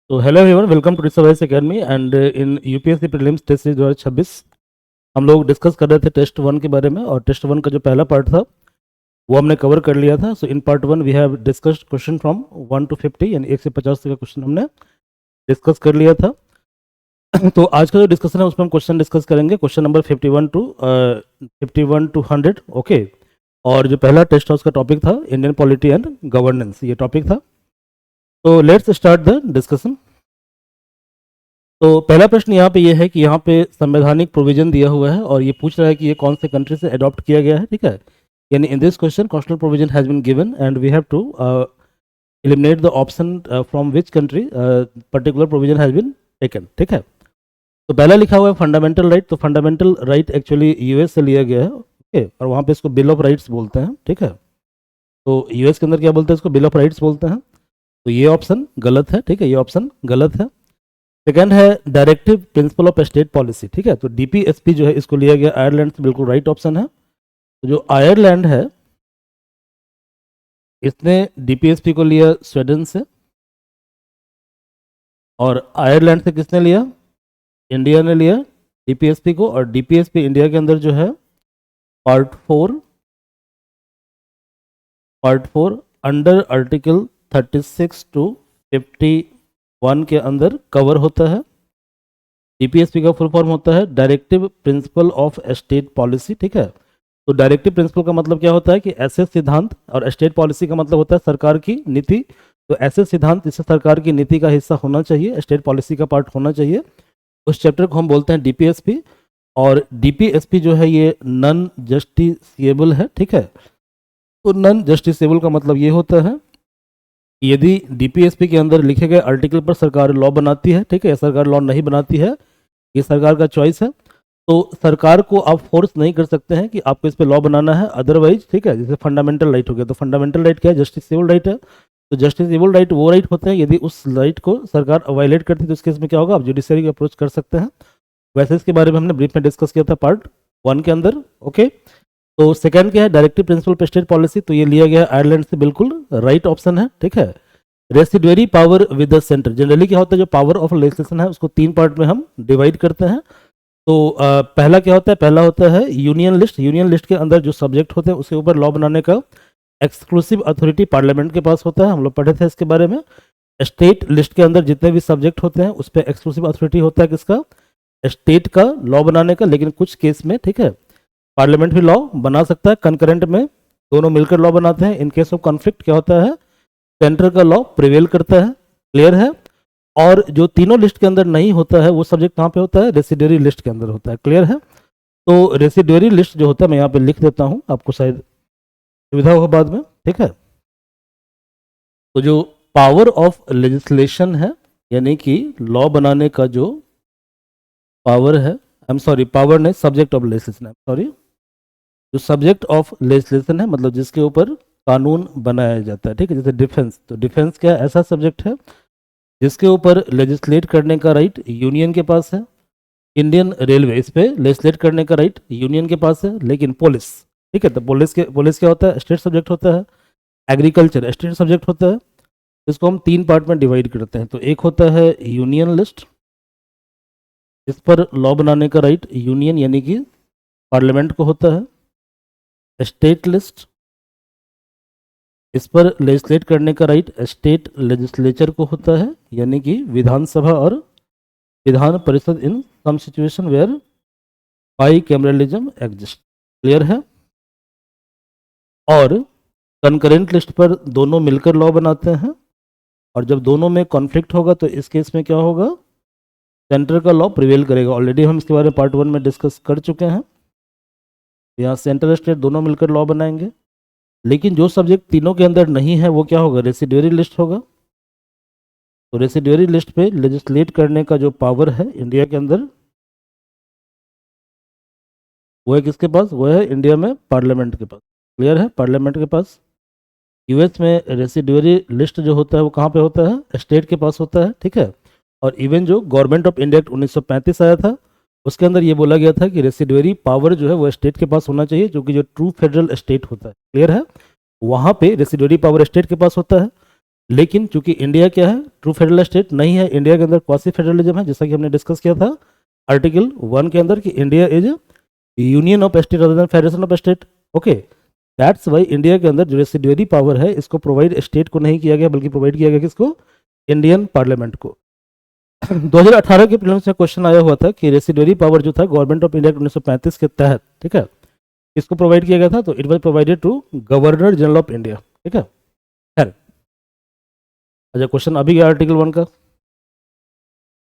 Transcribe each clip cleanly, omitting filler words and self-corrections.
तो hello everyone, welcome to research academy and in UPSC prelims test series 2026 हम लोग discuss कर रहे थे टेस्ट वन के बारे में। और टेस्ट वन का जो पहला पार्ट था वो हमने कवर कर लिया था। So in part one we have discussed question from 1 to 50 यानी 1 से 50 तक का क्वेश्चन हमने डिस्कस कर लिया था। तो आज का जो डिस्कशन है उसमें हम क्वेश्चन डिस्कस करेंगे, क्वेश्चन नंबर 51 to 100। ओके, और जो पहला टेस्ट था उसका टॉपिक था इंडियन पॉलिटी एंड गवर्नेंस, ये टॉपिक था। तो लेट्स स्टार्ट द डिस्कशन। तो पहला प्रश्न यहाँ पे ये है कि यहाँ पे संवैधानिक प्रोविजन दिया हुआ है और ये पूछ रहा है कि ये कौन से कंट्री से अडॉप्ट किया गया है। ठीक है, यानी in this question constitutional provision has been given and we have to eliminate the option from which country particular provision has been taken. ठीक है, तो पहला लिखा हुआ है फंडामेंटल राइट। तो फंडामेंटल राइट एक्चुअली यूएस से लिया गया है। ओके, और वहाँ पे इसको बिल ऑफ राइट्स बोलते हैं। ठीक है, तो यूएस के अंदर क्या बोलते हैं, इसको बिल ऑफ राइट्स बोलते हैं। तो ये ऑप्शन गलत है। ठीक है, ये ऑप्शन गलत है। सेकंड है directive principle of state policy. ठीक है, तो डीपीएसपी जो है इसको लिया गया आयरलैंड से, बिल्कुल राइट ऑप्शन है। तो जो आयरलैंड है इसने डीपीएसपी को लिया स्वीडन से, और आयरलैंड से किसने लिया, इंडिया ने लिया डीपीएसपी को। और डीपीएसपी इंडिया के अंदर जो है part four under article 36 to 51 के अंदर कवर होता है। डीपीएसपी का फुल फॉर्म होता है directive principle of state policy. ठीक है, तो डायरेक्टिव प्रिंसिपल का मतलब क्या होता है कि ऐसे सिद्धांत, और स्टेट पॉलिसी का मतलब होता है सरकार की नीति। तो ऐसे सिद्धांत जिससे सरकार की नीति का हिस्सा होना चाहिए, स्टेट पॉलिसी का पार्ट होना चाहिए, उस चैप्टर को हम बोलते हैं डीपीएसपी। और डीपीएसपी जो है ये नॉन जस्टिसेबल है। ठीक है, तो नॉन जस्टिसेबल का मतलब ये होता है कि यदि डीपीएसपी के अंदर लिखे गए आर्टिकल पर सरकार लॉ बनाती है, ठीक है, सरकार लॉ नहीं बनाती है, ये सरकार का चॉइस है, तो सरकार को आप फोर्स नहीं कर सकते हैं कि आपको इस पे लॉ बनाना है। अदरवाइज, ठीक है, जैसे फंडामेंटल राइट हो गया, तो फंडामेंटल राइट क्या है, जस्टिसेबल राइट है। तो जस्टिसेबल राइट वो राइट होते हैं यदि उस राइट को सरकार वायलेट करती है, तो इस केस में क्या होगा, आप जुडिशरी की अप्रोच कर सकते हैं। वैसे इसके बारे में हमने ब्रीफ में डिस्कस किया था पार्ट 1 के अंदर। ओके, तो सेकंड क्या है, directive principle of state policy. तो ये लिया गया आयरलैंड से, बिल्कुल राइट ऑप्शन है। ठीक है, residuary power with the centre. Generally क्या होता है, जो पावर ऑफ लेजिस्लेशन है उसको 3 पार्ट में हम डिवाइड करते हैं। तो पहला क्या होता है, पहला होता है यूनियन लिस्ट। यूनियन लिस्ट के अंदर जो सब्जेक्ट होते हैं उसके ऊपर लॉ बनाने का एक्सक्लूसिव अथॉरिटी पार्लियामेंट के पास होता है, हम लोग पढ़े थे इसके बारे में। स्टेट लिस्ट के अंदर जितने भी सब्जेक्ट होते हैं उस पर एक्सक्लूसिव अथॉरिटी होता है किसका, स्टेट का लॉ बनाने का। लेकिन कुछ केस में, ठीक है, पार्लियामेंट भी लॉ बना सकता है, कंकरेंट में दोनों मिलकर लॉ बनाते हैं। इन केस ऑफ कॉन्फ्लिक्ट क्या होता है, सेंटर का लॉ प्रिवेल करता है। क्लियर है। और जो तीनों लिस्ट के अंदर नहीं होता है वो सब्जेक्ट कहाँ पे होता है, रेसिडुअरी लिस्ट के अंदर होता है। क्लियर है। तो रेसिडुअरी लिस्ट जो होता है, मैं यहाँ पे लिख देता हूँ, आपको शायद सुविधा होगा बाद में। ठीक है, तो जो पावर ऑफ लेजिस्लेशन है, यानी कि लॉ बनाने का जो पावर है, आई एम सॉरी, पावर नहीं, सब्जेक्ट ऑफ लेजिस्लेशन है, सॉरी, जो सब्जेक्ट ऑफ लेजिस्लेशन है मतलब जिसके ऊपर कानून बनाया जाता है। ठीक है, जैसे डिफेंस, तो डिफेंस क्या ऐसा सब्जेक्ट है जिसके ऊपर लेजिस्लेट करने का राइट यूनियन के पास है। इंडियन रेलवे, इस पे लेजिस्लेट करने का राइट यूनियन के पास है। लेकिन पुलिस, ठीक है, तो पुलिस क्या होता है, स्टेट सब्जेक्ट होता है। एग्रीकल्चर स्टेट सब्जेक्ट होता है। इसको हम 3 पार्ट में डिवाइड करते हैं। तो एक होता है यूनियन लिस्ट, इस पर लॉ बनाने का राइट यूनियन यानी कि पार्लियामेंट को होता है। स्टेट लिस्ट, इस पर लेजिस्लेट करने का राइट स्टेट लेजिस्लेचर को होता है, यानी कि विधानसभा और Vidhan Parishad in some situation where bicameralism exist. Clear है। और कंकरेंट लिस्ट पर दोनों मिलकर लॉ बनाते हैं, और जब दोनों में कॉन्फ्लिक्ट होगा तो इस केस में क्या होगा, सेंटर का लॉ प्रिवेल करेगा। ऑलरेडी हम इसके बारे में पार्ट 1 में डिस्कस कर चुके हैं। यहाँ सेंटर स्टेट दोनों मिलकर लॉ बनाएंगे। लेकिन जो सब्जेक्ट तीनों के अंदर नहीं है वो क्या होगा, रेसिडुअरी लिस्ट होगा। तो रेसिडुअरी लिस्ट पे लेजिस्लेट करने का जो पावर है इंडिया के अंदर, वो है किसके पास, वो है इंडिया में पार्लियामेंट के पास। क्लियर है, पार्लियामेंट के पास। यूएस में रेसिडुअरी लिस्ट जो होता है वो कहाँ पे होता है, स्टेट के पास होता है। ठीक है, और इवन जो गवर्नमेंट ऑफ इंडिया एक्ट 1935 आया था उसके अंदर ये बोला गया था कि रेसिडुअरी पावर जो है वो स्टेट के पास होना चाहिए, जो कि जो ट्रू फेडरल स्टेट होता है। क्लियर है, वहाँ पे रेसिडुअरी पावर स्टेट के पास होता है। लेकिन चूंकि इंडिया क्या है, ट्रू फेडरल स्टेट नहीं है, इंडिया के अंदर क्वासी फेडरलिज्म है, जैसा कि हमने डिस्कस किया था आर्टिकल 1 के अंदर कि India is union of state rather than federation of state. Okay, that's why India के अंदर जो रेसिडुअरी पावर है इसको प्रोवाइड स्टेट को नहीं किया गया, बल्कि प्रोवाइड किया गया किसको, इंडियन पार्लियामेंट को। 2018 के प्रीलिम्स में क्वेश्चन आया हुआ था कि रेसिडुअरी पावर जो था गवर्नमेंट ऑफ इंडिया 1935 के तहत, ठीक है, किसको प्रोवाइड किया गया था, तो it was provided to governor general of India. ठीक है, खैर, अच्छा क्वेश्चन अभी गया आर्टिकल 1 का।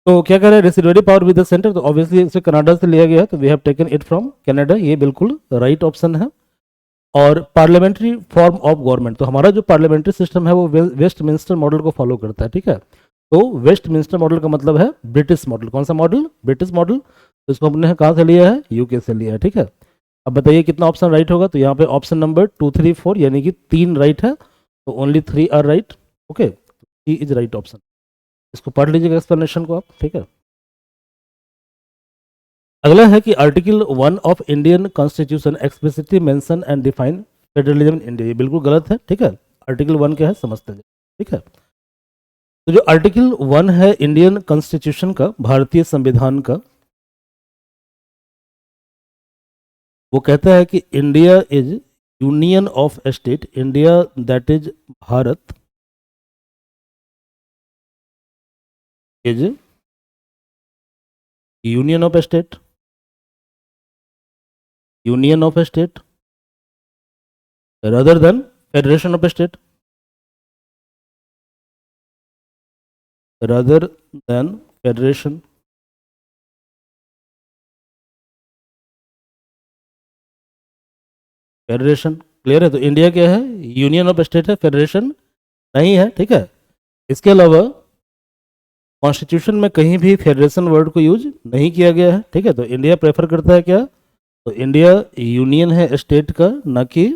तो क्या कह रहा है, residuary power with the centre, तो ऑब्वियसली इसे कनाडा से लिया गया है, तो we have taken it from Canada, ये बिल्कुल राइट ऑप्शन है। और पार्लियामेंट्री फॉर्म ऑफ गवर्नमेंट, तो हमारा जो पार्लियामेंट्री सिस्टम है वो वेस्टमिंस्टर मॉडल को फॉलो करता है। ठीक है, तो वेस्टमिंस्टर मॉडल का मतलब है ब्रिटिश मॉडल। कौन सा मॉडल, ब्रिटिश मॉडल। तो इसको हमने कहाँ से लिया है, यूके से लिया है। ठीक है, अब बताइए कितना ऑप्शन राइट होगा, तो यहाँ पे ऑप्शन नंबर 2, 3, 4 यानी कि 3 राइट है, तो only 3 are right. Okay, C is right option. इसको पढ़ लीजिएगा एक्सप्लेनेशन को आप। ठीक है, अगला है कि article 1 of Indian constitution explicitly mention and define federalism in India, ये बिल्कुल गलत है। ठीक है, आर्टिकल 1 क्या है समझते हैं। ठीक है, तो जो आर्टिकल 1 है इंडियन कॉन्स्टिट्यूशन का, भारतीय संविधान का, वो कहता है कि India is union of state, India that is Bharat is union of state, union of state rather than federation of state, rather than federation, federation. Clear है, तो इंडिया क्या है, यूनियन ऑफ स्टेट है, फेडरेशन नहीं है। ठीक है, इसके अलावा कॉन्स्टिट्यूशन में कहीं भी फेडरेशन वर्ड को यूज नहीं किया गया है। ठीक है, तो इंडिया प्रेफर करता है क्या, तो इंडिया यूनियन है स्टेट का, ना कि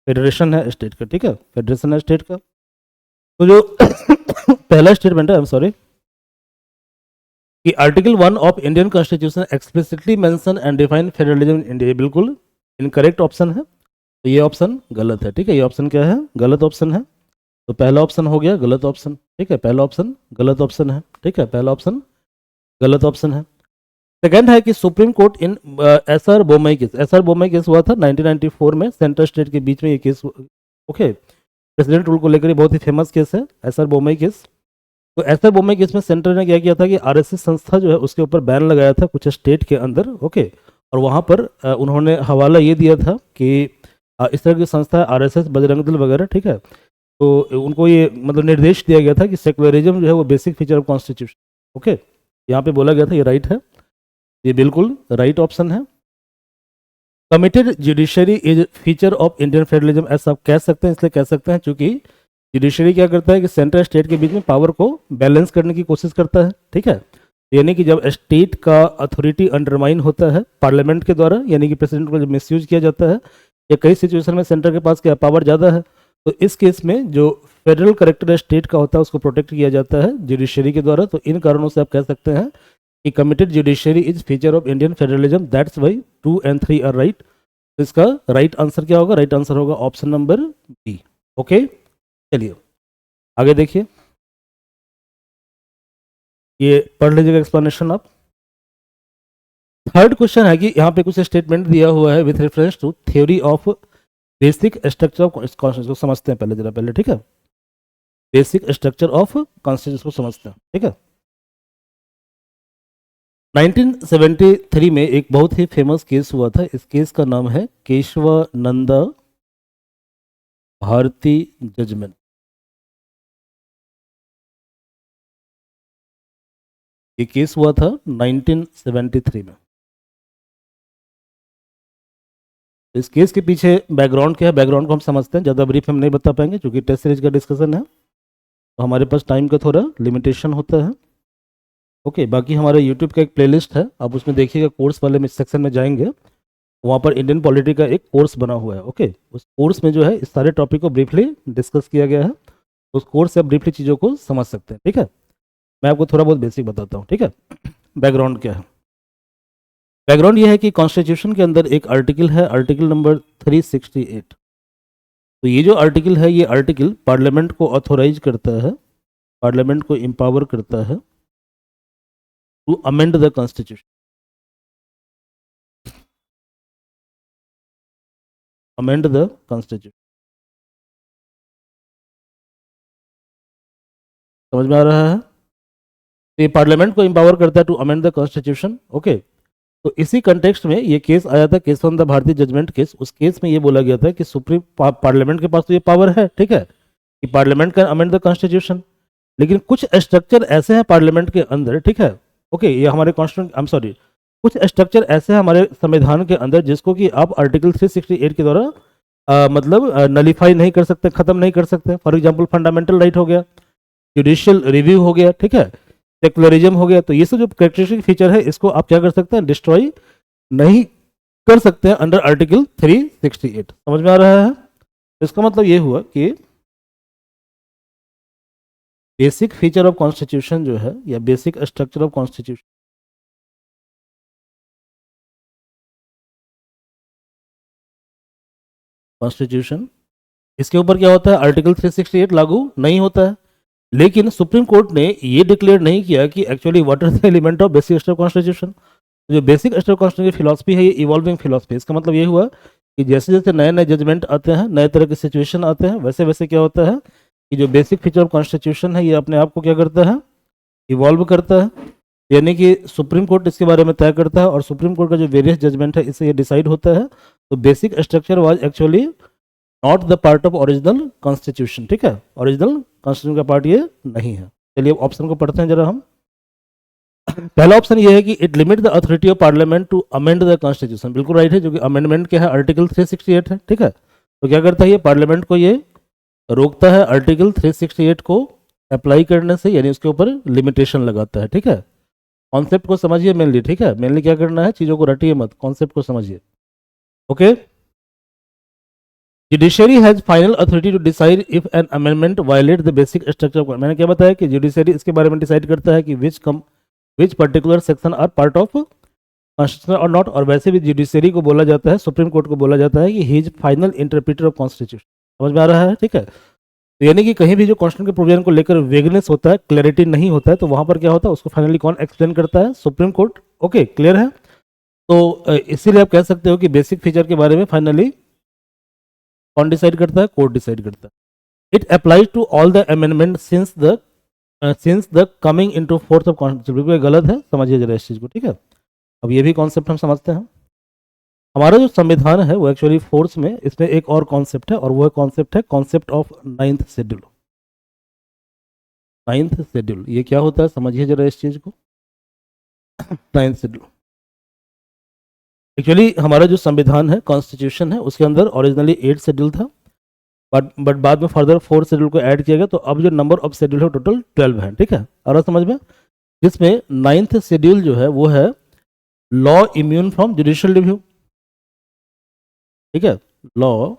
फेडरेशन है स्टेट का। ठीक है, फेडरेशन है स्टेट का। तो जो पहला स्टेटमेंट है, आई एम सॉरी, कि article 1 of Indian constitution explicitly mention and define federalism in India, बिल्कुल इनकरेक्ट ऑप्शन है, तो ये ऑप्शन गलत है। ठीक है, ये ऑप्शन क्या है, गलत ऑप्शन है। तो पहला ऑप्शन हो गया गलत ऑप्शन। ठीक है, पहला ऑप्शन गलत ऑप्शन है। ठीक है, पहला ऑप्शन गलत ऑप्शन है। सेकंड है कि supreme court in SR Bommai case, SR Bommai case हुआ था 1994 में, सेंट्रल स्टेट के बीच में ये केस। ओके, प्रेसिडेंट रूल को लेकर ये बहुत ही फेमस केस है एसआर बोमई केस। तो एसआर बोमई केस में सेंटर ने क्या किया था कि आरएसएस संस्था जो है उसके ऊपर बैन लगाया था कुछ स्टेट के अंदर। ओके, और वहाँ पर उन्होंने हवाला ये दिया था कि इस तरह की संस्था है आरएसएस, बजरंग दल वगैरह। ठीक है, तो उनको ये मतलब निर्देश दिया गया था कि सेकुलरिज्म जो है वो basic feature of constitution. Okay, यहाँ पे बोला गया था, ये राइट है, ये बिल्कुल राइट ऑप्शन है। Committed judiciary is feature of Indian federalism, ऐसा आप कह सकते हैं, इसलिए कह सकते हैं क्योंकि जुडिशरी क्या करता है कि सेंट्रल स्टेट के बीच में पावर को बैलेंस करने की कोशिश करता है। ठीक है, यानी कि जब स्टेट का अथॉरिटी अंडरमाइन होता है पार्लियामेंट के द्वारा, यानी कि प्रेसिडेंट को जब मिसयूज किया जाता है, या कई सिचुएशन में सेंटर के पास क्या पावर ज़्यादा है, तो इस केस में जो फेडरल करेक्टर स्टेट का होता है उसको प्रोटेक्ट किया जाता है जुडिशरी के द्वारा। तो इन कारणों से आप कह सकते हैं कि committed judiciary is feature of Indian federalism, that's why 2 and 3 are right. तो इसका राइट आंसर क्या होगा, राइट आंसर होगा ऑप्शन नंबर बी। ओके, चलिए आगे देखिए, ये पढ़ लीजिएगा एक्सप्लेनेशन आप। थर्ड क्वेश्चन है कि यहाँ पे कुछ स्टेटमेंट दिया हुआ है with reference to theory of basic structure of constitution को समझते हैं पहले, जरा पहले। ठीक है, बेसिक स्ट्रक्चर ऑफ कॉन्स्टिट्यूशन को समझते हैं। ठीक है, 1973 में एक बहुत ही फेमस केस हुआ था, इस केस का नाम है केशवानंदा भारती जजमेंट। ये केस हुआ था 1973 में। इस केस के पीछे बैकग्राउंड क्या है, बैकग्राउंड को हम समझते हैं, ज़्यादा ब्रीफ हम नहीं बता पाएंगे क्योंकि टेस्ट सीरीज का डिस्कशन है, तो हमारे पास टाइम का थोड़ा लिमिटेशन होता है। ओके, बाकी हमारे यूट्यूब का एक प्लेलिस्ट है, आप उसमें देखिएगा, कोर्स वाले में सेक्शन में जाएंगे, वहाँ पर इंडियन पॉलिटी का एक कोर्स बना हुआ है। ओके, उस कोर्स में जो है इस सारे टॉपिक को ब्रीफली डिस्कस किया गया है, उस कोर्स से आप ब्रीफली चीज़ों को समझ सकते हैं। ठीक है, मैं आपको थोड़ा बहुत बेसिक बताता हूँ। ठीक है, बैकग्राउंड क्या है, बैकग्राउंड ये है कि कॉन्स्टिट्यूशन के अंदर एक आर्टिकल है, आर्टिकल नंबर 368। तो ये जो आर्टिकल है, ये आर्टिकल पार्लियामेंट को ऑथोराइज करता है, पार्लियामेंट को एम्पावर करता है to amend the constitution, amend the constitution. समझ में आ रहा है? तो ये पार्लियामेंट को एम्पावर करता है to amend the constitution. Okay, तो इसी कंटेक्स्ट में ये केस आया था, केसवंत भारतीय जजमेंट केस। उस केस में ये बोला गया था कि सुप्रीम पार्लियामेंट के पास तो ये पावर है, ठीक है, कि parliament can amend the constitution, लेकिन कुछ स्ट्रक्चर ऐसे हैं पार्लियामेंट के अंदर, ठीक है, ओके, ये हमारे कॉन्स्टिट्यूशन, आई एम सॉरी, कुछ स्ट्रक्चर ऐसे हैं हमारे संविधान के अंदर जिसको कि आप आर्टिकल 368 के द्वारा मतलब नलीफाई नहीं कर सकते, खत्म नहीं कर सकते। फॉर एग्जाम्पल फंडामेंटल राइट हो गया, जुडिशियल रिव्यू हो गया, ठीक है, सेक्युलरिज्म हो गया। तो ये सब जो कैरेक्टरिस्टिक फीचर है, इसको आप क्या कर सकते हैं, डिस्ट्रॉय नहीं कर सकते हैं अंडर आर्टिकल 368। समझ में आ रहा है? इसका मतलब ये हुआ कि बेसिक फीचर ऑफ कॉन्स्टिट्यूशन जो है, या basic structure of constitution, constitution, इसके ऊपर क्या होता है, आर्टिकल 368 लागू नहीं होता है। लेकिन सुप्रीम कोर्ट ने ये डिक्लेयर नहीं किया कि actually what are the element of basic structure constitution. जो बेसिक स्ट्रक्चर कॉन्स्टिट्यूशन फिलॉसफी है, ये इवॉल्विंग फिलॉसफी। इसका मतलब ये हुआ कि जैसे जैसे नए नए जजमेंट आते हैं, नए तरह के सिचुएशन आते हैं, वैसे वैसे क्या होता है कि जो बेसिक फीचर ऑफ कॉन्स्टिट्यूशन है, ये अपने आप को क्या करता है, इवॉल्व करता है। यानी कि सुप्रीम कोर्ट इसके बारे में तय करता है, और सुप्रीम कोर्ट का जो वेरियस जजमेंट है, इससे ये डिसाइड होता है। तो basic structure was actually not the part of original constitution, ठीक है, ओरिजिनल कॉन्स्टिट्यूशन का पार्ट ये नहीं है। चलिए ऑप्शन को पढ़ते हैं जरा हम। पहला ऑप्शन ये है कि it limit the authority of parliament to amend the constitution. बिल्कुल राइट है, जो कि अमेंडमेंट क्या है, आर्टिकल 368 है, ठीक है। तो क्या करता है ये, पार्लियामेंट को ये रोकता है आर्टिकल 368 को अप्लाई करने से, यानी उसके ऊपर लिमिटेशन लगाता है, ठीक है। कॉन्सेप्ट को समझिए मेनली, ठीक है, मेनली क्या करना है, चीज़ों को रटिए मत, कॉन्सेप्ट को समझिए। Okay, judiciary has final authority to decide if an amendment violate the basic structure. मैंने क्या बताया कि जुडिशरी इसके बारे में डिसाइड करता है कि which particular section are part of constitution और नॉट। और वैसे भी जुडिशरी को बोला जाता है, सुप्रीम कोर्ट को बोला जाता है कि he is final interpreter of constitution. समझ में आ रहा है, ठीक है। तो यानी कि कहीं भी जो कॉन्स्टिट्यूशन के प्रोविजन को लेकर वेगनेस होता है, क्लैरिटी नहीं होता है, तो वहां पर क्या होता है, उसको फाइनली कौन एक्सप्लेन करता है, सुप्रीम कोर्ट। ओके, क्लियर है। तो इसीलिए आप कह सकते हो कि बेसिक फीचर के बारे में फाइनली कौन डिसाइड करता है, कोर्ट डिसाइड करता है। It applies to all the amendment since the coming into force of constitution. बिल्कुल गलत है, समझिए जरा इस चीज को, ठीक है। अब ये भी कॉन्सेप्ट हम समझते हैं। हमारा जो संविधान है वो एक्चुअली फोर्स में, इसमें एक और कॉन्सेप्ट है, और वो कॉन्सेप्ट है concept of 9th schedule. 9th schedule ये क्या होता है, समझिए जरा इस चीज को। 9th शेड्यूल एक्चुअली हमारा जो संविधान है, कॉन्स्टिट्यूशन है, उसके अंदर ओरिजिनली 8 शेड्यूल था, बट बाद में फर्दर 4 शेड्यूल को ऐड किया गया। तो अब जो नंबर ऑफ शेड्यूल है टोटल 12 है, ठीक है, और समझ में। जिसमें 9th शेड्यूल जो है वो है law immune from judicial review, ठीक है, law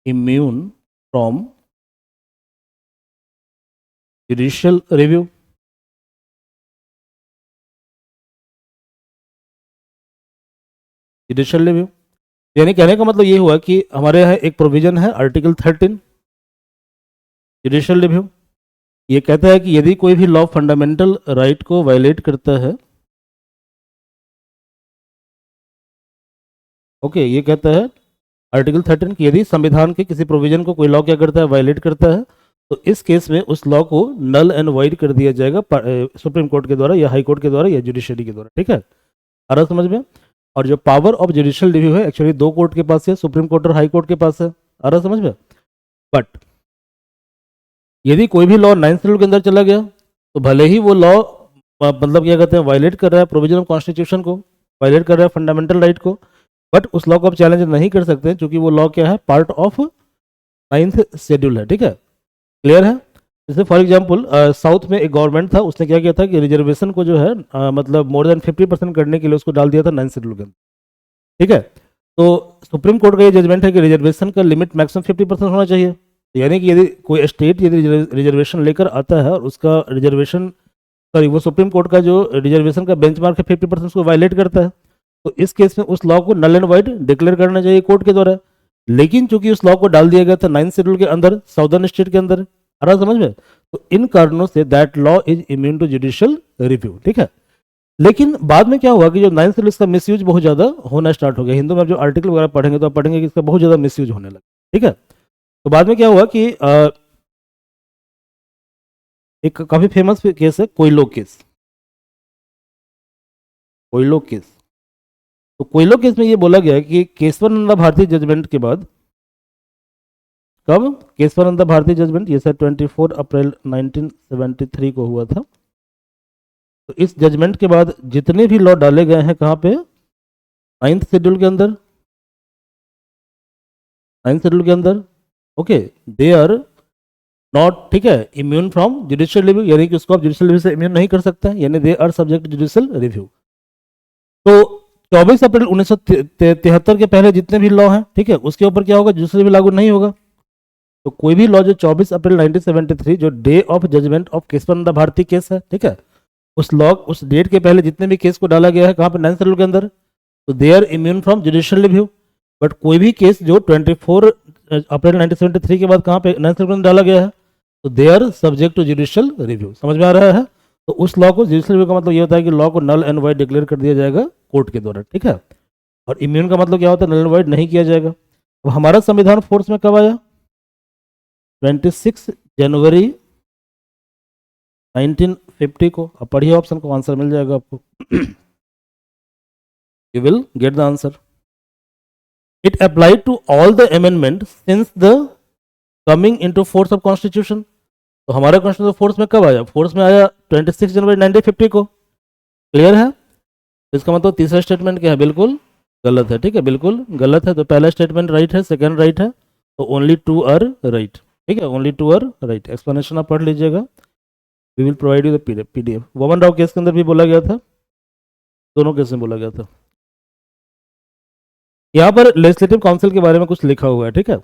immune from judicial review. Judicial review यानी कहने का मतलब ये हुआ कि हमारे यहाँ एक प्रोविजन है आर्टिकल 13 जुडिशियल रिव्यू। ये कहता है कि यदि कोई भी लॉ फंडामेंटल राइट को वायलेट करता है, ओके, ये कहता है आर्टिकल 13 कि यदि संविधान के किसी प्रोविजन को कोई लॉ क्या करता है, वायलेट करता है, तो इस केस में उस लॉ को नल एंड वाइड कर दिया जाएगा सुप्रीम कोर्ट के द्वारा, या हाई कोर्ट के द्वारा, या जुडिशरी के द्वारा, ठीक है, आ रहा समझ में। और जो पावर ऑफ जुडिशियल रिव्यू है एक्चुअली 2 कोर्ट के पास है, सुप्रीम कोर्ट और हाई कोर्ट के पास है, आ रहा समझ में। बट यदि कोई भी लॉ 9th शेड्यूल के अंदर चला गया, तो भले ही वो लॉ मतलब क्या कहते हैं, वायलेट कर रहा है प्रोविजन ऑफ कॉन्स्टिट्यूशन को, वायलेट कर रहा है फंडामेंटल राइट को, बट उस लॉ को आप चैलेंज नहीं कर सकते, क्योंकि वो लॉ क्या है, पार्ट ऑफ 9th शेड्यूल है, ठीक है, क्लियर है। जैसे फॉर एग्जाम्पल साउथ में एक गवर्नमेंट था, उसने क्या किया था कि रिजर्वेशन को जो है मतलब मोर देन 50% करने के लिए उसको डाल दिया था 9th शेड्यूल के अंदर, ठीक है। तो सुप्रीम कोर्ट का ये जजमेंट है कि रिजर्वेशन का लिमिट मैक्सिमम 50% होना चाहिए। यानी कि यदि कोई स्टेट यदि रिजर्वेशन लेकर आता है और उसका रिजर्वेशन, सॉरी, वो सुप्रीम कोर्ट का जो रिजर्वेशन का बेंचमार्क है 50% उसको वायलेट करता है, तो इस केस में उस लॉ को नल एंड वाइड डिक्लेयर करना चाहिए कोर्ट के द्वारा। लेकिन चूंकि उस लॉ को डाल दिया गया था 9th शेड्यूल के अंदर, साउदर्न स्टेट के अंदर, आ रहा समझ में, तो इन कारणों से that law is immune to judicial review, ठीक है। लेकिन बाद में क्या हुआ कि जो 9th शेड्यूल इसका मिसयूज बहुत ज्यादा होना स्टार्ट हो गया। हिंदू में आप जो आर्टिकल वगैरह पढ़ेंगे तो आप पढ़ेंगे कि इसका बहुत ज्यादा मिसयूज होने लगा, ठीक है। तो बाद में क्या हुआ कि एक काफी फेमस केस है कोयलो केस। कोयलो केस, तो कोयलो केस में ये बोला गया है कि केशवानंदा भारती जजमेंट के बाद, कब केशवानंदा भारती जजमेंट, ये सर 24 अप्रैल 1973 को हुआ था। तो इस जजमेंट के बाद जितने भी लॉ डाले गए हैं कहाँ पे, 9th शेड्यूल के अंदर, 9th शेड्यूल के अंदर, ओके, दे आर नॉट, ठीक है, इम्यून फ्रॉम जुडिशियल रिव्यू, यानी कि उसको आप जुडिशियल रिव्यू से इम्यून नहीं कर सकते हैं, यानी they are subject judicial review. तो 24 अप्रैल 1973 के पहले जितने भी लॉ हैं, ठीक है, उसके ऊपर क्या होगा, जुडिशियल रिव्यू लागू नहीं होगा। तो कोई भी लॉ जो 24 अप्रैल 1973 जो day of judgement of Keshavananda Bharati case है, ठीक है, उस लॉ, उस डेट के पहले जितने भी केस को डाला गया है कहाँ पे, 9th शेड्यूल के अंदर, तो they are immune from judicial review. But कोई भी केस जो 24 अप्रैल 1973 के बाद कहाँ पे 9th शेड्यूल के अंदर डाला गया है, तो they are subject to judicial review. समझ में आ रहा है? तो उस लॉ को, जुडिशियल रिव्यू का मतलब ये होता है कि लॉ को नल एंड वाइड डिक्लेयर कर दिया जाएगा कोर्ट के द्वारा, ठीक है। और इम्यून का मतलब क्या होता है, नल एंड वाइड नहीं किया जाएगा। अब हमारा संविधान फोर्स में कब आया, 26 जनवरी 1950 को। अब पढ़िए ऑप्शन को, आंसर मिल जाएगा आपको। You will get the answer. It applied to all the amendment since the coming into force of constitution. तो हमारा कॉन्स्टिट्यूशन फोर्स में कब आया, फोर्स में आया 26 जनवरी 1950 को। क्लियर है? तो इसका मतलब तीसरा स्टेटमेंट क्या है, बिल्कुल गलत है, ठीक है, बिल्कुल गलत है। तो पहला स्टेटमेंट राइट है, सेकंड राइट है, तो ओनली 2 आर राइट, ठीक है, ओनली 2 आर राइट। एक्सप्लेनेशन आप पढ़ लीजिएगा, we will provide you the PDF. Waman Rao case के अंदर भी बोला गया था, दोनों केस में बोला गया था। यहाँ पर लेजिस्लेटिव काउंसिल के बारे में कुछ लिखा हुआ है, ठीक है।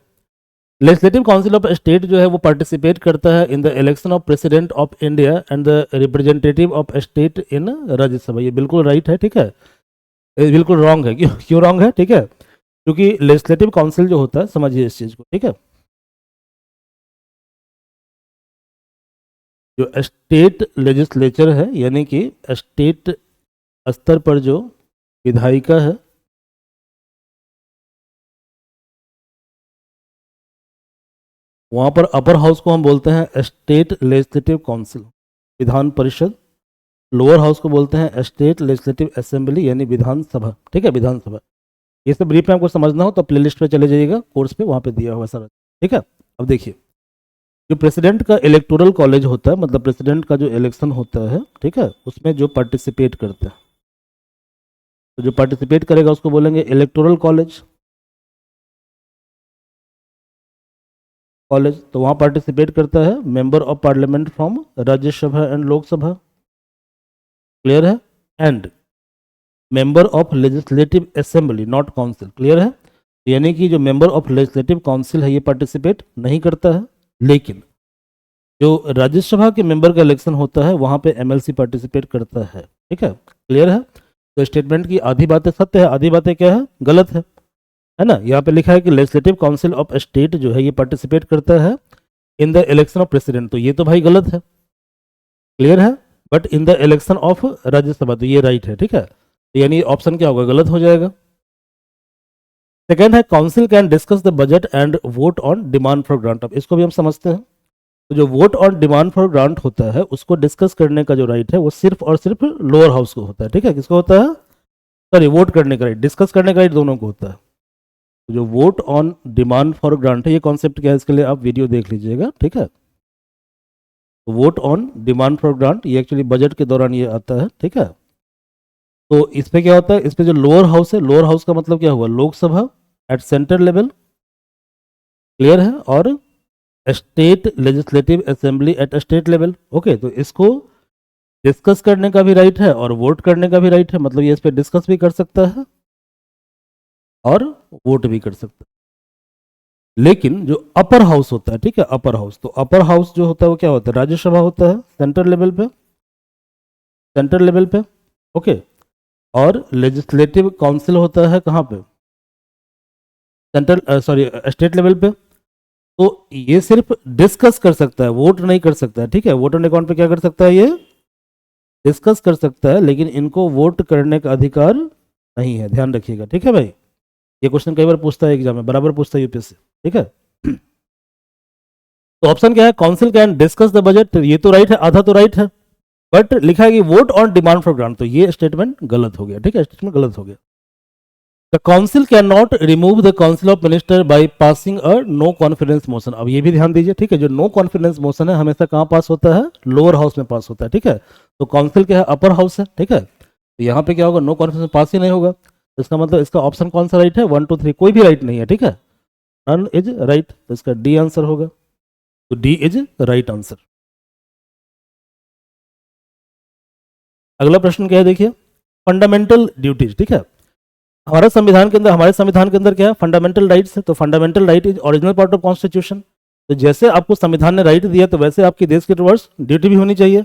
लेजिस्लेटिव काउंसिल ऑफ स्टेट जो है वो पार्टिसिपेट करता है in the election of president of India and the representative of state in Rajya Sabha. ये बिल्कुल राइट है, ठीक है, ये बिल्कुल रॉन्ग है। क्यों क्यों रॉन्ग है, ठीक है, क्योंकि लेजिस्लेटिव काउंसिल जो होता है, समझिए इस चीज को, ठीक है, जो स्टेट लेजिस्लेचर है, यानी कि स्टेट स्तर पर जो विधायिका है, वहां पर अपर हाउस को हम बोलते हैं state legislative council, Vidhan Parishad. Lower house को बोलते हैं स्टेट लेजिस्लेटिव असेंबली, यानी विधानसभा, ठीक है, विधानसभा। ये सब ब्रीफ में आपको समझना हो तो प्लेलिस्ट पे चले जाइएगा, कोर्स पे, वहां पे दिया हुआ सारा, ठीक है। अब देखिए, जो प्रेसिडेंट का इलेक्टोरल कॉलेज होता है, मतलब प्रेसिडेंट का जो इलेक्शन होता है, ठीक है, उसमें जो पार्टिसिपेट करता है, तो जो पार्टिसिपेट करेगा उसको बोलेंगे इलेक्टोरल कॉलेज। कॉलेज, तो वहाँ पार्टिसिपेट करता है member of parliament from Rajya Sabha and Lok Sabha. Clear है? And member of legislative assembly, not council. Clear है? यानी कि जो मेंबर ऑफ लेजिस्लेटिव काउंसिल है ये पार्टिसिपेट नहीं करता है, लेकिन जो राज्यसभा के मेंबर का इलेक्शन होता है वहाँ पे एमएलसी पार्टिसिपेट करता है, ठीक है। क्लियर है? तो स्टेटमेंट की आधी बातें सत्य है, आधी बातें क्या है, गलत है ना। यहाँ पे लिखा है कि लेजिस्लेटिव काउंसिल ऑफ स्टेट जो है ये पार्टिसिपेट करता है in the election of president, तो ये तो भाई गलत है। क्लियर है? But in the election of Rajya Sabha, तो ये राइट है, ठीक है। तो यानी ऑप्शन क्या होगा, गलत हो जाएगा। सेकेंड है council can discuss the budget and vote on demand for grant. अब इसको भी हम समझते हैं। तो जो vote on demand for grant होता है उसको डिस्कस करने का जो राइट है वो सिर्फ और सिर्फ लोअर हाउस को होता है, ठीक है। किसको होता है, सॉरी, वोट करने का राइट, डिस्कस करने का राइट दोनों को होता है। तो जो vote on demand for grant है, ये कॉन्सेप्ट क्या है, इसके लिए आप वीडियो देख लीजिएगा, ठीक है। Vote on demand for grant ये एक्चुअली बजट के दौरान ये आता है, ठीक है। तो इस पे क्या होता है, इस पे जो लोअर हाउस है, लोअर हाउस का मतलब क्या हुआ, Lok Sabha at central level. Clear है? और state legislative assembly at state level. Okay, तो इसको डिस्कस करने का भी राइट है और वोट करने का भी राइट है, मतलब ये इस पे डिस्कस भी कर सकता है और वोट भी कर सकता है। लेकिन जो अपर हाउस होता है, ठीक है, अपर हाउस, तो अपर हाउस जो होता है वो क्या होता है, राज्यसभा होता है सेंट्रल लेवल पे, सेंट्रल लेवल पे। ओके, और लेजिस्लेटिव काउंसिल होता है कहाँ पे, सेंट्रल सॉरी स्टेट लेवल पे, तो ये सिर्फ डिस्कस कर सकता है, वोट नहीं कर सकता है, ठीक है। वोट ऑन अकाउंट पे क्या कर सकता है, ये डिस्कस कर सकता है, लेकिन इनको वोट करने का अधिकार नहीं है, ध्यान रखिएगा, ठीक है भाई। ये क्वेश्चन कई बार पूछता है एग्जाम में, बराबर पूछता है यूपीएससी, ठीक है। तो ऑप्शन क्या है, council can discuss the budget, ये तो राइट है, आधा तो राइट है, बट लिखा है कि vote on demand for grant, तो ये स्टेटमेंट गलत हो गया, ठीक है, स्टेटमेंट गलत हो गया। The council can not remove the council of minister by passing a no confidence motion, अब ये भी ध्यान दीजिए, ठीक है। जो नो कॉन्फिडेंस मोशन है हमेशा कहाँ पास होता है, लोअर हाउस में पास होता है, ठीक है। तो काउंसिल क्या है, अपर हाउस है, ठीक है। तो यहाँ पे क्या होगा, नो कॉन्फिडेंस पास ही नहीं होगा, इसका मतलब इसका ऑप्शन कौन सा राइट है, 1 2 3 कोई भी राइट नहीं है, ठीक है, नन इज राइट, तो इसका डी आंसर होगा, तो डी इज राइट आंसर। अगला प्रश्न क्या है, देखिए, फंडामेंटल ड्यूटीज, ठीक है। हमारे संविधान के अंदर क्या है, फंडामेंटल राइट्स है, तो fundamental right is original part of constitution, तो जैसे आपको संविधान ने राइट दिया तो वैसे आपकी देश के टुवर्ड्स ड्यूटी भी होनी चाहिए,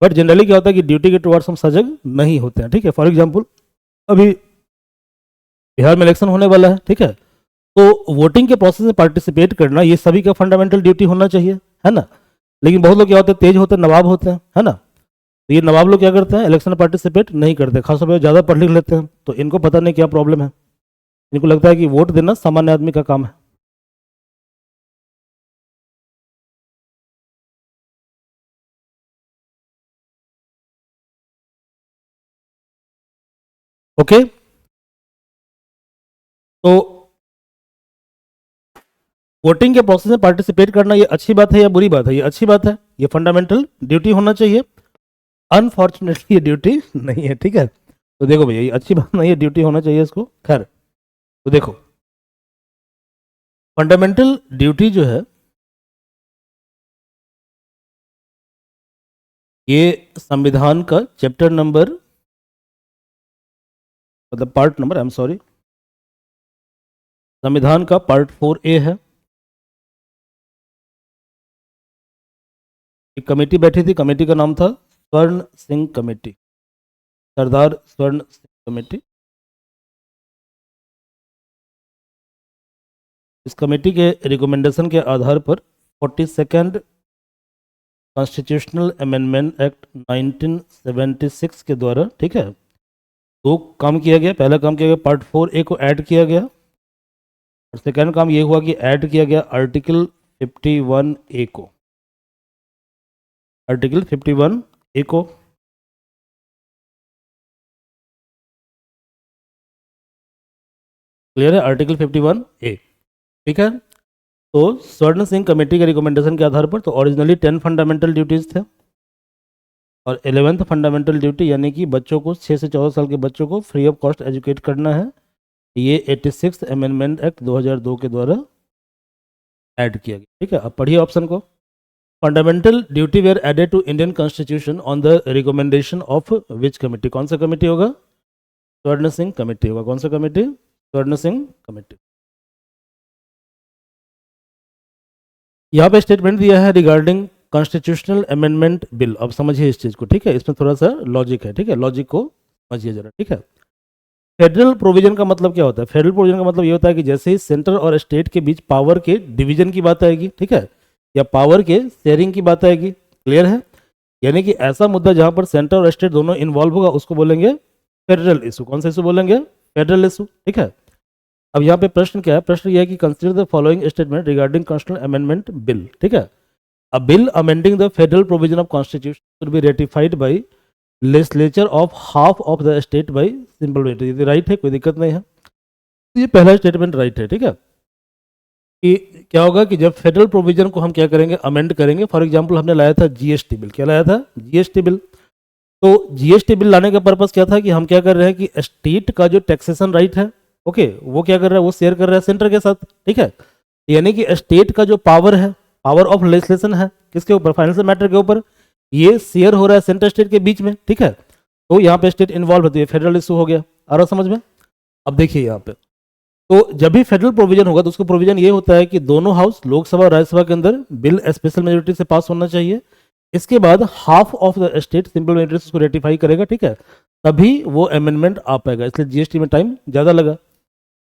बट जनरली क्या होता है कि ड्यूटी के टुवर्ड्स हम सजग नहीं होते हैं, ठीक है। फॉर एग्जाम्पल अभी बिहार में इलेक्शन होने वाला है, ठीक है, तो वोटिंग के प्रोसेस में पार्टिसिपेट करना ये सभी का फंडामेंटल ड्यूटी होना चाहिए, है ना। लेकिन बहुत लोग क्या होते हैं, तेज होते हैं, नवाब होते हैं, है ना, तो ये नवाब लोग क्या करते हैं, इलेक्शन में पार्टिसिपेट नहीं करते, खासतौर पर ज़्यादा पढ़ लिख लेते हैं, तो इनको पता नहीं क्या प्रॉब्लम है, इनको लगता है कि वोट देना सामान्य आदमी का काम है। ओके, तो वोटिंग के प्रोसेस में पार्टिसिपेट करना ये अच्छी बात है या बुरी बात है, ये अच्छी बात है, ये फंडामेंटल ड्यूटी होना चाहिए, अनफॉर्चुनेटली ये ड्यूटी नहीं है, ठीक है। तो देखो भैया, ये अच्छी बात नहीं है, ड्यूटी होना चाहिए इसको, खैर। तो देखो फंडामेंटल ड्यूटी जो है ये संविधान का चैप्टर नंबर, मतलब part number, I am sorry, संविधान का पार्ट 4A है। एक कमेटी बैठी थी, कमेटी का नाम था स्वर्ण सिंह कमेटी, सरदार स्वर्ण सिंह कमेटी। इस कमेटी के रिकमेंडेशन के आधार पर 42nd कॉन्स्टिट्यूशनल अमेंडमेंट एक्ट 1976 के द्वारा, ठीक है, दो काम किया गया। पहला काम किया गया, पार्ट 4A को ऐड किया गया, और सेकेंड काम ये हुआ कि ऐड किया गया आर्टिकल 51A को, आर्टिकल 51A को। क्लियर है, आर्टिकल 51A, ठीक है। तो स्वर्ण सिंह कमेटी के रिकमेंडेशन के आधार पर तो ओरिजिनली 10 फंडामेंटल ड्यूटीज थे, और 11th फंडामेंटल ड्यूटी यानी कि बच्चों को 6 से 14 साल के बच्चों को फ्री ऑफ कॉस्ट एजुकेट करना है, ये 86th अमेंडमेंट एक्ट 2002 के द्वारा ऐड किया गया, ठीक है। अब पढ़िए ऑप्शन को, fundamental duty were added to Indian constitution on the recommendation of which committee, कौन सा कमेटी होगा, स्वर्ण सिंह कमेटी होगा, कौन सा कमेटी, स्वर्ण सिंह कमेटी। यहाँ पे स्टेटमेंट दिया है रिगार्डिंग कॉन्स्टिट्यूशनल अमेंडमेंट बिल, अब समझिए इस चीज को, ठीक है, इसमें थोड़ा सा लॉजिक है, ठीक है, लॉजिक को समझिए जरा, ठीक है। फेडरल प्रोविजन का मतलब क्या होता है, फेडरल प्रोविजन का मतलब ये होता है कि जैसे ही सेंटर और स्टेट के बीच पावर के डिवीजन की बात आएगी, ठीक है, या पावर के शेयरिंग की बात आएगी, क्लियर है, यानी कि ऐसा मुद्दा जहां पर सेंटर और स्टेट दोनों इन्वॉल्व होगा उसको बोलेंगे फेडरल इशू, कौन सा इशू बोलेंगे, फेडरल इशू, ठीक है। अब यहाँ पे प्रश्न क्या है, प्रश्न यह है कि consider the following statement regarding constitutional amendment bill, ठीक है। A bill amending the federal provision of constitution should be ratified by legislature of half of the state by simple majority, right है, कोई दिक्कत नहीं है, ये पहला स्टेटमेंट राइट है, ठीक है। कि क्या होगा कि जब फेडरल प्रोविजन को हम क्या करेंगे, अमेंड करेंगे, फॉर एग्जांपल हमने लाया था जीएसटी बिल, क्या लाया था, जीएसटी बिल, तो जीएसटी बिल लाने का पर्पस क्या था कि हम क्या कर रहे हैं कि स्टेट का जो टैक्सेशन राइट है, ओके, वो क्या कर रहा है, वो शेयर कर रहा है सेंटर के साथ, ठीक है। यानी कि स्टेट का जो पावर है, पावर ऑफ लेजिस्लेशन है, किसके ऊपर, फाइनेंशियल मैटर के ऊपर, ये शेयर हो रहा है सेंटर स्टेट के बीच में, ठीक है। तो यहाँ पे स्टेट इन्वॉल्व होती है, फेडरल इशू हो गया, आ रहा समझ में। अब देखिए यहाँ पे, तो जब भी फेडरल प्रोविजन होगा तो उसका प्रोविजन ये होता है कि दोनों हाउस, लोकसभा और राज्यसभा के अंदर बिल स्पेशल मेजोरिटी से पास होना चाहिए, इसके बाद half of the state simple majority उसको रेटिफाई करेगा, ठीक है, तभी वो अमेंडमेंट आ पाएगा, इसलिए जीएसटी में टाइम ज़्यादा लगा,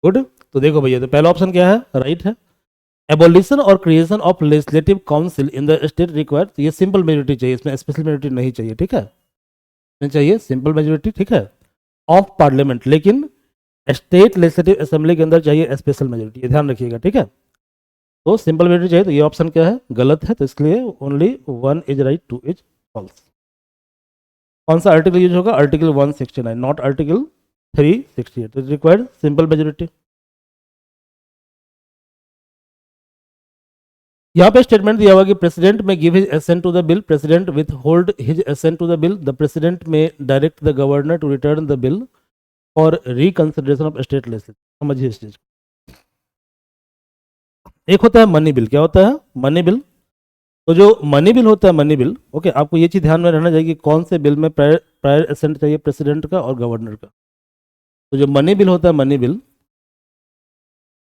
गुड। तो देखो भैया, तो पहला ऑप्शन क्या है, राइट है। एबोलिशन और creation of legislative council in the state required, ये सिंपल मेजोरिटी चाहिए, इसमें स्पेशल मेजोरिटी नहीं चाहिए, ठीक है, नहीं चाहिए सिंपल मेजोरिटी, ठीक है, ऑफ पार्लियामेंट, लेकिन स्टेट लेजिस्लेटिव असेंबली के अंदर चाहिए स्पेशल मेजोरिटी, ये ध्यान रखिएगा, ठीक है। तो सिंपल मेजोरिटी चाहिए, तो ये ऑप्शन क्या है, गलत है, तो इसके लिए only 1 is right, 2 is false. कौन सा आर्टिकल यूज होगा, article 169, not article 368, it required simple majority. यहाँ पे स्टेटमेंट दिया हुआ कि president may give his assent to the bill, president withhold his assent to the bill, the president may direct the governor to return the bill for reconsideration of state legislation. समझिए इस चीज। एक होता है money bill, क्या होता है, money bill. तो जो मनी बिल होता है, मनी बिल, ओके, आपको ये चीज ध्यान में रहना चाहिए कि कौन से बिल में प्रायर असेंट चाहिए, प्रेसिडेंट का और गवर्नर का। तो जो मनी बिल होता है, मनी बिल,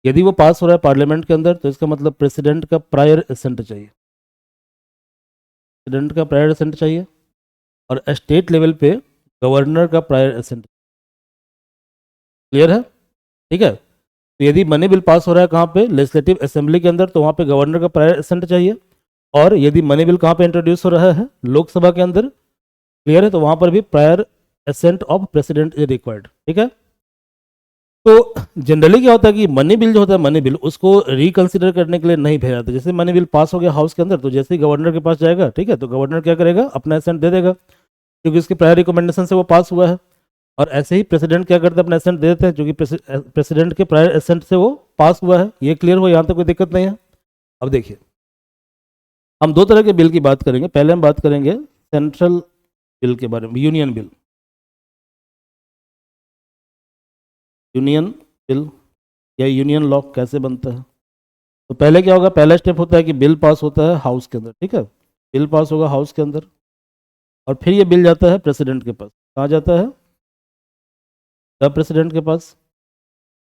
यदि वो पास हो रहा है पार्लियामेंट के अंदर, तो इसका मतलब प्रेसिडेंट का प्रायर असेंट चाहिए, प्रेसिडेंट का प्रायर असेंट चाहिए, और स्टेट लेवल पे गवर्नर का प्रायर असेंट। क्लियर है, ठीक है। तो यदि मनी बिल पास हो रहा है कहाँ पे, लेजिस्लेटिव असेंबली के अंदर, तो वहाँ पे गवर्नर का प्रायर असेंट चाहिए, और यदि मनी बिल कहाँ पे इंट्रोड्यूस हो रहा है, लोकसभा के अंदर, क्लियर है, तो वहाँ पर भी prior assent of president is required, ठीक है। तो जनरली क्या होता है कि मनी बिल जो होता है, मनी बिल, उसको रिकंसिडर करने के लिए नहीं भेजा जाता। जैसे मनी बिल पास हो गया हाउस के अंदर, तो जैसे ही गवर्नर के पास जाएगा, ठीक है, तो गवर्नर क्या करेगा, अपना असेंट दे देगा, क्योंकि उसकी प्रायर रिकमेंडेशन से वो पास हुआ है। और ऐसे ही प्रेसिडेंट क्या करते हैं, अपना असेंट दे देते हैं, क्योंकि प्रेसिडेंट के प्रायर असेंट से वो पास हुआ है। ये क्लियर हो, यहाँ तक कोई दिक्कत नहीं है। अब देखिए, हम दो तरह के बिल की बात करेंगे। पहले हम बात करेंगे सेंट्रल बिल के बारे में, यूनियन बिल। यूनियन बिल या यूनियन लॉ कैसे बनता है, तो पहले क्या होगा, पहला स्टेप होता है कि बिल पास होता है हाउस के अंदर, ठीक है, बिल पास होगा हाउस के अंदर, और फिर ये बिल जाता है प्रेसिडेंट के पास। कहाँ जाता है, द प्रेसिडेंट के पास।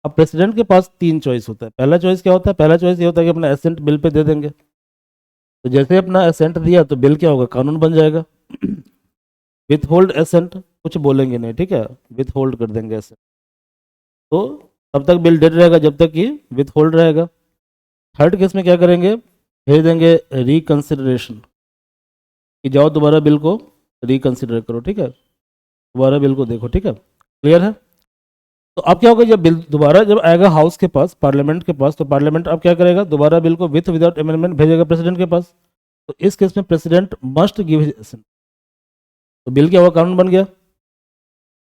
अब प्रेसिडेंट के पास तीन चॉइस होता है। पहला चॉइस क्या होता है, पहला चॉइस ये होता है कि अपना एसेंट बिल पे दे देंगे। तो जैसे अपना एसेंट दिया, तो बिल क्या होगा, कानून बन जाएगा। विथ होल्ड एसेंट, कुछ बोलेंगे नहीं, ठीक है, विथ होल्ड कर देंगे एसेंट, तो तब तक बिल डेड रहेगा जब तक ये विथ होल्ड रहेगा। थर्ड केस में क्या करेंगे, भेज देंगे रिकंसिडरेशन, कि जाओ दोबारा बिल को रिकंसिडर करो, ठीक है, दोबारा बिल को देखो, ठीक है, क्लियर है। तो अब क्या होगा, जब बिल दोबारा जब आएगा हाउस के पास, पार्लियामेंट के पास, तो पार्लियामेंट अब क्या करेगा, दोबारा बिल को विथ विदाउट अमेंडमेंट भेजेगा प्रेसिडेंट के पास। तो इस केस में president must give his assent, तो बिल क्या हुआ, कानून बन गया।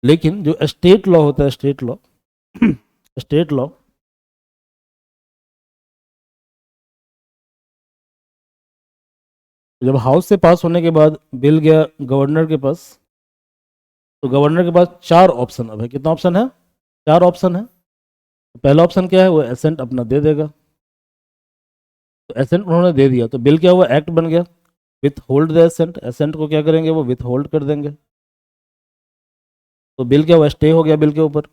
लेकिन जो स्टेट लॉ होता है, स्टेट लॉ स्टेट लॉ, जब हाउस से पास होने के बाद बिल गया गवर्नर के पास, तो गवर्नर के पास चार ऑप्शन अब है। कितना ऑप्शन है, चार ऑप्शन है। तो पहला ऑप्शन क्या है, वो एसेंट अपना दे देगा। तो एसेंट उन्होंने दे दिया, तो बिल क्या हुआ, एक्ट बन गया। Withhold the assent, assent को क्या करेंगे, वो विथ होल्ड कर देंगे, तो बिल क्या हुआ, स्टे हो गया बिल के ऊपर।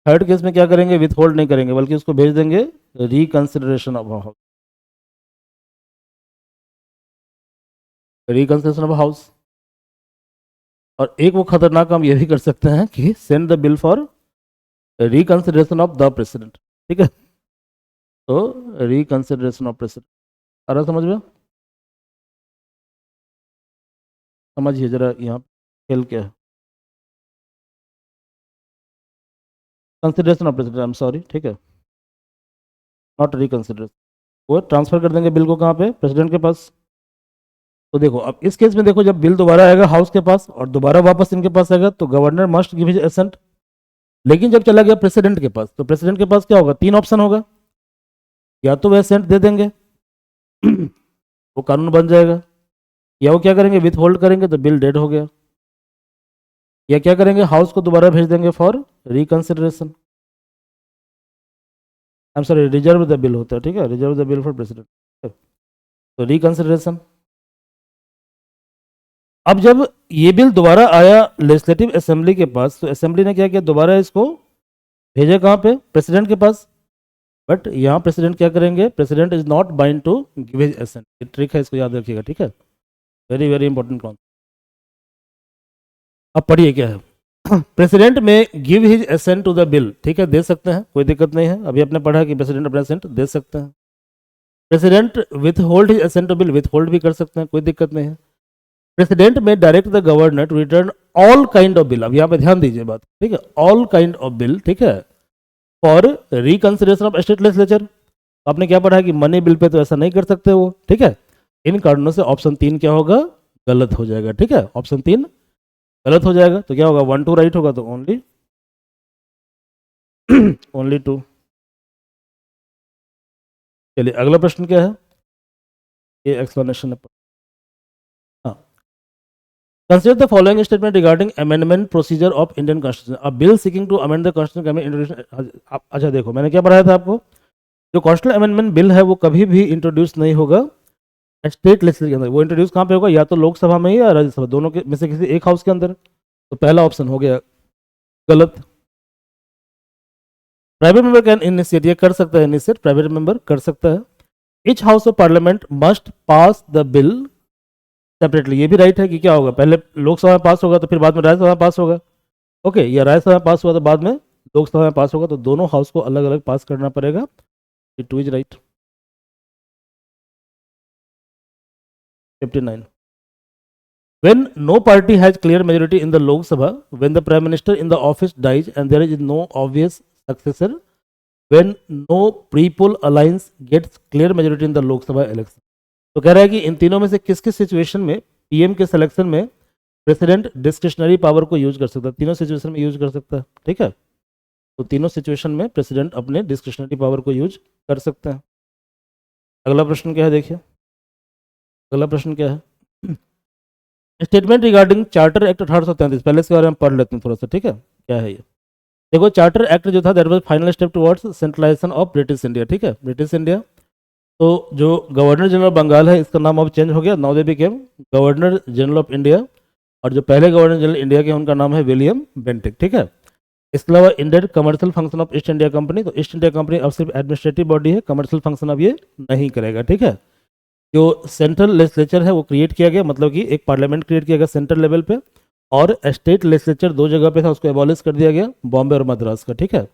थर्ड केस में क्या करेंगे, विथ होल्ड नहीं करेंगे, बल्कि उसको भेज देंगे reconsideration of house, reconsideration of house. और एक वो खतरनाक काम ये भी कर सकते हैं कि send the bill for reconsideration of the president, ठीक है। तो रिकंसिडरेशन ऑफ प्रेसिडेंट आ रहा समझ में, समझिए जरा यहाँ खेल क्या है। Consideration of president, I am sorry, ठीक है, नॉट रिकंसिडरेशन। वो ट्रांसफर कर देंगे बिल को कहाँ पे, प्रेसिडेंट के पास। तो देखो, अब इस केस में देखो, जब बिल दोबारा आएगा हाउस के पास और दोबारा वापस इनके पास आएगा, तो governor must give his assent. लेकिन जब चला गया प्रेसिडेंट के पास, तो प्रेसिडेंट के पास क्या होगा, तीन ऑप्शन होगा। या तो वो एसेंट दे देंगे वो कानून बन जाएगा, या वो क्या करेंगे, विथ होल्ड करेंगे, तो बिल डेड हो गया, या क्या करेंगे, हाउस को दोबारा भेज देंगे for reconsideration. I am sorry, reserve the bill होता है, ठीक है, reserve the bill for president, तो रिकंसिडरेशन। अब जब ये बिल दोबारा आया लेजिस्लेटिव असेंबली के पास, तो असेंबली ने क्या किया, दोबारा इसको भेजा कहाँ पे, प्रेसिडेंट के पास। बट यहाँ प्रेसिडेंट क्या करेंगे, president is not bind to give his assent. ये ट्रिक है, इसको याद रखिएगा, ठीक है, वेरी वेरी इंपॉर्टेंट कॉन्सेप्ट। अब पढ़िए क्या है, president may give his assent to the bill, ठीक है, दे सकते हैं, कोई दिक्कत नहीं है, अभी आपने पढ़ा कि प्रेसिडेंट अपना असेंट दे सकते हैं। President withhold his assent to bill, withhold भी कर सकते हैं, कोई दिक्कत नहीं है। President may direct the governor to return all kind of bill, अब यहाँ पे ध्यान दीजिए बात, ठीक है, ऑल काइंड ऑफ बिल, ठीक है, for reconsideration of state legislature. आपने क्या पढ़ा है कि मनी बिल पे तो ऐसा नहीं कर सकते वो, ठीक है। इन कारणों से ऑप्शन 3 क्या होगा, गलत हो जाएगा, ठीक है, ऑप्शन 3 गलत हो जाएगा। तो क्या होगा, 1 2 राइट होगा, तो ओनली ओनली 2। चलिए अगला प्रश्न क्या है, ये एक्सप्लेनेशन है। हाँ, consider the following statement regarding amendment procedure of Indian constitution, a bill seeking to amend the constitution can be introduce. अच्छा देखो, मैंने क्या पढ़ाया था आपको, जो कॉन्स्टिट्यूशन अमेंडमेंट बिल है वो कभी भी इंट्रोड्यूस नहीं होगा स्टेट लेजिस्लेचर के अंदर, वो इंट्रोड्यूस कहाँ पे होगा, या तो लोकसभा में या राज्यसभा, दोनों के में से किसी एक हाउस के अंदर। तो पहला ऑप्शन हो गया गलत। प्राइवेट मेंबर कैन इनिशिएट, ये कर सकता है इनिशिएट, प्राइवेट मेंबर कर सकता है। Etch house of parliament must pass the bill separately, ये भी राइट है कि क्या होगा, पहले लोकसभा में पास होगा तो फिर बाद में राज्यसभा में पास होगा, ओके, या राज्यसभा में पास हुआ तो बाद में लोकसभा में पास होगा, तो दोनों हाउस को अलग अलग पास करना पड़ेगा। Two is right. 59, when no party has clear majority in the Lok Sabha, when the prime minister in the office dies and there is no obvious successor, when no pre-poll alliance gets clear majority in the Lok Sabha election। तो कह रहा है कि इन तीनों में से किस किस सिचुएशन में पीएम के सिलेक्शन में प्रेसिडेंट डिस्क्रिशनरी पावर को यूज कर सकता है, तीनों सिचुएशन में यूज कर सकता है, ठीक है। तो तीनों सिचुएशन में प्रेसिडेंट अपने डिस्क्रिशनरी पावर को यूज कर सकते हैं। अगला प्रश्न क्या है, देखिए अगला प्रश्न क्या है, स्टेटमेंट रिगार्डिंग चार्टर एक्ट 1833, पहले इसके बारे में पढ़ लेते हैं थोड़ा सा, ठीक है, क्या है ये। देखो चार्टर एक्ट जो था that was final step towards centralisation of British India, ठीक है, ब्रिटिश इंडिया। तो जो गवर्नर जनरल बंगाल है इसका नाम अब चेंज हो गया, now they became governor general of India, और जो पहले गवर्नर जनरल इंडिया के उनका नाम है विलियम बेंटिक, ठीक है। इसके अलावा ended commercial function of East India company, तो ईस्ट इंडिया कंपनी अब सिर्फ एडमिनिस्ट्रेटिव बॉडी है, कमर्शियल फंक्शन अब ये नहीं करेगा, ठीक है। जो सेंट्रल लेजिस्लेचर है वो क्रिएट किया गया, मतलब कि एक पार्लियामेंट क्रिएट किया गया सेंट्रल लेवल पे, और स्टेट लेजिस्लेचर दो जगह पे था, उसको एबॉलिश कर दिया गया, बॉम्बे और मद्रास का, ठीक है।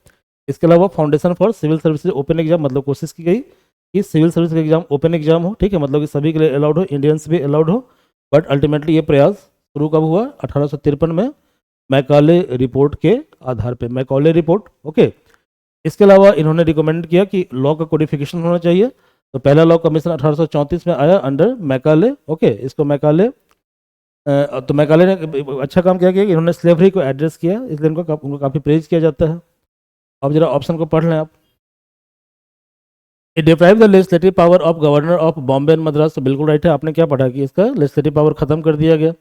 इसके अलावा foundation for civil services open exam, मतलब कोशिश की गई कि सिविल सर्विस का एग्जाम ओपन एग्जाम हो, ठीक है, मतलब कि सभी के लिए अलाउड हो, इंडियंस भी अलाउड हो। बट अल्टीमेटली ये प्रयास शुरू कब हुआ, 1853 में, मैकाले रिपोर्ट के आधार पे, मैकाले रिपोर्ट, ओके। इसके अलावा इन्होंने रिकमेंड किया कि लॉ का कोडिफिकेशन होना चाहिए, तो पहला लॉ कमीशन 1834 में आया अंडर मैकाले, ओके। इसको मैकाले, तो मैकाले ने अच्छा काम किया कि इन्होंने स्लेवरी को एड्रेस किया, इसलिए उनको काफ़ी प्रेज किया जाता है। अब जरा ऑप्शन को पढ़ लें आप। It deprive the legislative power of governor of Bombay and Madras, तो बिल्कुल राइट है, आपने क्या पढ़ा कि इसका लेजिस्लेटिव पावर खत्म कर दिया गया।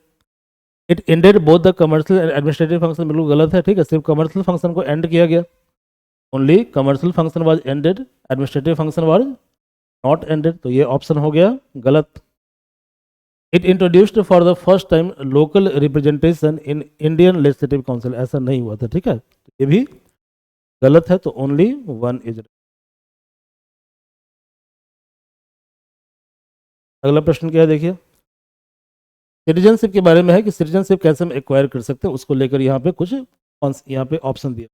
It ended both the commercial and administrative function, बिल्कुल गलत है, ठीक है, सिर्फ कमर्शियल फंक्शन को एंड किया गया, only commercial function was ended, administrative function was not ended, तो ये ऑप्शन हो गया गलत। It introduced for the first time local representation in Indian legislative council, ऐसा नहीं हुआ था, ठीक है, ये भी गलत है, तो ओनली 1 इज। अगला प्रश्न क्या है, देखिए सिटीजनशिप के बारे में है कि सिटीजनशिप कैसे हम एक्वायर कर सकते हैं, उसको लेकर यहाँ पे कुछ यहाँ पे ऑप्शन दिया।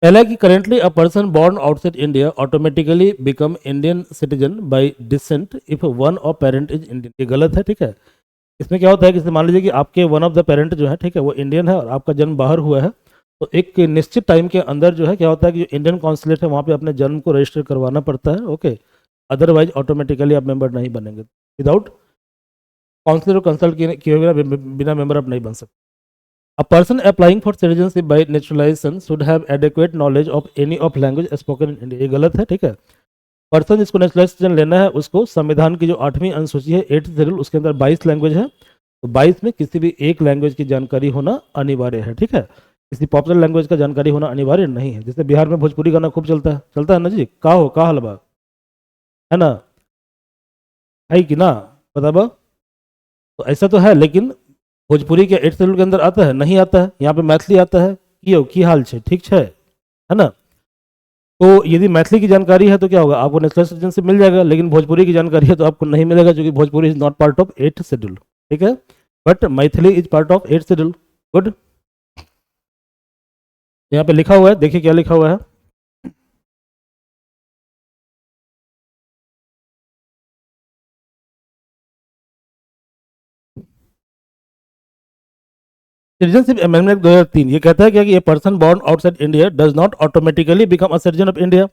पहला कि currently a person born outside India automatically become Indian citizen by descent if one of parent is Indian, ये गलत है, ठीक है। इसमें क्या होता है कि मान लीजिए कि आपके वन ऑफ द पेरेंट जो है, ठीक है, वो इंडियन है और आपका जन्म बाहर हुआ है, तो एक निश्चित टाइम के अंदर जो है क्या होता है कि जो इंडियन कॉन्सुलेट है वहाँ पे अपने जन्म को रजिस्टर करवाना पड़ता है, ओके, अदरवाइज ऑटोमेटिकली आप मेंबर नहीं बनेंगे, विदाउट काउंसलर को कंसल्ट किए बिना मेंबर आप नहीं बन सकते। A person applying for citizenship by naturalization should have adequate knowledge of any of language spoken in India, ये गलत है, ठीक है। पर्सन जिसको नेशनलाइजेशन लेना है उसको संविधान की जो 8वीं अनुसूची है 8th शेड्यूल, उसके अंदर 22 लैंग्वेज है, तो 22 में किसी भी एक लैंग्वेज की जानकारी होना अनिवार्य है, ठीक है। किसी पॉपुलर लैंग्वेज का जानकारी होना अनिवार्य नहीं है, जैसे बिहार में भोजपुरी गाना खूब चलता है ना जी, का हो का हलवा, है ना, है कि ना, बताबा, तो ऐसा तो है, लेकिन भोजपुरी के 8th शेड्यूल के अंदर आता है, नहीं आता है, यहाँ पे मैथिली आता है, की हाल है, ठीक है ना। तो यदि मैथिली की जानकारी है तो क्या होगा, आपको नेशनल सिटीजनशिप मिल जाएगा, लेकिन भोजपुरी की जानकारी है तो आपको नहीं मिलेगा, क्योंकि Bhojpuri is not part of 8th schedule, ठीक है, but Maithili is part of 8th schedule, good. यहाँ पे लिखा हुआ है, देखिए क्या लिखा हुआ है। सिटीजनशिप अमेंडमेंट 2003 ये कहता है क्या कि a person born outside India does not automatically become a citizen of India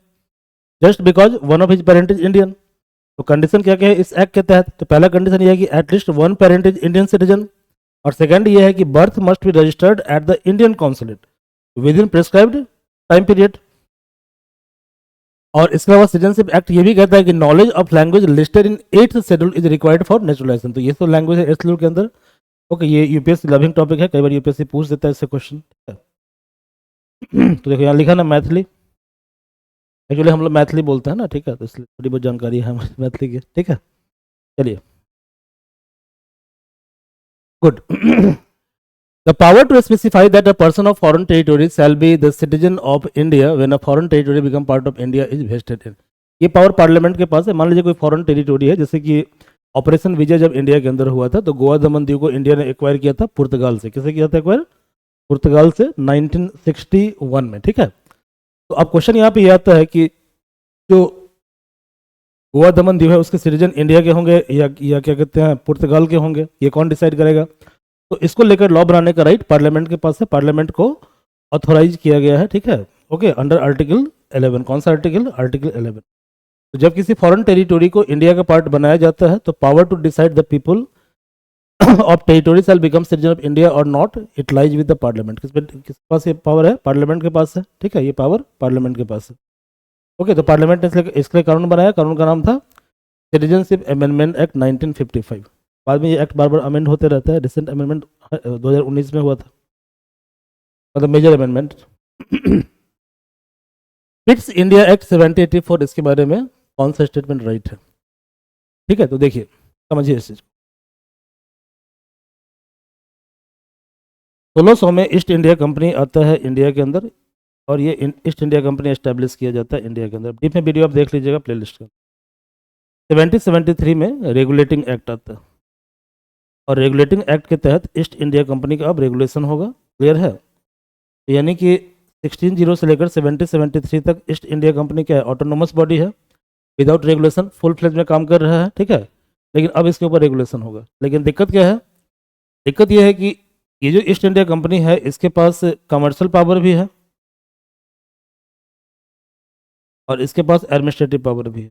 just because one of his parent is Indian. तो कंडीशन क्या क्या है इस एक्ट के तहत? तो पहला कंडीशन ये है कि at least one parent is Indian citizen, और सेकंड ये है कि birth must be registered at the Indian consulate with in prescribed time period. और इसके अलावा सिटीजनशिप एक्ट ये भी कहता है कि knowledge of language listed in 8th schedule is required for naturalisation. तो ये तो लैंग्वेज है 8th शेड्यूल के अंदर। ओके, ये यूपीएससी लविंग टॉपिक है, कई बार यूपीएससी पूछ देता है इससे क्वेश्चन। तो देखो यहाँ लिखा ना मैथिली, एक्चुअली हम लोग मैथिली बोलते हैं ना, ठीक है, तो इसलिए थोड़ी बहुत जानकारी है हमारी मैथिली की, ठीक है। चलिए, good. The power to specify that a person of foreign territory shall be the citizen of India when a foreign territory become part of India is vested in। ये पावर पार्लियामेंट के पास है। मान लीजिए कोई फॉरेन टेरिटोरी है, जैसे कि operation विजय जब इंडिया के अंदर हुआ था तो गोवा दमन दीव को इंडिया ने एक्वायर किया था पुर्तगाल से। किसे किया था एक्वायर? पुर्तगाल से 1961 में, ठीक है। तो अब क्वेश्चन यहाँ पे ये आता है कि जो गोवा दमन दीव है उसके सिटीजन इंडिया के होंगे या क्या कहते हैं पुर्तगाल के होंगे, ये कौन डिसाइड करेगा? तो इसको लेकर लॉ बनाने का राइट पार्लियामेंट के पास है, पार्लियामेंट को ऑथोराइज किया गया है, ठीक है। Okay, under article 11। कौन सा आर्टिकल? आर्टिकल 11। तो जब किसी फॉरेन टेरिटोरी को इंडिया का पार्ट बनाया जाता है तो power to decide the people of territory shall become citizen of India और not it lies with the parliament. किस पास ये पावर है? पार्लियामेंट के पास है, ठीक है, ये पावर पार्लियामेंट के पास है। ओके, तो पार्लियामेंट ने इसके लिए कानून बनाया, कानून का नाम था सिटीजनशिप अमेंडमेंट एक्ट 1955। बाद में ये एक्ट बार बार अमेंड होते रहता है, रिसेंट अमेंडमेंट 2019 में हुआ था, मतलब major amendment. Pitt's India act 1784, इसके बारे में कौन सा स्टेटमेंट राइट है? ठीक है, तो देखिए समझिए इस चीज को। 1600 में ईस्ट इंडिया कंपनी आता है इंडिया के अंदर, और ये ईस्ट इंडिया कंपनी एस्टेब्लिश किया जाता है इंडिया के अंदर। डीप में वीडियो आप देख लीजिएगा प्ले लिस्ट का। 1773 में रेगुलेटिंग एक्ट आता है, और रेगुलेटिंग एक्ट के तहत ईस्ट इंडिया कंपनी का अब रेगुलेशन होगा। क्लियर है? यानी कि 1600 से लेकर 1773 तक ईस्ट इंडिया कंपनी क्या है? ऑटोनोमस बॉडी है, विदाउट रेगुलेशन फुल फ्लेज में काम कर रहा है, ठीक है। लेकिन अब इसके ऊपर रेगुलेशन होगा। लेकिन दिक्कत क्या है? दिक्कत यह है कि ये जो ईस्ट इंडिया कंपनी है इसके पास कमर्शियल पावर भी है और इसके पास एडमिनिस्ट्रेटिव पावर भी है।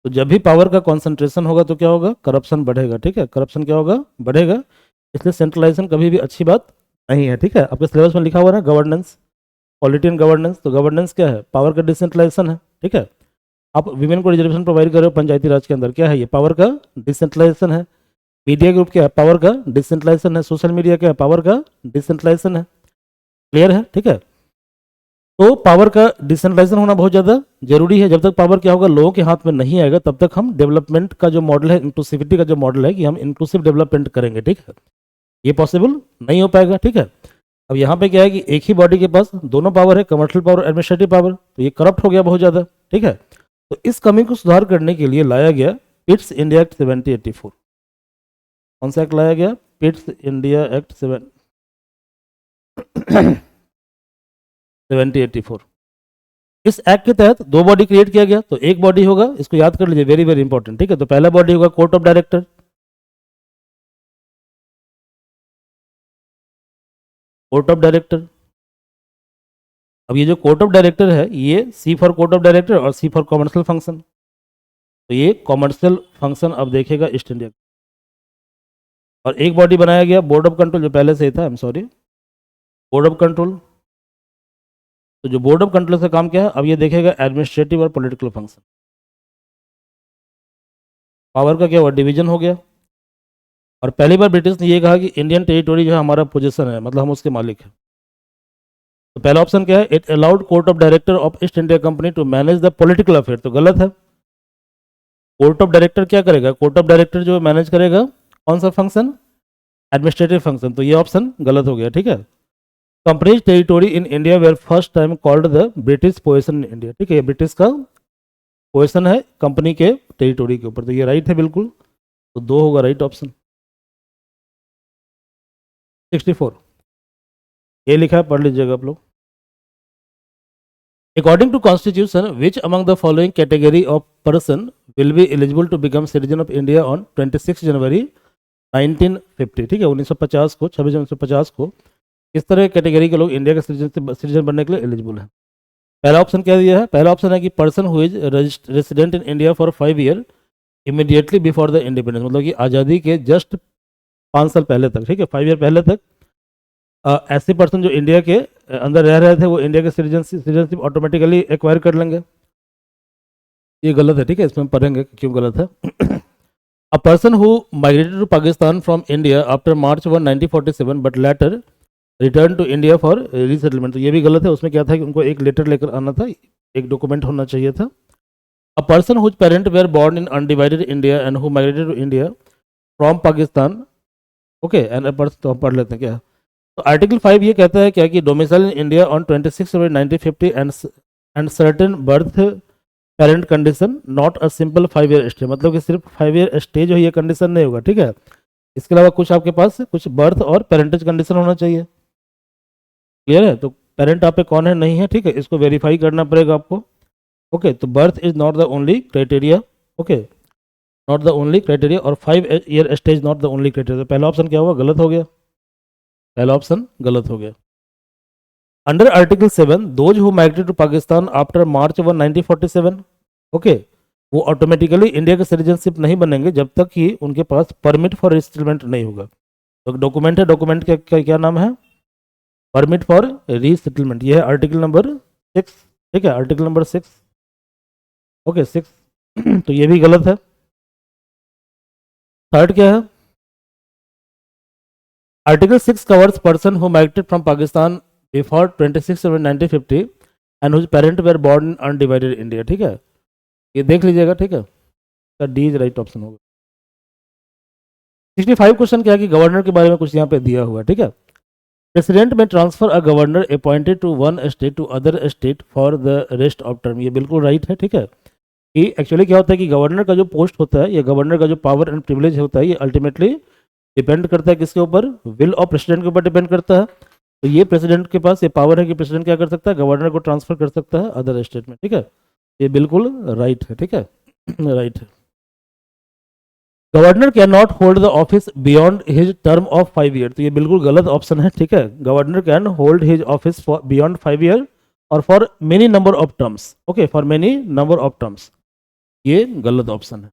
तो जब भी पावर का कॉन्सेंट्रेशन होगा तो क्या होगा? करप्शन बढ़ेगा, ठीक है। करप्शन क्या होगा? बढ़ेगा। इसलिए सेंट्रलाइजेशन कभी भी अच्छी बात नहीं है, ठीक है। आपके सिलेबस में लिखा हुआ है गवर्नेंस, पॉलिटी एंड गवर्नेंस। तो गवर्नेंस क्या है? पावर का डिसेंट्रलाइजेशन है, ठीक है। आप विमेन को रिजर्वेशन प्रोवाइड कर रहे हो पंचायती राज के अंदर, क्या है ये? पावर का डिसेंट्रलाइजेशन है। मीडिया ग्रुप क्या है? पावर का डिसेंट्रलाइजेशन है। सोशल मीडिया क्या है? पावर का डिसेंट्रलाइजेशन है। क्लियर है? ठीक है। तो पावर का डिसेंट्रलाइजेशन होना बहुत ज़्यादा जरूरी है। जब तक पावर क्या होगा? लोगों के हाथ में नहीं आएगा तब तक हम डेवलपमेंट का जो मॉडल है, इंक्लूसिविटी का जो मॉडल है कि हम इंक्लूसिव डेवलपमेंट करेंगे, ठीक है, ये पॉसिबल नहीं हो पाएगा, ठीक है। अब यहाँ पे क्या है कि एक ही बॉडी के पास दोनों पावर है, कमर्शियल पावर और एडमिनिस्ट्रेटिव पावर, तो ये करप्ट हो गया बहुत ज़्यादा, ठीक है। तो इस कमी को सुधार करने के लिए लाया गया पिट्स इंडिया एक्ट 1784। कौन सा एक्ट लाया गया? Pitt's India act 1784। इस एक्ट के तहत दो बॉडी क्रिएट किया गया। तो एक बॉडी होगा, इसको याद कर लीजिए, वेरी वेरी इंपॉर्टेंट, ठीक है। तो पहला बॉडी होगा court of director, court of director. अब ये जो कोर्ट ऑफ डायरेक्टर है ये सी फॉर कोर्ट ऑफ डायरेक्टर और सी फॉर कॉमर्शियल फंक्शन। तो ये कॉमर्शियल फंक्शन अब देखेगा ईस्ट इंडिया। और एक बॉडी बनाया गया बोर्ड ऑफ कंट्रोल, जो पहले से ही था, I am sorry, board of control. तो जो बोर्ड ऑफ कंट्रोल का काम क्या है? अब ये देखेगा एडमिनिस्ट्रेटिव और पॉलिटिकल फंक्शन। पावर का क्या हुआ? डिवीजन हो गया। और पहली बार ब्रिटिश ने ये कहा कि इंडियन टेरिटोरी जो है हमारा पोजीशन है, मतलब हम उसके मालिक हैं। तो पहला ऑप्शन क्या है? It allowed court of director of East India company to manage the political affair. तो गलत है। कोर्ट ऑफ डायरेक्टर क्या करेगा? कोर्ट ऑफ डायरेक्टर जो मैनेज करेगा कौन सा फंक्शन? Administrative function. तो ये ऑप्शन गलत हो गया, ठीक है। Companies territory in India were first time called the British position in India, ठीक है। ये ब्रिटिश का पोजीशन है कंपनी के टेरिटोरी के ऊपर। तो ये राइट है बिल्कुल। तो दो होगा राइट ऑप्शन। 64। ये लिखा है, पढ़ लीजिएगा आप लोग। According to Constitution, which among the following category of person will be eligible to become citizen of India on 26 January 1950? ठीक है, 1950 को, 26 जनवरी 1950 को किस तरह कैटेगरी के लोग इंडिया के सिटीजन बनने के लिए एलिजिबल हैं? पहला ऑप्शन क्या दिया है? पहला ऑप्शन है कि person who is resident in India for 5 year immediately before the independence, मतलब कि आज़ादी के जस्ट 5 साल पहले तक, ठीक है, 5 ईयर पहले तक ऐसे पर्सन जो इंडिया के अंदर रह रहे थे वो इंडिया के सिटीजनशिप ऑटोमेटिकली एक्वायर कर लेंगे। ये गलत है, ठीक है, इसमें हम पढ़ेंगे क्यों गलत है। A person who migrated to Pakistan from India after March 1 1947 but later return to India for resettlement, तो ये भी गलत है। उसमें क्या था कि उनको एक लेटर लेकर आना था, एक डॉक्यूमेंट होना चाहिए था। A person whose parent were born in undivided India and who migrated to India from Pakistan, okay, and a person, तो हम पढ़ लेते हैं क्या। तो आर्टिकल 5 ये कहता है क्या कि domicile in India on 26 February 1950 and certain birth parent condition not a simple 5 year stay, मतलब कि सिर्फ 5 ईयर स्टे जो है ये कंडीशन नहीं होगा, ठीक है। इसके अलावा कुछ आपके पास कुछ बर्थ और पेरेंटेज कंडीशन होना चाहिए, क्लियर है। तो पेरेंट आप पे कौन है नहीं है, ठीक है, इसको वेरीफाई करना पड़ेगा आपको, ओके। तो birth is not the only criteria, okay, not the only criteria, और 5 year stay is not the only criteria. तो पहला ऑप्शन क्या हुआ, गलत हो गया, पहला ऑप्शन गलत हो गया। Under article 7 those who migrated to Pakistan after March 1 1947, okay, वो ऑटोमेटिकली इंडिया के सिटीजनशिप नहीं बनेंगे जब तक कि उनके पास परमिट फॉर रिसेटलमेंट नहीं होगा। तो डॉक्यूमेंट है, डॉक्यूमेंट का क्या नाम है, परमिट फॉर रीसेटलमेंट, ये है आर्टिकल नंबर 6, ठीक है, आर्टिकल नंबर 6, ओके 6। तो ये भी गलत है। थर्ड क्या है, article 6 covers person who migrated from Pakistan before 26 January 1950 and whose parent were born in undivided India, ठीक है, ये देख लीजिएगा, ठीक है, तो डी इज राइट ऑप्शन होगा। 65 क्वेश्चन क्या है कि गवर्नर के बारे में कुछ यहाँ पे दिया हुआ है, ठीक है। President may transfer a governor appointed to one state to other state for the rest of term, ये बिल्कुल राइट है, ठीक है। कि एक्चुअली क्या होता है कि गवर्नर का जो पोस्ट होता है, ये गवर्नर का जो पावर एंड प्रिविलेज होता है, ये अल्टीमेटली डिपेंड करता है किसके ऊपर, विल ऑफ प्रेसिडेंट के ऊपर डिपेंड करता है। तो ये प्रेसिडेंट के पास ये पावर है कि प्रेसिडेंट क्या कर सकता है, गवर्नर को ट्रांसफर कर सकता है अदर स्टेट में, ठीक है, ये बिल्कुल राइट है, ठीक है, राइट है। Governor can not hold the office beyond his term of 5 year, तो ये बिल्कुल गलत ऑप्शन है, ठीक है। Governor can hold his office beyond 5 year और for many number of terms, okay, for many number of terms, ये गलत ऑप्शन है।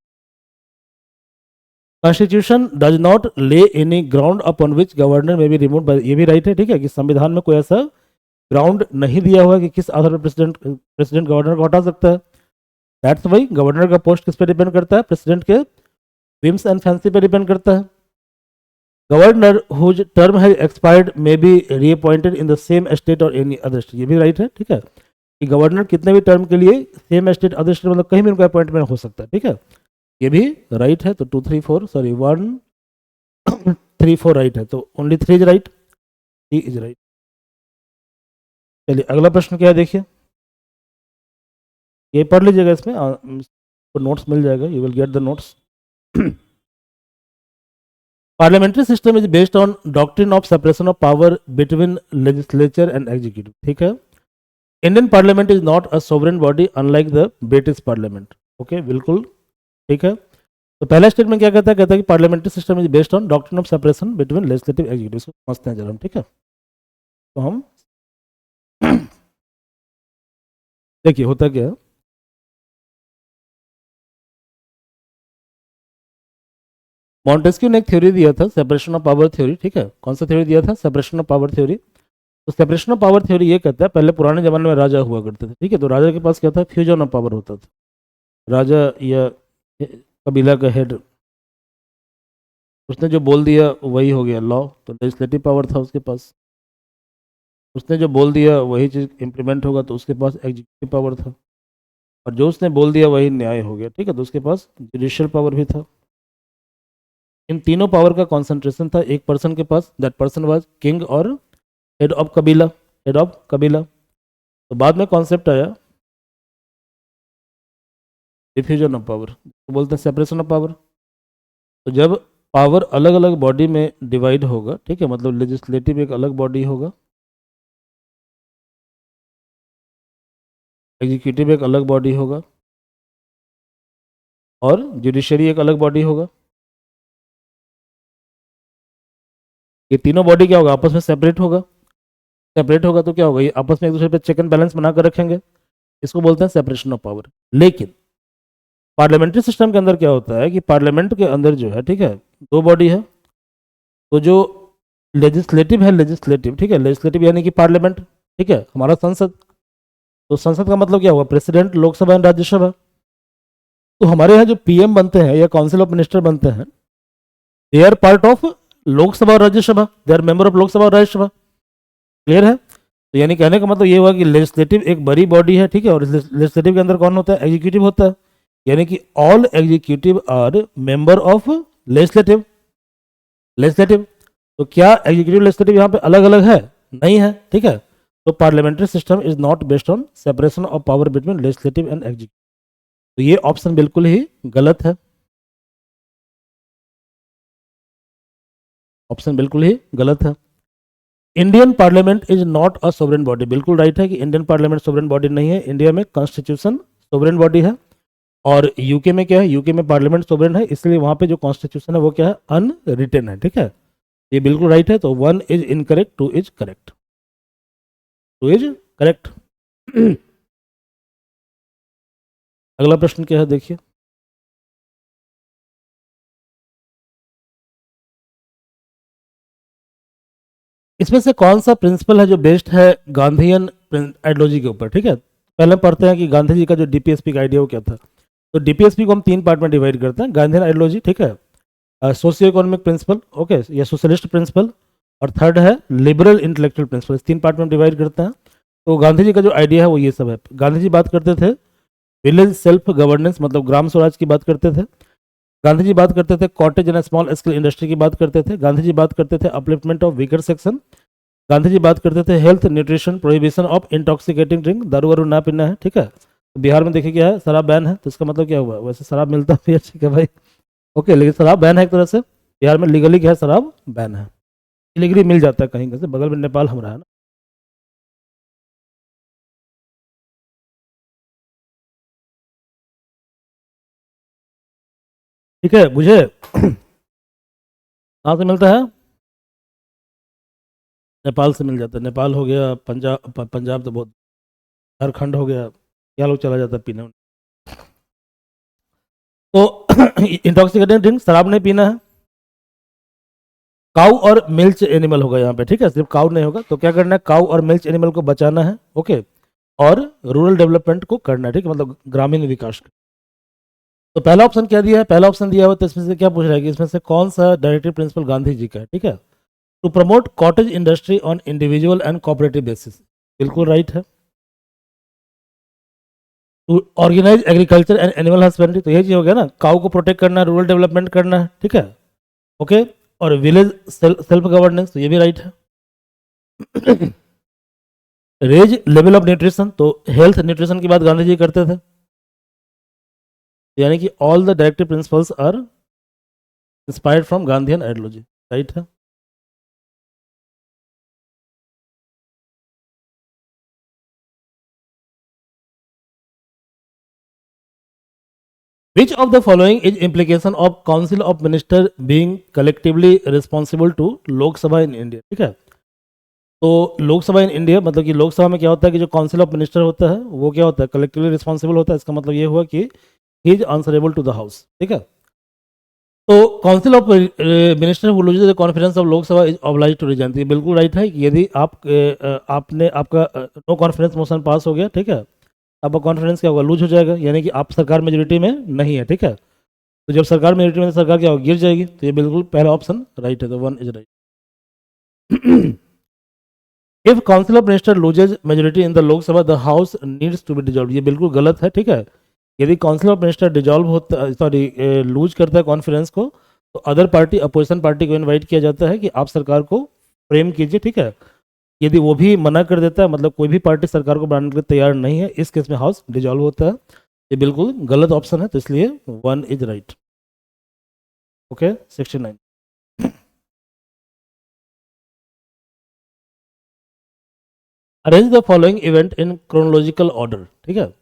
Constitution does not lay any ground upon which governor may be remove by, ये भी right है, ठीक है, कि संविधान में कोई ऐसा ग्राउंड नहीं दिया हुआ कि किस आधार पर प्रेसिडेंट गवर्नर को हटा सकता है। दैट्स वाई गवर्नर का पोस्ट किस पे डिपेंड करता है, प्रेसिडेंट के विम्स एंड फैंसी पे डिपेंड करता है। Governor whose term has expired may be reappointed in the same state और एनी अदर स्टेट, ये भी राइट है, ठीक है, कि गवर्नर कितने भी टर्म के लिए सेम स्टेट अदर स्टेट मतलब कहीं भी उनका अपॉइंटमेंट हो सकता है, ठीक है, ये भी राइट है। तो 2 3 4 सॉरी 1 3 4 राइट है, तो only 3 is right, D is right. चलिए अगला प्रश्न क्या है देखिए, ये पढ़ लीजिएगा, इसमें नोट्स मिल जाएगा, you will get the notes. Parliamentary system is based on doctrine of separation of power between legislature and executive, ठीक है। Indian parliament is not a sovereign body unlike the British parliament, okay, बिल्कुल ठीक है। तो पहला statement क्या कहता है कि parliamentary system is based on doctrine of separation between legislative executive, समझते हैं जरा हम, ठीक है। तो हम देखिए होता क्या है, मॉन्टेस्क्यू ने एक थ्योरी दिया था सेपरेशन ऑफ पावर थ्योरी, ठीक है, कौन सा थ्योरी दिया था, सेपरेशन ऑफ पावर थ्योरी। तो सेपरेशन ऑफ पावर थ्योरी ये कहता है, पहले पुराने जमाने में राजा हुआ करते थे, ठीक है, तो राजा के पास क्या था, फ्यूजन ऑफ पावर होता था, राजा या कबीला का हेड, उसने जो बोल दिया वही हो गया लॉ, तो लेजिस्लेटिव पावर था उसके पास, उसने जो बोल दिया वही चीज़ इम्प्लीमेंट होगा, तो उसके पास एग्जीक्यूटिव पावर था, और जो उसने बोल दिया वही न्याय हो गया, ठीक है, तो उसके पास जुडिशियल पावर भी था। इन तीनों पावर का कॉन्सेंट्रेशन था एक पर्सन के पास, दैट पर्सन वाज किंग और हेड ऑफ कबीला, हेड ऑफ कबीला। तो बाद में कॉन्सेप्ट आया डिफ्यूजन ऑफ पावर, तो बोलते हैं सेपरेशन ऑफ पावर। तो जब पावर अलग अलग बॉडी में डिवाइड होगा, ठीक है, मतलब लेजिस्लेटिव एक अलग बॉडी होगा, एग्जीक्यूटिव एक अलग बॉडी होगा और जुडिशरी एक अलग बॉडी होगा। ये तीनों बॉडी क्या होगा, आपस में सेपरेट होगा। सेपरेट होगा तो क्या होगा, ये आपस में एक दूसरे पे चेक एंड बैलेंस बना कर रखेंगे, इसको बोलते हैं सेपरेशन ऑफ पावर। लेकिन पार्लियामेंट्री सिस्टम के अंदर क्या होता है कि पार्लियामेंट के अंदर जो है, ठीक है, दो बॉडी है। तो जो लेजिस्लेटिव है, लेजिस्लेटिव, ठीक है, लेजिस्लेटिव यानी कि पार्लियामेंट, ठीक है, हमारा संसद। तो संसद का मतलब क्या हुआ, प्रेसिडेंट, लोकसभा एंड राज्यसभा। तो हमारे यहाँ जो पीएम बनते हैं या काउंसिल ऑफ मिनिस्टर बनते हैं, they are part of Lok Sabha और Rajya Sabha, they are member of Lok Sabha और राज्यसभा। क्लियर है। तो यानी कहने का मतलब ये हुआ कि लेजिस्लेटिव एक बड़ी बॉडी है, ठीक है, और लेजिस्लेटिव के अंदर कौन होता है, एग्जीक्यूटिव होता है। यानी कि all executive are member of legislative. Legislative, तो क्या एग्जीक्यूटिव लेजिस्लेटिव यहाँ पे अलग अलग है, नहीं है, ठीक है। तो parliamentary system is not based on separation of power between legislative and executive. तो ये ऑप्शन बिल्कुल ही गलत है, ऑप्शन बिल्कुल ही गलत है। Indian parliament is not a sovereign body, बिल्कुल राइट है कि इंडियन पार्लियामेंट सोवरेन बॉडी नहीं है। इंडिया में कॉन्स्टिट्यूशन सोवरेन बॉडी है, और यूके में क्या है, यूके में पार्लियामेंट सोवरेन है, इसलिए वहां पे जो कॉन्स्टिट्यूशन है वो क्या है, अनरिटन है, ठीक है। ये बिल्कुल राइट है, तो one is incorrect, two is correct, two is correct. अगला प्रश्न क्या है, देखिए। इसमें से कौन सा प्रिंसिपल है जो बेस्ड है गांधीयन आइडियोलॉजी के ऊपर, ठीक है। पहले पढ़ते हैं कि गांधी जी का जो डीपीएसपी का आइडिया वो क्या था। तो डीपीएसपी को हम तीन पार्ट में डिवाइड करते हैं, गांधीयन आइडियोलॉजी, ठीक है, सोशियो इकोनॉमिक प्रिंसिपल, ओके, या सोशलिस्ट प्रिंसिपल, और थर्ड है लिबरल इंटेलेक्चुअल प्रिंसिपल। इस तीन पार्ट में हम डिवाइड करते हैं। तो गांधी जी का जो आइडिया है वो ये सब है। गांधी जी बात करते थे विलेज सेल्फ गवर्नेंस, मतलब ग्राम स्वराज की बात करते थे। गांधी जी बात करते थे cottage and small scale industry की बात करते थे। गांधी जी बात करते थे upliftment of weaker section. Gandhi ji बात करते थे health nutrition, prohibition of intoxicating drink, दारू वारू ना पीना है, ठीक है। तो बिहार में देखिए क्या है, शराब बैन है, तो इसका मतलब क्या हुआ, वैसे शराब मिलता भी है, ठीक है भाई, ओके, लेकिन शराब बैन है एक तरह से। बिहार में लीगली क्या है, शराब बैन है, इलीगली मिल जाता है कहीं से, बगल में नेपाल हमारा है ना। ठीक है, मुझे कहाँ से मिलता है, नेपाल से मिल जाता है। नेपाल हो गया, पंजाब, पंजाब तो बहुत, झारखंड हो गया, क्या लोग चला जाता है पीने। तो इंटॉक्सिकेटिंग ड्रिंक शराब नहीं पीना है। काउ और मिल्च एनिमल होगा यहाँ पे, ठीक है, सिर्फ काउ नहीं होगा। तो क्या करना है, काउ और मिल्च एनिमल को बचाना है, ओके, और रूरल डेवलपमेंट को करना है, ठीक है, मतलब ग्रामीण विकास। तो पहला ऑप्शन क्या दिया है, पहला ऑप्शन दिया हुआ, तो इसमें से क्या पूछ रहा है कि इसमें से कौन सा डायरेक्टिव प्रिंसिपल गांधी जी का है, ठीक है। To promote cottage industry on individual and cooperative basis, बिल्कुल राइट है। To organise agriculture and animal husbandry, तो यही चीज हो गया ना, काउ को प्रोटेक्ट करना है, रूरल डेवलपमेंट करना है, ठीक है, ओके, और विलेज सेल्फ गवर्नेंस, तो ये भी राइट है। रेज लेवल ऑफ न्यूट्रिशन, तो हेल्थ न्यूट्रिशन की बात गांधी जी करते थे, यानी कि all the directive principles are inspired from Gandhian ideology, right है। Which of the following is implication of Council of Minister being collectively responsible to लोक सभा इन इंडिया, ठीक है। तो लोकसभा इन इंडिया मतलब कि लोकसभा में क्या होता है कि जो काउंसिल ऑफ मिनिस्टर होता है वो क्या होता है, कलेक्टिवली रिस्पॉन्सिबल होता है। इसका मतलब ये हुआ कि he is answerable to the house, ठीक है। तो council of minister who loses the confidence of Lok Sabha is obliged to resign, ये बिल्कुल राइट है कि यदि आप आपने आपका नो कॉन्फिडेंस मोशन पास हो गया, ठीक है, आपका कॉन्फिडेंस क्या होगा, लूज हो जाएगा, यानी कि आप सरकार मेजोरिटी में नहीं है, ठीक है। तो जब सरकार मेजोरिटी में, सरकार क्या होगी, गिर जाएगी। तो ये बिल्कुल पहला ऑप्शन राइट है, तो one is right. If council of minister loses majority in the Lok Sabha the house needs to be dissolve, ये बिल्कुल गलत है, ठीक है। यदि काउंसिल ऑफ मिनिस्टर डिजॉल्व होता, सॉरी, लूज करता है कॉन्फ्रेंस को, तो अदर पार्टी, अपोजिशन पार्टी को इनवाइट किया जाता है कि आप सरकार को फ्रेम कीजिए, ठीक है। यदि वो भी मना कर देता है, मतलब कोई भी पार्टी सरकार को बनाने के लिए तैयार नहीं है, इस केस में हाउस डिजॉल्व होता है। ये बिल्कुल गलत ऑप्शन है, तो इसलिए one is right, okay. 69। Arrange the following event in chronological order, ठीक है।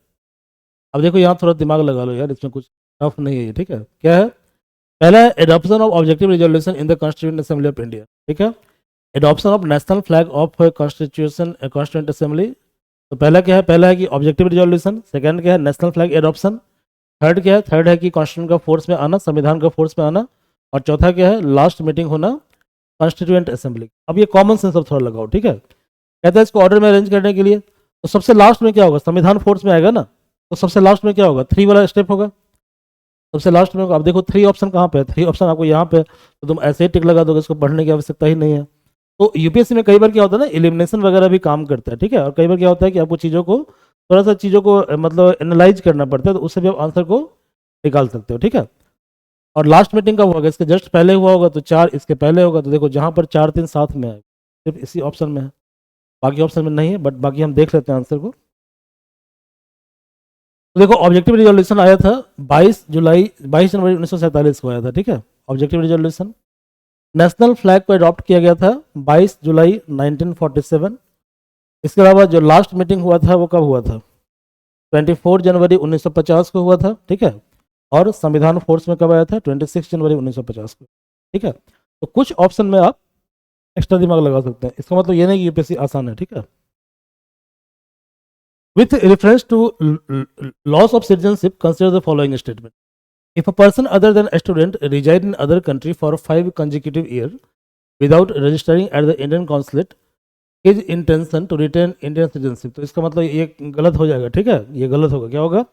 अब देखो यहाँ थोड़ा दिमाग लगा लो यार, इसमें कुछ टफ नहीं है ये, ठीक है। क्या है? पहला है adoption of objective resolution in the constituent assembly of India, ठीक है। Adoption of national flag of constitution constituent assembly. तो पहला क्या है? पहला है कि ऑब्जेक्टिव रिजोल्यूशन, सेकंड क्या है? नेशनल फ्लैग एडॉप्शन, थर्ड क्या है? थर्ड है कि कॉन्स्टिट्यूशन का फोर्स में आना, संविधान का फोर्स में आना, और चौथा क्या है? लास्ट मीटिंग होना कॉन्स्टिट्यूएंट असेंबली। अब ये कॉमन सेंस अब थोड़ा लगाओ, ठीक है। कहता है इसको ऑर्डर में अरेंज करने के लिए, तो सबसे लास्ट में क्या होगा? संविधान फोर्स में आएगा ना, तो सबसे लास्ट में क्या होगा? थ्री वाला स्टेप होगा, सबसे लास्ट में होगा। अब देखो थ्री ऑप्शन कहाँ पे है? थ्री ऑप्शन आपको यहाँ पे, तो तुम ऐसे ही टिक लगा दोगे, इसको पढ़ने की आवश्यकता ही नहीं है। तो यूपीएससी में कई बार क्या होता है ना, एलिमिनेशन वगैरह भी काम करता है, ठीक है। और कई बार क्या होता है कि आपको चीज़ों को थोड़ा सा चीज़ों को मतलब एनालाइज करना पड़ता है, तो उससे भी आप आंसर को निकाल सकते हो, ठीक है। और लास्ट मीटिंग कब होगा? इसके जस्ट पहले हुआ होगा, तो चार इसके पहले होगा, तो देखो जहाँ पर चार तीन साथ में है सिर्फ इसी ऑप्शन में है, बाकी ऑप्शन में नहीं है। बट बाकी हम देख लेते हैं आंसर को। तो देखो ऑब्जेक्टिव रिजोल्यूशन आया था 22 जनवरी 1947 को आया था, ठीक है, ऑब्जेक्टिव रिजोल्यूशन। नेशनल फ्लैग को अडॉप्ट किया गया था 22 जुलाई 1947। इसके अलावा जो लास्ट मीटिंग हुआ था वो कब हुआ था? 24 जनवरी 1950 को हुआ था, ठीक है। और संविधान फोर्स में कब आया था? 26 जनवरी 1950 को, ठीक है। तो कुछ ऑप्शन में आप एक्स्ट्रा दिमाग लगा सकते हैं, इसका मतलब ये नहीं कि यूपीएससी आसान है, ठीक है। With reference to loss of citizenship consider the following statement. If a person other than a student reside in other country for 5 consecutive years without registering at the Indian consulate, his intention to retain Indian citizenship। तो इसका मतलब ये गलत हो जाएगा, ठीक है, ये गलत होगा। क्या होगा?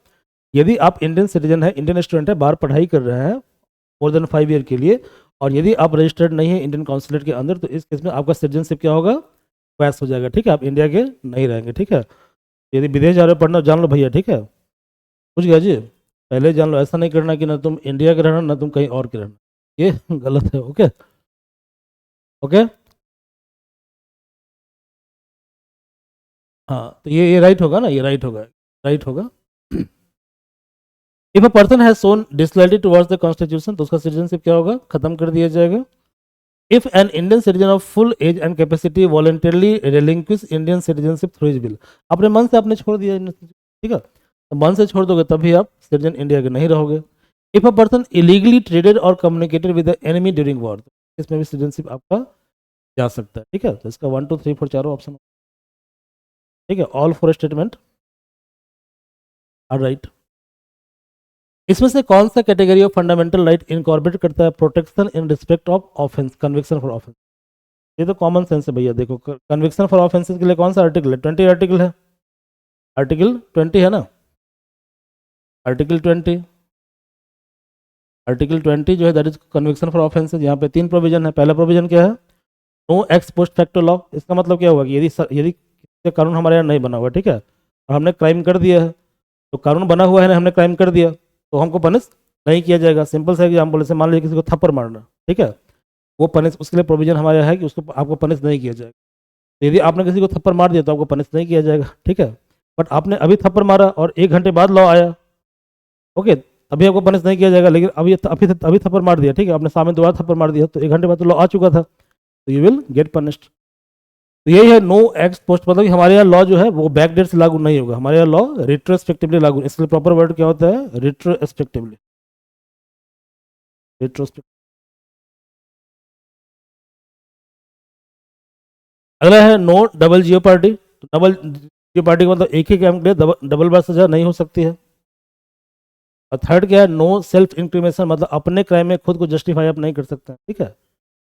यदि आप इंडियन सिटीजन है, इंडियन स्टूडेंट है, बाहर पढ़ाई कर रहे हैं मोर देन 5 ईयर के लिए, और यदि आप रजिस्टर्ड नहीं है इंडियन कॉन्सुलेट के अंदर, तो इस केस में आपका सिटीजनशिप क्या होगा? वैस हो जाएगा, ठीक है, आप इंडिया के नहीं रहेंगे, ठीक है। यदि विदेश जा रहे हो पढ़ना, जान लो भैया, ठीक है, पूछ गया जी, पहले जान लो। ऐसा नहीं करना कि ना तुम इंडिया के रहना ना तुम कहीं और के रहना, ये गलत है। ओके ओके, हाँ, तो ये राइट होगा ना, ये राइट होगा, राइट होगा। If a person has shown disloyalty towards the constitution, तो उसका सिटीजनशिप क्या होगा? खत्म कर दिया जाएगा। If an Indian citizen of full age and capacity voluntarily relinquish Indian citizenship through his will, अपने मन से आपने छोड़ दिया, ठीक है, तो मन से छोड़ दोगे तभी आप सिटीजन इंडिया के नहीं रहोगे। If a person illegally traded और communicated with the enemy during war, इसमें भी सिटीजनशिप आपका जा सकता है, ठीक है। तो इसका 1 2 3 4 चारों ऑप्शन, ठीक है, all four statement are right. इसमें से कौन सा category of fundamental right incorporate करता है protection in respect of offence, conviction for offence? ये तो कॉमन सेंस है भैया। देखो कन्विक्शन फॉर ऑफेंसेस के लिए कौन सा आर्टिकल है? 20 आर्टिकल है, आर्टिकल 20 है ना, आर्टिकल 20, आर्टिकल 20 जो है that is conviction for offences. यहाँ पे तीन प्रोविजन है। पहला प्रोविजन क्या है? No ex post facto law. इसका मतलब क्या होगा कि यदि कानून हमारे यहाँ नहीं बना हुआ, ठीक है, और हमने क्राइम कर दिया है, तो कानून बना हुआ है ना, हमने क्राइम कर दिया, तो हमको पनिश नहीं किया जाएगा। सिंपल सा एग्जाम्पल, जैसे मान लीजिए किसी को थप्पड़ मारना, ठीक है, वो पनिश, उसके लिए प्रोविजन हमारे यहाँ है कि उसको आपको पनिश नहीं किया जाएगा। तो यदि आपने किसी को थप्पड़ मार दिया तो आपको पनिश नहीं किया जाएगा, ठीक है। बट आपने अभी थप्पड़ मारा और 1 घंटे बाद लॉ आया, ओके, अभी आपको पनिश नहीं किया जाएगा। लेकिन अभी थप्पड़ मार दिया, ठीक है, आपने सामने दोबारा थप्पड़ मार दिया, तो 1 घंटे बाद तो लॉ आ चुका था, तो यू विल गेट पनिश्ड। तो यही है नो एक्स पोस्ट, मतलब कि हमारे यहाँ लॉ जो है वो बैक डेट से लागू नहीं होगा, हमारे यहाँ लॉ रिट्रोस्पेक्टिवली लागू। इसके लिए प्रॉपर वर्ड क्या होता है? Retrospectively, retrospective. अगला है नो डबल जियो पार्टी। तो डबल जियो पार्टी का मतलब एक ही काम के लिए डबल बार सजा नहीं हो सकती है। और थर्ड क्या है? नो सेल्फ इंक्रिमेशन, मतलब अपने क्राइम में खुद को जस्टिफाई आप नहीं कर सकते, ठीक है,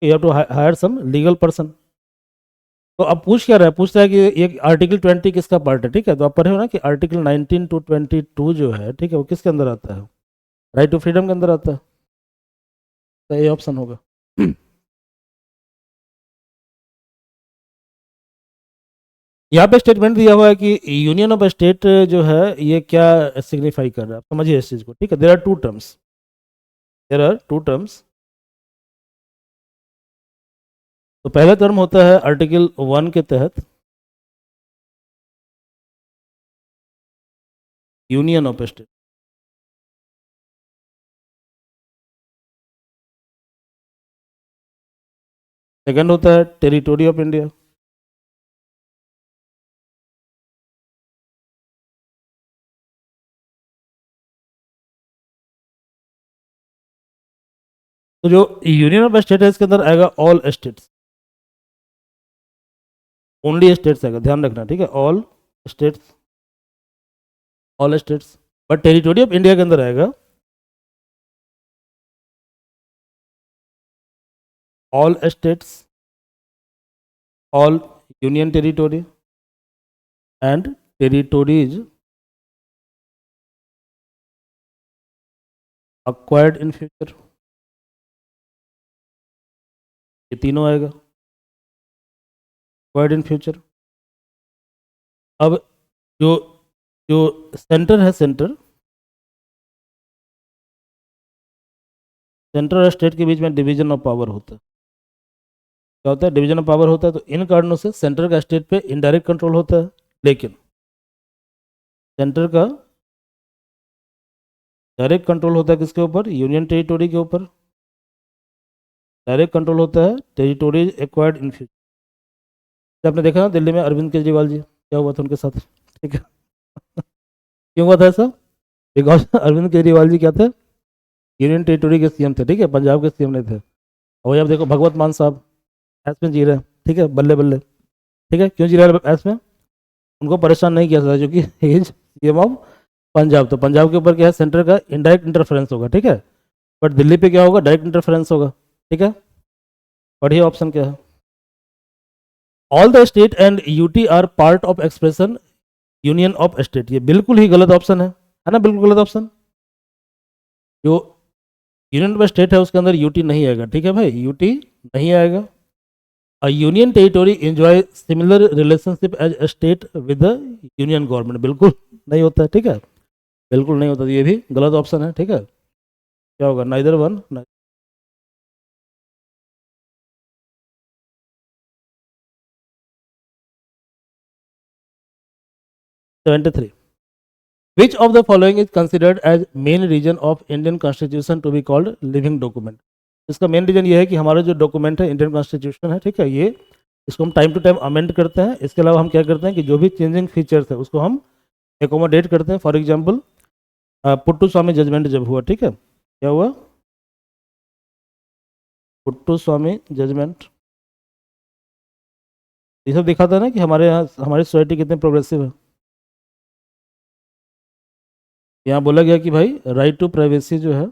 you have to hire some legal person. तो अब पूछ क्या रहा है? पूछ रहा है कि ये आर्टिकल 20 किसका पार्ट है, ठीक है। तो आप पढ़े हो ना कि आर्टिकल 19 to 22 जो है, ठीक है, वो किसके अंदर आता है? राइट टू फ्रीडम के अंदर आता है, तो ये ऑप्शन होगा। यहाँ पे स्टेटमेंट दिया हुआ है कि यूनियन ऑफ स्टेट जो है ये क्या सिग्निफाई कर रहा है, आप समझिए इस चीज को, ठीक है। There are two terms, there are two terms. तो पहला टर्म होता है आर्टिकल 1 के तहत यूनियन ऑफ स्टेट। सेकंड होता है टेरिटोरी ऑफ इंडिया। तो जो यूनियन ऑफ स्टेट है इसके अंदर आएगा ऑल स्टेट्स, ओनली स्टेट्स आएगा, ध्यान रखना, ठीक है, all states, all states. But territory of India के अंदर आएगा all states, all union territory and territories acquired in future, ये तीनों आएगा अक्वायर्ड इन फ्यूचर। अब जो जो सेंटर है, सेंटर और स्टेट के बीच में डिवीजन ऑफ पावर होता है। क्या होता है? डिवीजन ऑफ पावर होता है। तो इन कारणों से सेंटर का स्टेट पे इनडायरेक्ट कंट्रोल होता है, लेकिन सेंटर का डायरेक्ट कंट्रोल होता है किसके ऊपर? यूनियन टेरिटोरी के ऊपर। डायरेक्ट कंट्रोल होता है टेरिटोरीज एक्वायर्ड इन फ्यूचर। आपने देखा ना दिल्ली में अरविंद केजरीवाल जी, क्या हुआ था उनके साथ, ठीक है क्यों हुआ था ऐसा? बिकॉज अरविंद केजरीवाल जी क्या थे? यूनियन टेरिटोरी के सीएम थे, ठीक है, पंजाब के सीएम नहीं थे। और अब देखो भगवत मान साहब ऐस में जी रहे हैं, ठीक है, बल्ले बल्ले, ठीक है, क्यों जी रहे हैं ऐस में? उनको परेशान नहीं किया था क्योंकि इज सीएम ऑफ पंजाब। तो पंजाब के ऊपर क्या है? सेंटर का इनडायरेक्ट इंटरफेरेंस होगा, ठीक है। बट दिल्ली पे क्या होगा? डायरेक्ट इंटरफेरेंस होगा, ठीक है। पढ़िए ऑप्शन क्या है? All the state and UT are part of expression union of state. ये बिल्कुल ही गलत ऑप्शन है ना, बिल्कुल गलत ऑप्शन। जो यूनियन ऑफ स्टेट है उसके अंदर यूटी नहीं आएगा, ठीक है भाई, यूटी नहीं आएगा। A union territory enjoy similar relationship as a state with the union government। बिल्कुल नहीं होता है, ठीक है, बिल्कुल नहीं होता। तो ये भी गलत ऑप्शन है, ठीक है। क्या होगा? Neither one. 73। Which of the following is considered as main reason of Indian Constitution to be called living document? इसका मेन रीजन ये है कि हमारा जो डॉक्यूमेंट है इंडियन कॉन्स्टिट्यूशन है, ठीक है, ये इसको हम टाइम टू टाइम अमेंड करते हैं। इसके अलावा हम क्या करते हैं कि जो भी चेंजिंग फीचर्स है उसको हम एकोमोडेट करते हैं। For example Puttaswamy judgment जब हुआ, ठीक है, क्या हुआ? पुट्टू स्वामी जजमेंट, ये सब दिखाता है ना कि हमारे यहाँ हमारी सोसाइटी कितनी प्रोग्रेसिव है। यहाँ बोला गया कि भाई राइट टू प्राइवेसी जो है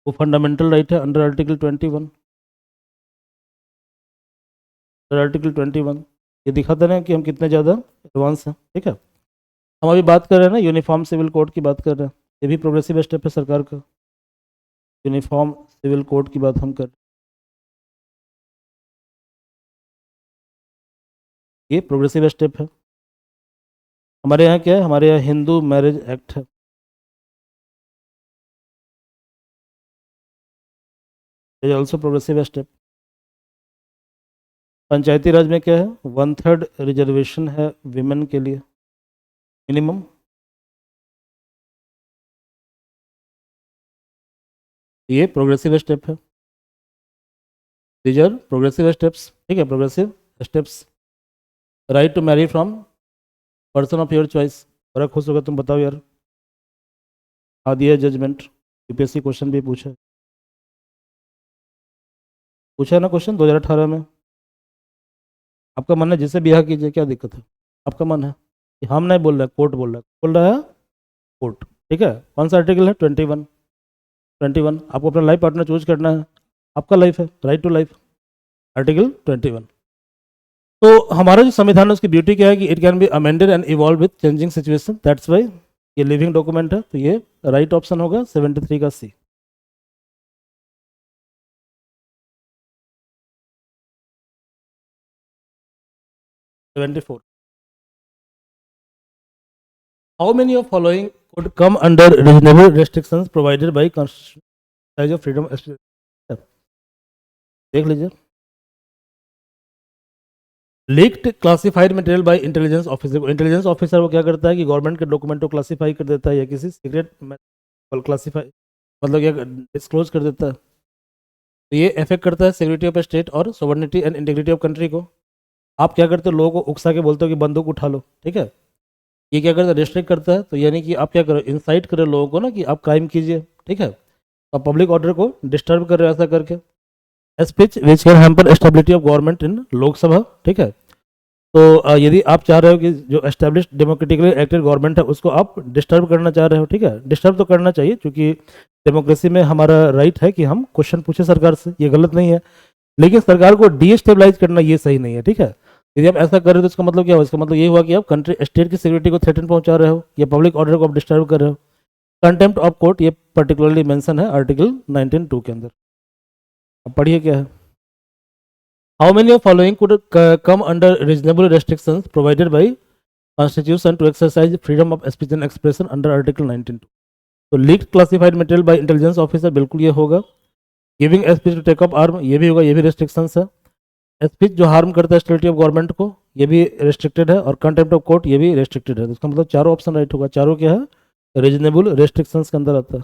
वो फंडामेंटल राइट है अंडर आर्टिकल 21। अंडर आर्टिकल 21 ये दिखाता है ना कि हम कितने ज़्यादा एडवांस हैं, ठीक है। हम अभी बात कर रहे हैं ना यूनिफॉर्म सिविल कोड की बात कर रहे हैं, ये भी प्रोग्रेसिव स्टेप है सरकार का। यूनिफॉर्म सिविल कोड की बात हम कर, ये प्रोग्रेसिव स्टेप है। हमारे यहाँ क्या है? हमारे यहाँ हिंदू मैरिज एक्ट है, इज ऑल्सो प्रोग्रेसिव स्टेप। पंचायती राज में क्या है? 1/3 रिजर्वेशन है विमेन के लिए मिनिमम। ये प्रोग्रेसिव स्टेप है। दीज आर प्रोग्रेसिव स्टेप्स, ठीक है, progressive steps. Right to marry from person of your choice, बड़ा खुश होगा, तुम बताओ यार। आ दिया जजमेंट, यूपीएससी क्वेश्चन भी पूछा है ना क्वेश्चन 2018 में। आपका मन है जिससे ब्याह कीजिए, क्या दिक्कत है? आपका मन है कि हम नहीं बोल रहे, कोर्ट बोल रहा है कोर्ट, ठीक है। कौन सा आर्टिकल है? 21। आपको अपना लाइफ पार्टनर चूज करना है, आपका लाइफ है, राइट टू लाइफ, आर्टिकल 21। तो हमारा जो संविधान है उसकी ब्यूटी क्या है कि it can be amended and evolve with changing situation, that's why ये लिविंग डॉक्यूमेंट है। तो ये राइट ऑप्शन होगा 73 का सी। How many of following could come under reasonable restrictions provided by Constitution of freedom of speech? देख लीजिए। Leaked classified material by intelligence officer. Intelligence officer वो क्या करता है कि गवर्नमेंट के डॉक्यूमेंट को क्लासीफाई कर देता है या किसी सीक्रेट क्लासीफाई मतलब क्या डिस्क्लोज कर देता है। तो ये इफेक्ट करता है सिक्योरिटी ऑफ स्टेट और sovereignty and integrity of country को। आप क्या करते हो? लोगों को उकसा के बोलते हो कि बंदूक उठा लो, ठीक है। ये क्या करता है? रिस्ट्रिक्ट करता है। तो यानी कि आप क्या करो? इंसाइट करो लोगों को ना कि आप क्राइम कीजिए, ठीक है। आप पब्लिक ऑर्डर को डिस्टर्ब कर रहे हो ऐसा करके। Speech which can hamper stability of government in Lok Sabha, ठीक है। तो यदि आप चाह रहे हो कि जो एस्टेब्लिश डेमोक्रेटिकली इलेक्टेड गवर्नमेंट है उसको आप डिस्टर्ब करना चाह रहे हो, ठीक है, डिस्टर्ब तो करना चाहिए क्योंकि डेमोक्रेसी में हमारा राइट है कि हम क्वेश्चन पूछे सरकार से, ये गलत नहीं है, लेकिन सरकार को डीस्टेबलाइज करना ये सही नहीं है, ठीक है। यदि आप ऐसा कर रहे हो तो इसका मतलब क्या हुआ, इसका मतलब ये हुआ कि आप कंट्री स्टेट की सिक्योरिटी को थ्रेटन पहुंचा रहे हो या पब्लिक ऑर्डर को आप डिस्टर्ब कर रहे हो। कंटेम्प्ट ऑफ कोर्ट ये पर्टिकुलरली मेंशन है आर्टिकल 19(2) के अंदर। अब पढ़िए क्या है। How many of following could come under reasonable restrictions provided by Constitution to exercise freedom of speech and expression under Article 19(2)? तो leaked classified material by intelligence officer बिल्कुल ये होगा। Giving speech to take up arm ये भी होगा, ये भी restrictions है। स्पीच जो हार्म करता है स्टेबिलिटी ऑफ गवर्नमेंट को ये भी रेस्ट्रिक्टेड है, और कंटेम्प्ट ऑफ कोर्ट ये भी रेस्ट्रिक्टेड है। तो इसका मतलब चारों ऑप्शन राइट होगा। चारों क्या है, रीजनेबल रेस्ट्रिक्शंस के अंदर आता है।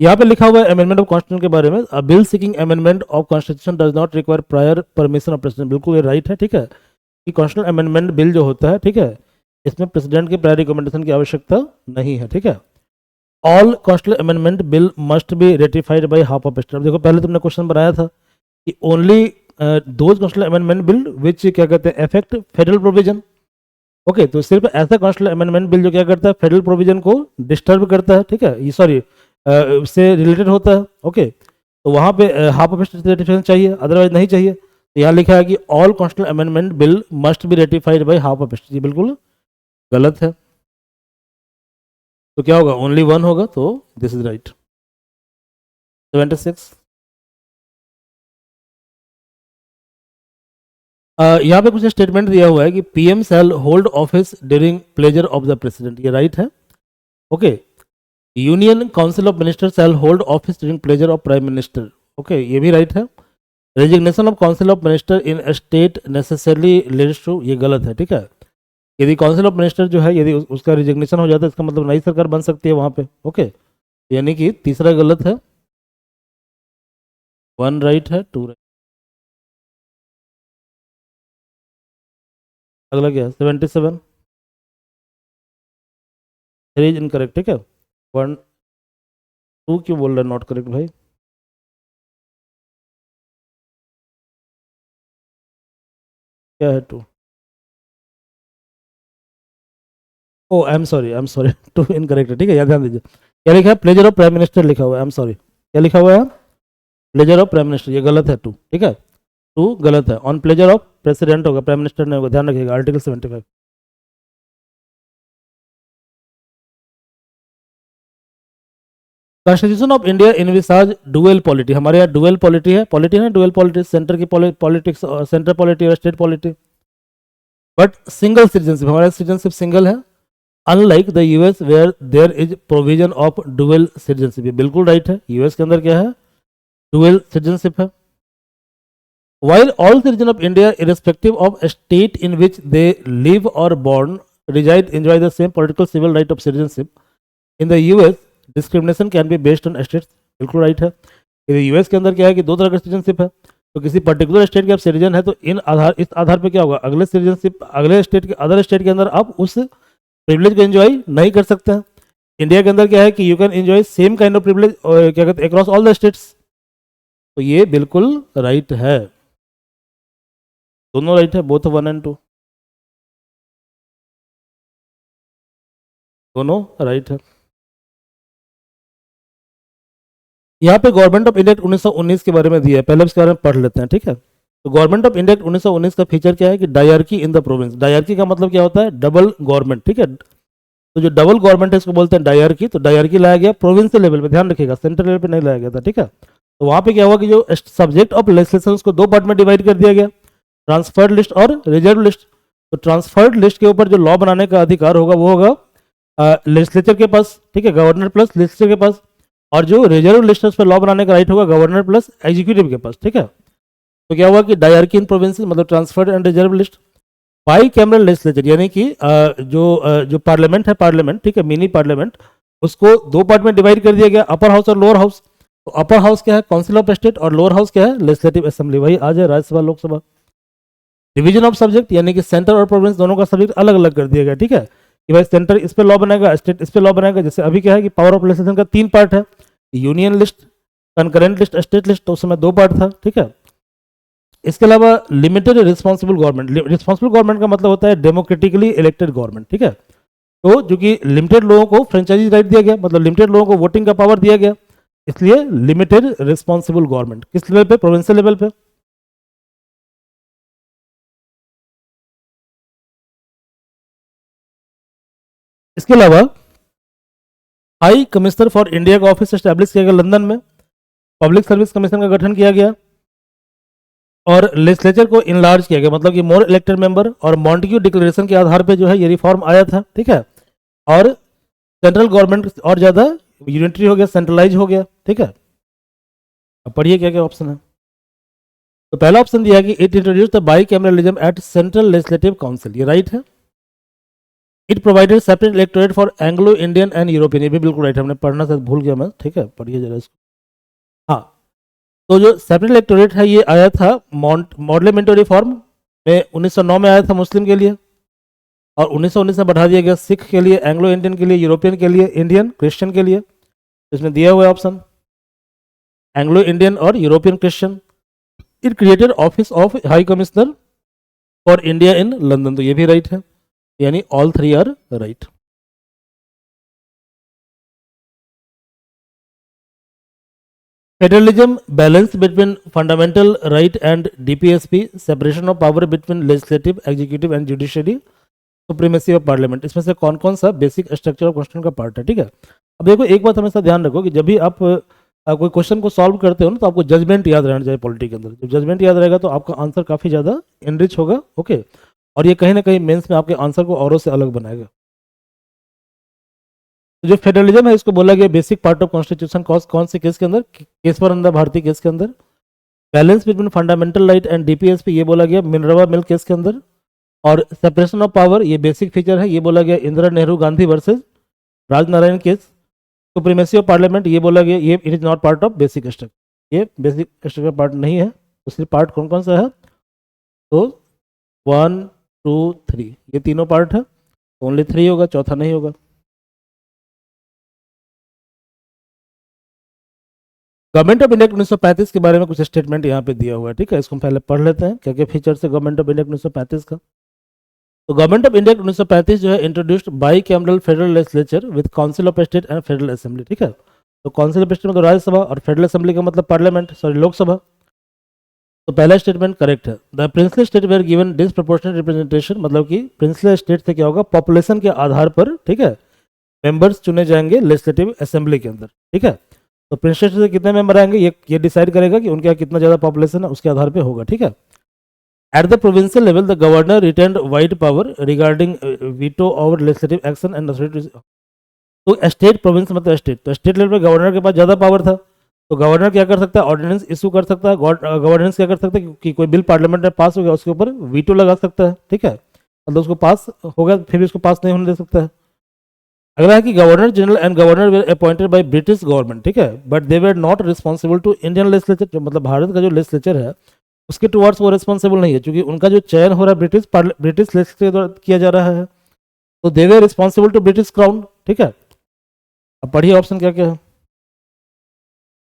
यहाँ पे लिखा हुआ है अमेंडमेंट ऑफ कॉन्स्टिट्यूशन के बारे में, अ bill seeking amendment of constitution does not require prior permission of president. बिल्कुल ये राइट है, ठीक है, कि कॉन्स्टिट्यूशन अमेंडमेंट बिल जो होता है, ठीक है, इसमें प्रेसिडेंट के प्रायर रिकमेंडेशन की आवश्यकता नहीं है, ठीक है। All constitution amendment bill must be ratified by half of state. देखो पहले तुमने क्वेश्चन बनाया था कि only those constitution amendment bill which क्या कहते हैं इफेक्ट फेडरल प्रोविजन। ओके, तो सिर्फ ऐसा कॉन्स्टिट्यूशन अमेंडमेंट बिल जो क्या करता है फेडरल प्रोविजन को डिस्टर्ब करता है, ठीक है, ये सॉरी से रिलेटेड होता है। ओके, तो वहाँ पे हाफ ऑफ स्टेट रेटिफिकेशन चाहिए, अदरवाइज नहीं चाहिए। तो यहाँ लिखा है कि all constitution amendment bill must be ratified by half of state, ये बिल्कुल गलत है। तो क्या होगा, ओनली वन होगा, तो दिस इज राइट। 76 यहाँ पे कुछ स्टेटमेंट दिया हुआ है कि PM shall hold office during pleasure of the president, ये राइट है। Okay, union council of minister shall hold office during pleasure of prime minister, okay, ये भी राइट है। Resignation of council of minister in state necessarily leads to, ये गलत है, ठीक है। यदि काउंसिल ऑफ मिनिस्टर जो है यदि उसका रिजिग्नेशन हो जाता है इसका मतलब नई सरकार बन सकती है वहाँ पे। ओके, यानी कि तीसरा गलत है, 1 राइट है, 2 राइट। अगला क्या है, 77 3 इज इनकरेक्ट, ठीक है। 1 2 क्यों बोल रहा है नॉट करेक्ट भाई, क्या है 2? ओ आई एम सॉरी 2 इनकरेक्ट है, ठीक है, याद ध्यान दीजिए। क्या लिखा है, प्लेजर ऑफ प्राइम मिनिस्टर लिखा हुआ है, आई एम सॉरी, क्या लिखा हुआ है, प्लेजर ऑफ प्राइम मिनिस्टर, ये गलत है 2, ठीक है, 2 गलत है। ऑन प्लेजर ऑफ प्रेसिडेंट होगा, प्राइम मिनिस्टर नहीं होगा, ध्यान रखिएगा, article 75। Constitution of India envisage dual polity, हमारे यहाँ डुअल पॉलिटी है, डुअल पॉलिटी, सेंटर की पॉलिटिक्स, सेंटर पॉलिटी और state polity, but single citizenship, हमारा सिटीजनशिप सिंगल है, unlike the US where there is provision of dual citizenship. ये बिल्कुल right है, यूएस के अंदर क्या है, डुअल सिटीजनशिप है। While all citizens of India, irrespective of a state in which they live or born, reside, enjoy the same political civil right of citizenship, in the US, discrimination can be based on states। बिल्कुल right है। US के अंदर क्या है कि 2 तरह का citizenship है, तो किसी पर्टिकुलर स्टेट के आप सिटीजन है तो इस आधार पे क्या होगा, अगले सिटीजनशिप अगले स्टेट के अदर स्टेट के अंदर आप उस प्रिविलेज को एंजॉय नहीं कर सकते हैं। इंडिया के अंदर क्या है कि you can enjoy same kind of privilege क्या कहते हैं अक्रॉस ऑल द स्टेट्स। तो ये बिल्कुल राइट है, दोनों राइट है, बोथ 1 and 2 दोनों राइट है। यहाँ पे गवर्नमेंट ऑफ इंडिया एक्ट 1919 के बारे में दिया है, पहले इसके बारे में पढ़ लेते हैं, ठीक है। तो गवर्नमेंट ऑफ इंडिया एक्ट 1919 का फीचर क्या है कि dyarchy in the province. Dyarchy का मतलब क्या होता है, डबल गवर्नमेंट, ठीक है। तो जो डबल गवर्नमेंट है इसको बोलते हैं डायरकी। तो डायरकी लाया गया प्रोविंशियल लेवल पे, ध्यान रखिएगा, सेंट्रल लेवल पे नहीं लाया गया था, ठीक है। तो वहाँ पे क्या हुआ कि जो सब्जेक्ट ऑफ लेजिस्लेशन को 2 पार्ट में डिवाइड कर दिया गया, ट्रांसफर्ड लिस्ट और रिजर्व लिस्ट। तो ट्रांसफर्ड लिस्ट के ऊपर जो लॉ बनाने का अधिकार होगा वो होगा लेजिस्लेचर के पास, ठीक है, गवर्नर प्लस लेजिस्लेचर के पास। और जो रिजर्व लिस्ट पर लॉ बनाने का राइट होगा गवर्नर प्लस एग्जीक्यूटिव के पास, ठीक है। तो क्या हुआ कि डायरकी इन प्रोविंसेस मतलब transferred and reserve list. By cameral legislature यानी कि जो पार्लियामेंट है, पार्लियामेंट, ठीक है, मिनी पार्लियामेंट, उसको 2 पार्ट में डिवाइड कर दिया गया, अपर हाउस और लोअर हाउस। तो अपर हाउस क्या है, काउंसिल ऑफ स्टेट, और लोअर हाउस क्या है, लेजिस्लेटिव असेंबली। वही आज है Rajya Sabha Lok Sabha. Division of subject यानी कि सेंटर और प्रोविंस दोनों का सब्जेक्ट अलग अलग कर दिया गया, ठीक है। कि भाई सेंटर इस पे लॉ बनाएगा, स्टेट इस पे लॉ बनाएगा। जैसे अभी क्या है कि पावर ऑफ लेजिस्लेशन का 3 पार्ट है, union list, concurrent list, state list, तो उस समय 2 पार्ट था, ठीक है। इसके अलावा limited responsible government, responsible government का मतलब होता है डेमोक्रेटिकली इलेक्टेड गवर्नमेंट, ठीक है। तो जो कि लिमिटेड लोगों को फ्रेंचाइजी राइट दिया गया, मतलब लिमिटेड लोगों को वोटिंग का पावर दिया गया, इसलिए लिमिटेड रिस्पॉन्सिबल गवर्नमेंट। किस लेवल पे? प्रोविंशियल लेवल पे। इसके अलावा हाई कमिश्नर फॉर इंडिया का ऑफिस एस्टैब्लिश किया गया लंदन में, पब्लिक सर्विस कमीशन का गठन किया गया, और लेजिस्लेचर को इनलार्ज किया गया, मतलब कि मोर इलेक्टेड मेंबर, और मॉन्टेग्यू डिक्लेरेशन के आधार पे जो है ये रिफॉर्म आया था, ठीक है। और सेंट्रल गवर्नमेंट और ज्यादा यूनिटरी हो गया, सेंट्रलाइज हो गया, ठीक है। अब पढ़िए क्या क्या ऑप्शन है। तो पहला ऑप्शन दिया कि it introduce the bicameralism at central legislative council, ये राइट है। It provided separate electorate for Anglo Indian and European, ये भी बिल्कुल राइट है, हमने पढ़ना शायद भूल गया मैं, ठीक है, पढ़िए जरा इसको। हाँ, तो जो सेपरेट इलेक्टोरेट है ये आया था मॉडलेमेंटो रिफॉर्म में 1909 में आया था मुस्लिम के लिए, और 1919 में बढ़ा दिया गया सिख के लिए, एंग्लो इंडियन के लिए, यूरोपियन के लिए, इंडियन क्रिश्चियन के लिए। इसमें दिया हुआ ऑप्शन एंग्लो इंडियन और European Christian. It created office of high commissioner for India in London, तो ये भी राइट है, यानी all 3 are right. Federalism balance between fundamental right and DPSP, separation of power between legislative, executive and judiciary, supremacy of parliament, इसमें से कौन कौन सा बेसिक स्ट्रक्चर ऑफ क्वेश्चन का पार्ट है, ठीक है। अब देखो एक बात हमेशा ध्यान रखो कि जब भी आप कोई क्वेश्चन को सॉल्व करते हो ना, तो आपको जजमेंट याद रहना चाहिए पॉलिटी के अंदर। जब जजमेंट याद रहेगा तो आपका आंसर काफी ज्यादा एनरिच होगा, ओके, और ये कहीं ना कहीं मेंस में आपके आंसर को औरों से अलग बनाएगा। तो जो फेडरलिज्म है इसको बोला गया बेसिक पार्ट ऑफ कॉन्स्टिट्यूशन, कौन से केस के अंदर? केशवरंदा भारती केस के अंदर। Balance between fundamental right and DPSP, ये बोला गया मिनरवा मिल केस के अंदर। और सेपरेशन ऑफ पावर, ये बेसिक फीचर है, ये बोला गया Indira Nehru Gandhi versus Rajnarayan case. Supremacy of parliament, ये बोला गया ये it is not part of basic structure, ये बेसिक स्ट्रक्चर पार्ट नहीं है। दूसरी पार्ट कौन कौन सा है? तो 1 2 3, ये तीनों पार्ट है, ओनली 3 होगा, चौथा नहीं होगा। गवर्नमेंट ऑफ इंडिया 1935 के बारे में कुछ स्टेटमेंट यहाँ पे दिया हुआ है, ठीक है, इसको पहले पढ़ लेते हैं क्या क्या फीचर है गवर्नमेंट ऑफ इंडिया 1935 का। तो गवर्नमेंट ऑफ इंडिया 1935 जो है introduced by cameral federal legislature with council of state and federal assembly, ठीक है। तो काउंसिल ऑफ स्टेट मतलब राज्यसभा, और फेडरल असेंबली का मतलब पार्लियामेंट, सॉरी लोकसभा। तो पहला स्टेटमेंट करेक्ट है। The princely state were given disproportionate representation, मतलब कि प्रिंसली स्टेट से क्या होगा, पॉपुलेशन के आधार पर, ठीक है, मेंबर्स चुने जाएंगे लेजिस्लेटिव असेंबली के अंदर, ठीक है। तो प्रिंसली स्टेट से कितने मेंबर आएंगे ये डिसाइड करेगा कि उनके यहाँ कितना ज्यादा पॉपुलेशन है, उसके आधार पर होगा, ठीक है। At the provincial level, the governor retained wide power regarding veto over legislative action and authority. तो स्टेट प्रोविंस मतलब स्टेट, तो स्टेट लेवल पे गवर्नर के पास ज्यादा पावर था, तो गवर्नर क्या कर सकता है, ऑर्डिनेंस इशू कर सकता है। गवर्नेंस क्या कर सकता है कि कोई बिल पार्लियामेंट में पास हो गया उसके ऊपर वीटो लगा सकता है, ठीक है, मतलब उसको पास हो गया फिर भी उसको पास नहीं होने दे सकता है। अगला है कि governor general and governor were appointed by British government, ठीक है, but they were not responsible to Indian legislature, जो मतलब भारत का जो लेजिस्लेचर है उसके टुवर्ड्स वो रिस्पॉन्सिबल नहीं है, क्योंकि उनका जो चयन हो रहा है ब्रिटिश लेजिस्लेचर द्वारा किया जा रहा है, तो they were responsible to British crown, ठीक है। अब पढ़िए ऑप्शन क्या क्या है।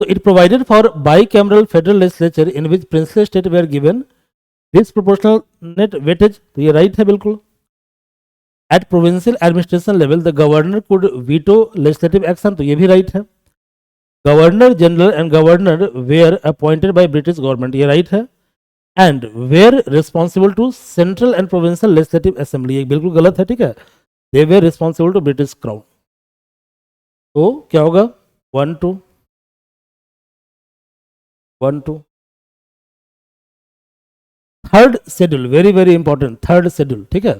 तो it provided for bicameral federal legislature in which princely state were given disproportionate weightage, तो ये राइट है बिल्कुल। At provincial administration level the governor could veto legislative action, तो ये भी राइट है। Governor general and governor were appointed by British government, ये right है। And were responsible to central and provincial legislative assembly, ये बिल्कुल गलत है, ठीक है, they were responsible to British crown. तो क्या होगा 1 2 1 2। Third schedule, very very important, third schedule, ठीक है,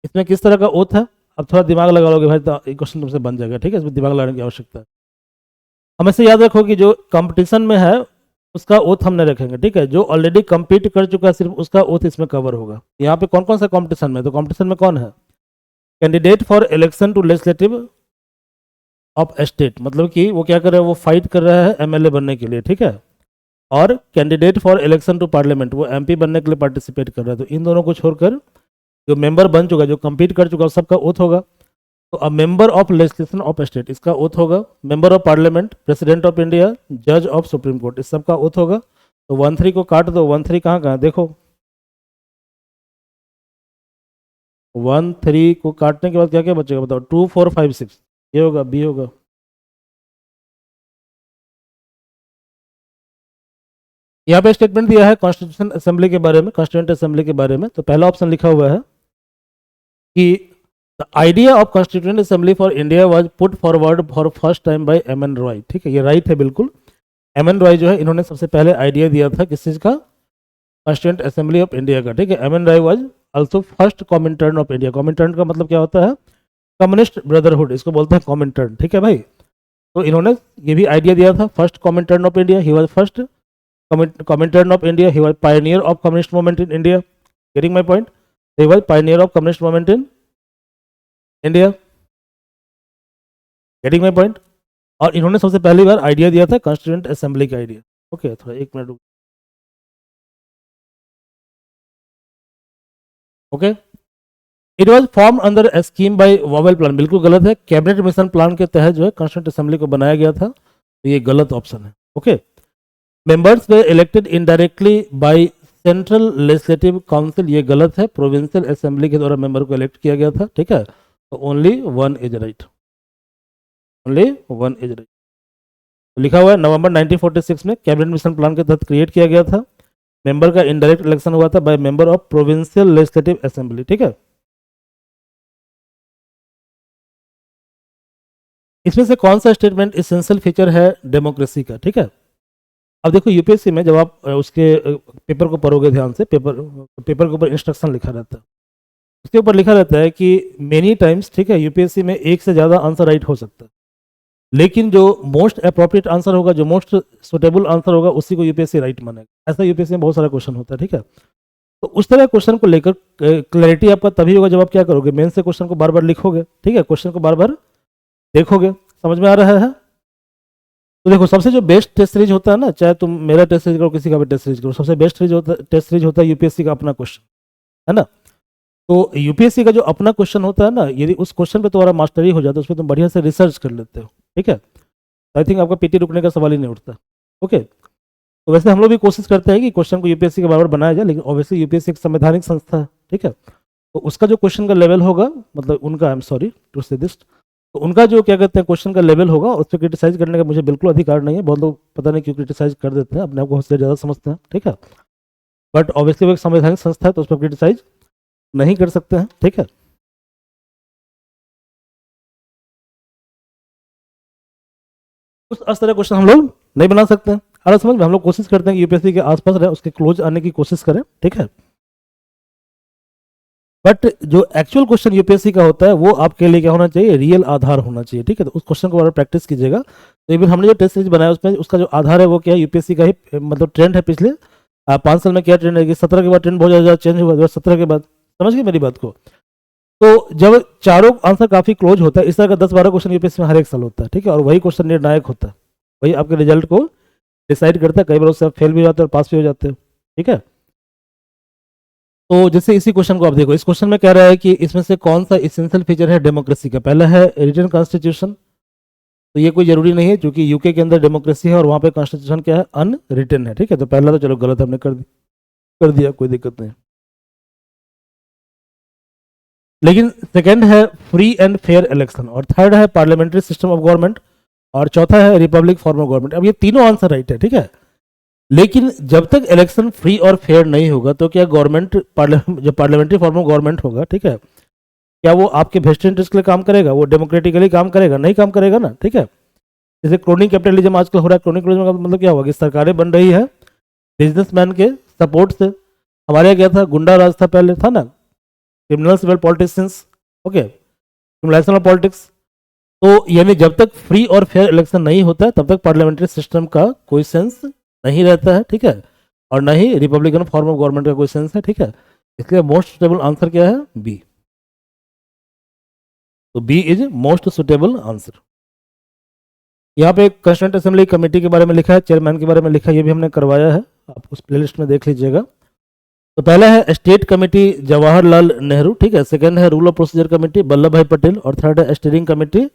इसमें किस तरह का ओथ है, अब थोड़ा दिमाग लगा लोगे भाई तो क्वेश्चन तुमसे बन जाएगा, ठीक है, इसमें दिमाग लगाने की आवश्यकता है। हमेशा याद रखो कि जो कंपटीशन में है उसका ओथ हमने रखेंगे, ठीक है, जो ऑलरेडी कंपीट कर चुका है सिर्फ उसका ओथ इसमें कवर होगा। यहाँ पे कौन कौन सा कंपटीशन में, तो कंपटीशन में कौन है, candidate for election to legislative of state, मतलब कि वो क्या कर रहा है, वो फाइट कर रहा है एमएलए बनने के लिए, ठीक है, और candidate for election to parliament, वो एमपी बनने के लिए पार्टिसिपेट कर रहा है। तो इन दोनों को छोड़कर जो मेंबर बन चुका, जो कंप्लीट कर चुका, सबका ओथ होगा। तो a member of legislation of state, इसका ओथ होगा। Member of parliament, president of India, जज ऑफ सुप्रीम कोर्ट, इस सबका ओथ होगा। तो 1 3 को काट दो, 1 3 कहाँ कहाँ देखो, 1 3 को काटने के बाद क्या क्या बचेगा बताओ, 2 4 5 6, ये होगा, बी होगा। यहाँ पे स्टेटमेंट दिया है कॉन्स्टिट्यूशन असेंबली के बारे में, कॉन्स्टिट्यूंट असेंबली के बारे में। तो पहला ऑप्शन लिखा हुआ है कि the idea of constituent assembly for India was put forward for first time by M N Roy. ठीक है, ये राइट है बिल्कुल। एम एन रॉय जो है, इन्होंने सबसे पहले आइडिया दिया था किस चीज़ का, कॉन्स्टिट्यूंट असेंबली ऑफ इंडिया का। ठीक है, M N Roy was also first Comintern of India. Comintern का मतलब क्या होता है, कम्युनिस्ट ब्रदरहुड, इसको बोलते हैं कॉमिंटर्न। ठीक है भाई, तो इन्होंने ये भी आइडिया दिया था, first Comintern of India, he was first Comintern of India, he was pioneer of communist movement in India. Getting my point? He was pioneer of communist movement in India. Getting my point? और इन्होंने सबसे पहली बार idea दिया था constituent assembly का idea. Okay, थोड़ा 1 minute. Okay, it was form under A scheme bye vowel plan, बिल्कुल गलत है। कैबिनेट मिशन प्लान के तहत जो है कॉन्स्टिट्यूएंट असेंबली को बनाया गया था, तो ये गलत ऑप्शन है। Okay, members way elected indirectly by central legislative council, ये गलत है। प्रोविंशियल असेंबली के द्वारा मेंबर को इलेक्ट किया गया था। ठीक है, तो only 1 is right, only 1 is right. तो लिखा हुआ है नवंबर 1946 में कैबिनेट मिशन प्लान के तहत क्रिएट किया गया था। मेंबर का इनडायरेक्ट इलेक्शन हुआ था by member of provincial legislative assembly. ठीक है, इसमें से कौन सा स्टेटमेंट एसेंशियल फीचर है डेमोक्रेसी का। ठीक है, अब देखो यूपीएससी में जब आप उसके पेपर को पढ़ोगे ध्यान से, पेपर के ऊपर इंस्ट्रक्शन लिखा रहता है, उसके ऊपर लिखा रहता है कि मेनी टाइम्स, ठीक है, यूपीएससी में एक से ज़्यादा आंसर राइट हो सकता है, लेकिन जो मोस्ट अप्रोप्रिएट आंसर होगा, जो मोस्ट सुटेबल आंसर होगा, उसी को यूपीएससी राइट मानेगा। ऐसा यूपीएससी में बहुत सारा क्वेश्चन होता है। ठीक है, तो उस तरह क्वेश्चन को लेकर क्लैरिटी आपका तभी होगा जब आप क्या करोगे, मेन से क्वेश्चन को बार बार लिखोगे। ठीक है, क्वेश्चन को बार बार देखोगे। समझ में आ रहा है? तो देखो, सबसे जो बेस्ट टेस्ट सीरीज होता है ना, चाहे तुम मेरा टेस्ट सीरीज करो, किसी का भी टेस्ट सीरीज करो, सबसे बेस्ट टेस्ट सीरीज होता है यूपीएससी का अपना क्वेश्चन, है ना। तो यूपीएससी का जो अपना क्वेश्चन होता है ना, यदि उस क्वेश्चन पे तुम्हारा मास्टरी हो जाता है, उस पर तुम बढ़िया से रिसर्च कर लेते हो। ठीक है, आई थिंक आपका पीटी रुकने का सवाल ही नहीं उठता। ओके, तो वैसे हम लोग भी कोशिश करते हैं कि क्वेश्चन को यूपीएससी के बराबर बनाया जाए, लेकिन ऑब्वियसली यूपीएससी एक संवैधानिक संस्था है। ठीक है, तो उसका जो क्वेश्चन का लेवल होगा, मतलब उनका, आई एम सॉरी टू से दिस, तो उनका जो क्या कहते हैं क्वेश्चन का लेवल होगा, उस पर क्रिटिसाइज करने का मुझे बिल्कुल अधिकार नहीं है। बहुत लोग पता नहीं क्यों क्रिटिसाइज कर देते हैं, अपने आप को उससे ज़्यादा समझते हैं। ठीक है, बट ऑब्वियसली वो एक संवैधानिक संस्था है, तो उस पर क्रिटिसाइज नहीं कर सकते हैं। ठीक है, उस तरह क्वेश्चन हम लोग नहीं बना सकते हैं। अगर समझ में, हम लोग कोशिश करते हैं कि यूपीएससी के आसपास रहे, उसके क्लोज आने की कोशिश करें। ठीक है, बट जो एक्चुअल क्वेश्चन यूपीएससी का होता है, वो आपके लिए क्या होना चाहिए, रियल आधार होना चाहिए। ठीक है, तो उस क्वेश्चन को बार प्रैक्टिस कीजिएगा। तो इवन हमने जो टेस्ट सीरीज बनाया, उसमें उसका जो आधार है वो क्या है, यूपीएससी का ही मतलब ट्रेंड है। पिछले 5 साल में क्या ट्रेंड है कि 17 के बाद ट्रेंड बहुत ज़्यादा चेंज हुआ, 2017 के बाद। समझ गए मेरी बात को? तो जब चारों आंसर काफ़ी क्लोज होता है, इस तरह का 10-12 क्वेश्चन यूपीएससी में हर एक साल होता है। ठीक है, और वही क्वेश्चन निर्णायक होता है, वही आपके रिजल्ट को डिसाइड करता है। कई बार उससे आप फेल भी हो जाते हो और पास भी हो जाते हो। ठीक है, तो जैसे इसी क्वेश्चन को आप देखो, इस क्वेश्चन में कह रहा है कि इसमें से कौन सा इसेंशियल फीचर है डेमोक्रेसी का। पहला है रिटन कॉन्स्टिट्यूशन, तो ये कोई जरूरी नहीं है, क्योंकि यूके के अंदर डेमोक्रेसी है और वहाँ पे कॉन्स्टिट्यूशन क्या है, अनरिटन है। ठीक है, तो पहला तो चलो गलत हमने कर दिया, कोई दिक्कत नहीं। लेकिन सेकंड है फ्री एंड फेयर इलेक्शन, और थर्ड है पार्लियामेंट्री सिस्टम ऑफ गवर्नमेंट, और चौथा है रिपब्लिक फॉर्म ऑफ गवर्नमेंट। अब ये तीनों आंसर राइट है। ठीक है, लेकिन जब तक इलेक्शन फ्री और फेयर नहीं होगा, तो क्या गवर्नमेंट, जो पार्लियामेंट्री फॉर्म ऑफ गवर्नमेंट होगा, ठीक है, क्या वो आपके वेस्टेड इंटरेस्ट के लिए काम करेगा, वो डेमोक्रेटिकली काम करेगा? नहीं काम करेगा ना। ठीक है, जैसे क्रोनिंग कैपिटलिज्म आजकल हो रहा है। क्रोनिक कैपिटलिज्म का मतलब क्या होगा कि सरकारें बन रही है बिजनेसमैन के सपोर्ट से। हमारे यहाँ क्या था, गुंडा राज था पहले, था ना, criminals well politicians. Okay, criminalisation of politics. तो यानी जब तक फ्री और फेयर इलेक्शन नहीं होता है, तब तक पार्लियामेंट्री सिस्टम का कोई सेंस नहीं रहता है। ठीक है, और न ही रिपब्लिकन फॉर्म ऑफ गवर्नमेंट का कोई सेंस है। ठीक है, इसलिए मोस्ट सुटेबल आंसर क्या है, बी। तो B is most suitable answer. यहाँ पे कंस्टिट्यूएंट असेंबली कमेटी के बारे में लिखा है, चेयरमैन के बारे में लिखा है, ये भी हमने करवाया है, आप उस प्लेलिस्ट में देख लीजिएगा। तो पहला है स्टेट कमेटी जवाहरलाल नेहरू, ठीक है। सेकंड है rule of procedure committee Vallabh भाई पटेल, और थर्ड है steering committee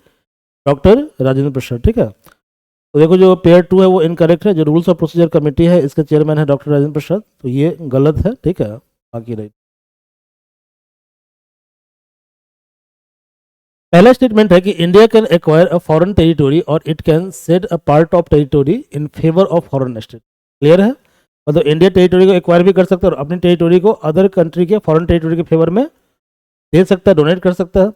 doctor Rajendra Prasad, ठीक है। तो देखो जो पेयर 2 है वो इनकरेक्ट है। जो रूल्स ऑफ प्रोसीजर कमेटी है इसके चेयरमैन है डॉक्टर राजेंद्र प्रसाद, तो ये गलत है, ठीक है। बाकी राइट। पहला स्टेटमेंट है कि India can acquire a foreign territory और it can set a part of territory in favour of foreign state. Clear है, मतलब इंडिया टेरिटोरी को एक्वायर भी कर सकता है और अपनी टेरिटोरी को अदर कंट्री के फॉरेन टेरिटोरी के फेवर में दे सकता है, डोनेट कर सकता है।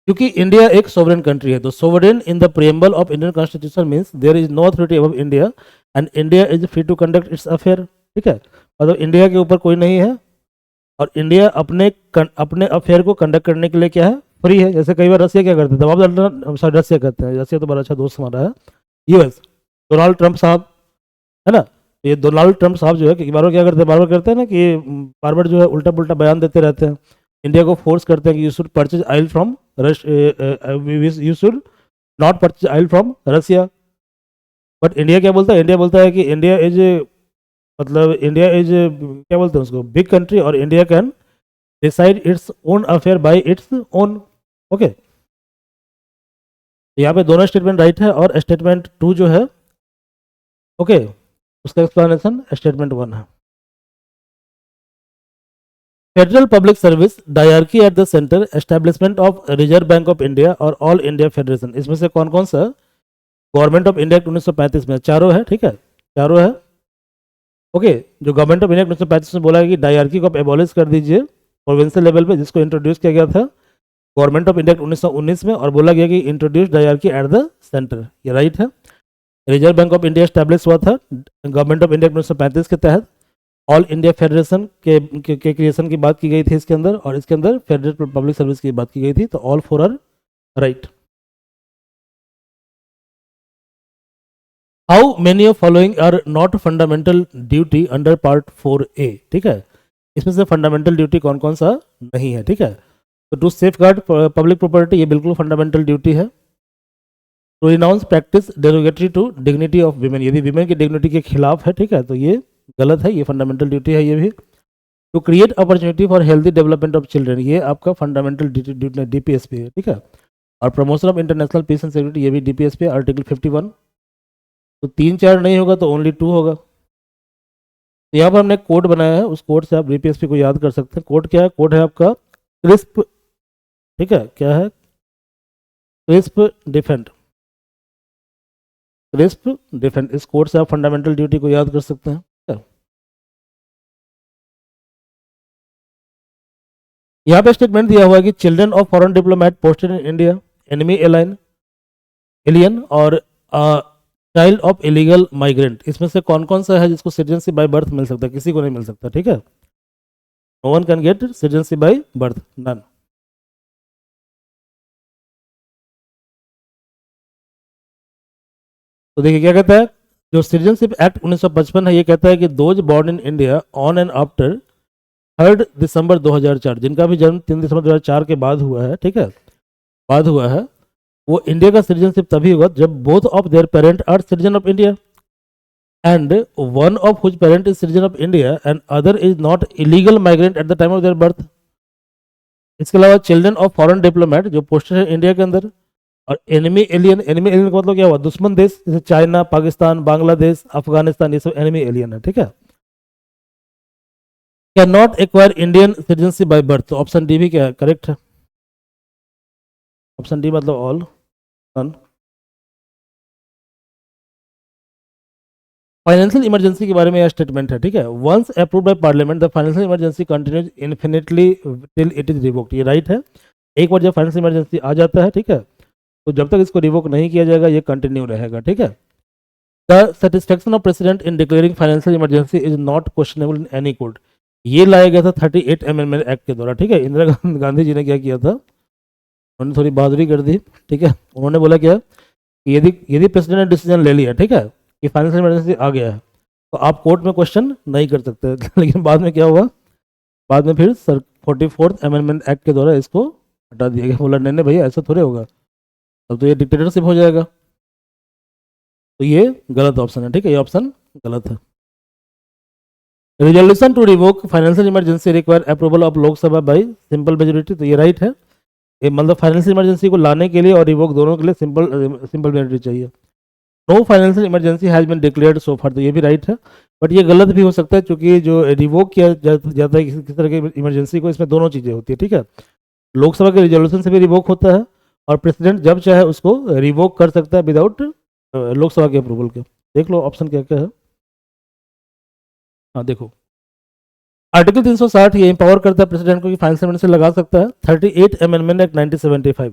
क्योंकि इंडिया एक सोवरेन कंट्री है, तो sovereign in the preamble of Indian constitution means there is no authority above India and India is free to conduct its affair, ठीक है। मतलब इंडिया के ऊपर कोई नहीं है और इंडिया अपने अफेयर को कंडक्ट करने के लिए क्या है, फ्री है। जैसे कई बार रसिया क्या करते हैं, दबाव डालना, सॉरी रसिया करते हैं, रसिया तो बड़ा अच्छा दोस्त हमारा है, यूएस, डोनाल्ड ट्रंप साहब, है ना। ये डोनाल्ड ट्रंप साहब जो है कि बार बार क्या करते हैं, बार बार करते हैं ना कि बार बार जो है उल्टा पुल्टा बयान देते रहते हैं, इंडिया को फोर्स करते हैं कि you should purchase oil from you should not purchase oil from Russia. But India क्या बोलता है, इंडिया बोलता है कि इंडिया इज, मतलब इंडिया इज क्या बोलते हैं उसको, बिग कंट्री, और India can decide its own affair by its own. Okay, यहाँ पे दोनों स्टेटमेंट राइट है और स्टेटमेंट 2 जो है, ओके, उसका एक्सप्लेनेशन स्टेटमेंट 1 है। Federal public service dyarchy at the centre, establishment of reserve bank of India और ऑल इंडिया फेडरेशन, इसमें से कौन कौन सा गवर्नमेंट ऑफ इंडिया एक्ट 1935 में, चारों है, ठीक है, चारों है। ओके, जो गवर्नमेंट ऑफ इंडिया 1935 में बोला है कि डायरकी को आप एबॉलिश कर दीजिए प्रोविंशियल लेवल पे, जिसको इंट्रोड्यूस किया गया था गवर्नमेंट ऑफ इंडिया एक्ट 1919 में, और बोला गया कि introduce dyarchy at the centre, ये राइट है। Reserve bank of India establish हुआ था गवर्नमेंट ऑफ इंडिया 1935 के तहत। ऑल इंडिया फेडरेशन के क्रिएशन की बात की गई थी इसके अंदर, और इसके अंदर फेडरल पब्लिक सर्विस की बात की गई थी, तो all four are right. How many of following are not fundamental duty under part 4A, ठीक है। इसमें से फंडामेंटल ड्यूटी कौन कौन सा नहीं है, ठीक है। तो to safeguard public property, ये बिल्कुल फंडामेंटल ड्यूटी है। To renounce practice derogatory to dignity of women, यदि वीमेन की डिग्निटी के खिलाफ है, ठीक है, तो ये गलत है, ये फंडामेंटल ड्यूटी है ये भी। To create opportunity for healthy development of children, ये आपका फंडामेंटल ड्यूटी डीपीएसपी है, ठीक है। और promotion of international peace and security, ये भी डीपीएसपी है, आर्टिकल 51। तो 3 4 नहीं होगा तो ओनली 2 होगा। तो यहाँ पर हमने कोड बनाया है, उस कोड से आप डीपीएसपी को याद कर सकते हैं। कोड क्या है, कोड है आपका क्रिस्प, ठीक है, क्या है, क्रिस्प डिफेंड, क्रिस्प डिफेंड। इस कोड से आप फंडामेंटल ड्यूटी को याद कर सकते हैं। यहाँ पे स्टेटमेंट दिया हुआ है कि children of foreign diplomat posted in India, enemy alien और चाइल्ड ऑफ इलीगल माइग्रेंट, इसमें से कौन कौन सा है जिसको सिटीजनशिप बाय बर्थ मिल सकता है, किसी को नहीं मिल सकता, ठीक है। No one can get citizenship by birth, none. तो देखिए क्या कहता है, जो सिटीजनशिप एक्ट 1955 है, ये कहता है कि those born in India on and after 3 दिसंबर 2004, जिनका भी जन्म 3 दिसंबर 2004 के बाद हुआ है, ठीक है, बाद हुआ है, वो इंडिया का सिटीजनशिप तभी होगा जब both of their parent are citizen of India and one of whose parent is citizen of India and other is not illegal migrant at the time of their birth. इसके अलावा children of foreign diplomat जो posted है India के अंदर, और enemy alien का मतलब क्या हुआ, दुश्मन देश, जैसे चाइना, पाकिस्तान, बांग्लादेश, अफगानिस्तान, ये सब एनिमी एलियन है, ठीक है। Can not acquire Indian citizenship by birth, तो ऑप्शन डी भी क्या है, करेक्ट है। ऑप्शन डी मतलब ऑल, नन। फाइनेंशियल इमरजेंसी के बारे में यह स्टेटमेंट है, ठीक है। Once approved by parliament the financial emergency continues infinitely till it is revoked, ये राइट है। एक बार जब फाइनेंशियल इमरजेंसी आ जाता है, ठीक है, तो जब तक इसको रिवोक नहीं किया जाएगा ये कंटिन्यू रहेगा, ठीक है। The satisfaction of president in declaring financial emergency is not questionable in any court, ये लाया गया था 38 अमेंडमेंट एक्ट के द्वारा, ठीक है। इंदिरा गांधी जी ने क्या किया था, उन्होंने थोड़ी बहादुरी कर दी, ठीक है। उन्होंने बोला क्या कि यदि यदि प्रेसिडेंट ने डिसीजन ले लिया, ठीक है, कि फाइनेंशियल इमरजेंसी आ गया है, तो आप कोर्ट में क्वेश्चन नहीं कर सकते। लेकिन बाद में क्या हुआ, बाद में फिर 44th अमेंडमेंट एक्ट के द्वारा इसको हटा दिया गया। बोला नहीं नहीं भैया ऐसा थोड़े होगा, तब तो ये डिक्टेटरशिप हो जाएगा। तो ये गलत ऑप्शन है, ठीक है, ये ऑप्शन गलत है। Resolution to revoke financial emergency require approval of Lok Sabha by simple majority, तो ये राइट है। ये मतलब फाइनेंशियल इमरजेंसी को लाने के लिए और रिवोक दोनों के लिए सिंपल मेजोरिटी चाहिए। No financial emergency has been declared so far, तो ये भी राइट है। बट ये गलत भी हो सकता है क्योंकि जो रिवोक किया जाता है किसी तरह की इमरजेंसी को, इसमें दोनों चीज़ें होती है, ठीक है। लोकसभा के रिजोल्यूशन से भी रिवोक होता है और प्रेसिडेंट जब चाहे उसको रिवोक कर सकता है विदाउट लोकसभा के अप्रूवल के। देख लो ऑप्शन क्या क्या है। हाँ देखो, आर्टिकल 360 ये इंपावर करता है प्रेसिडेंट को कि फाइनेंशियल इमरजेंसी लगा सकता है। 38 अमेंडमेंट एक्ट 1975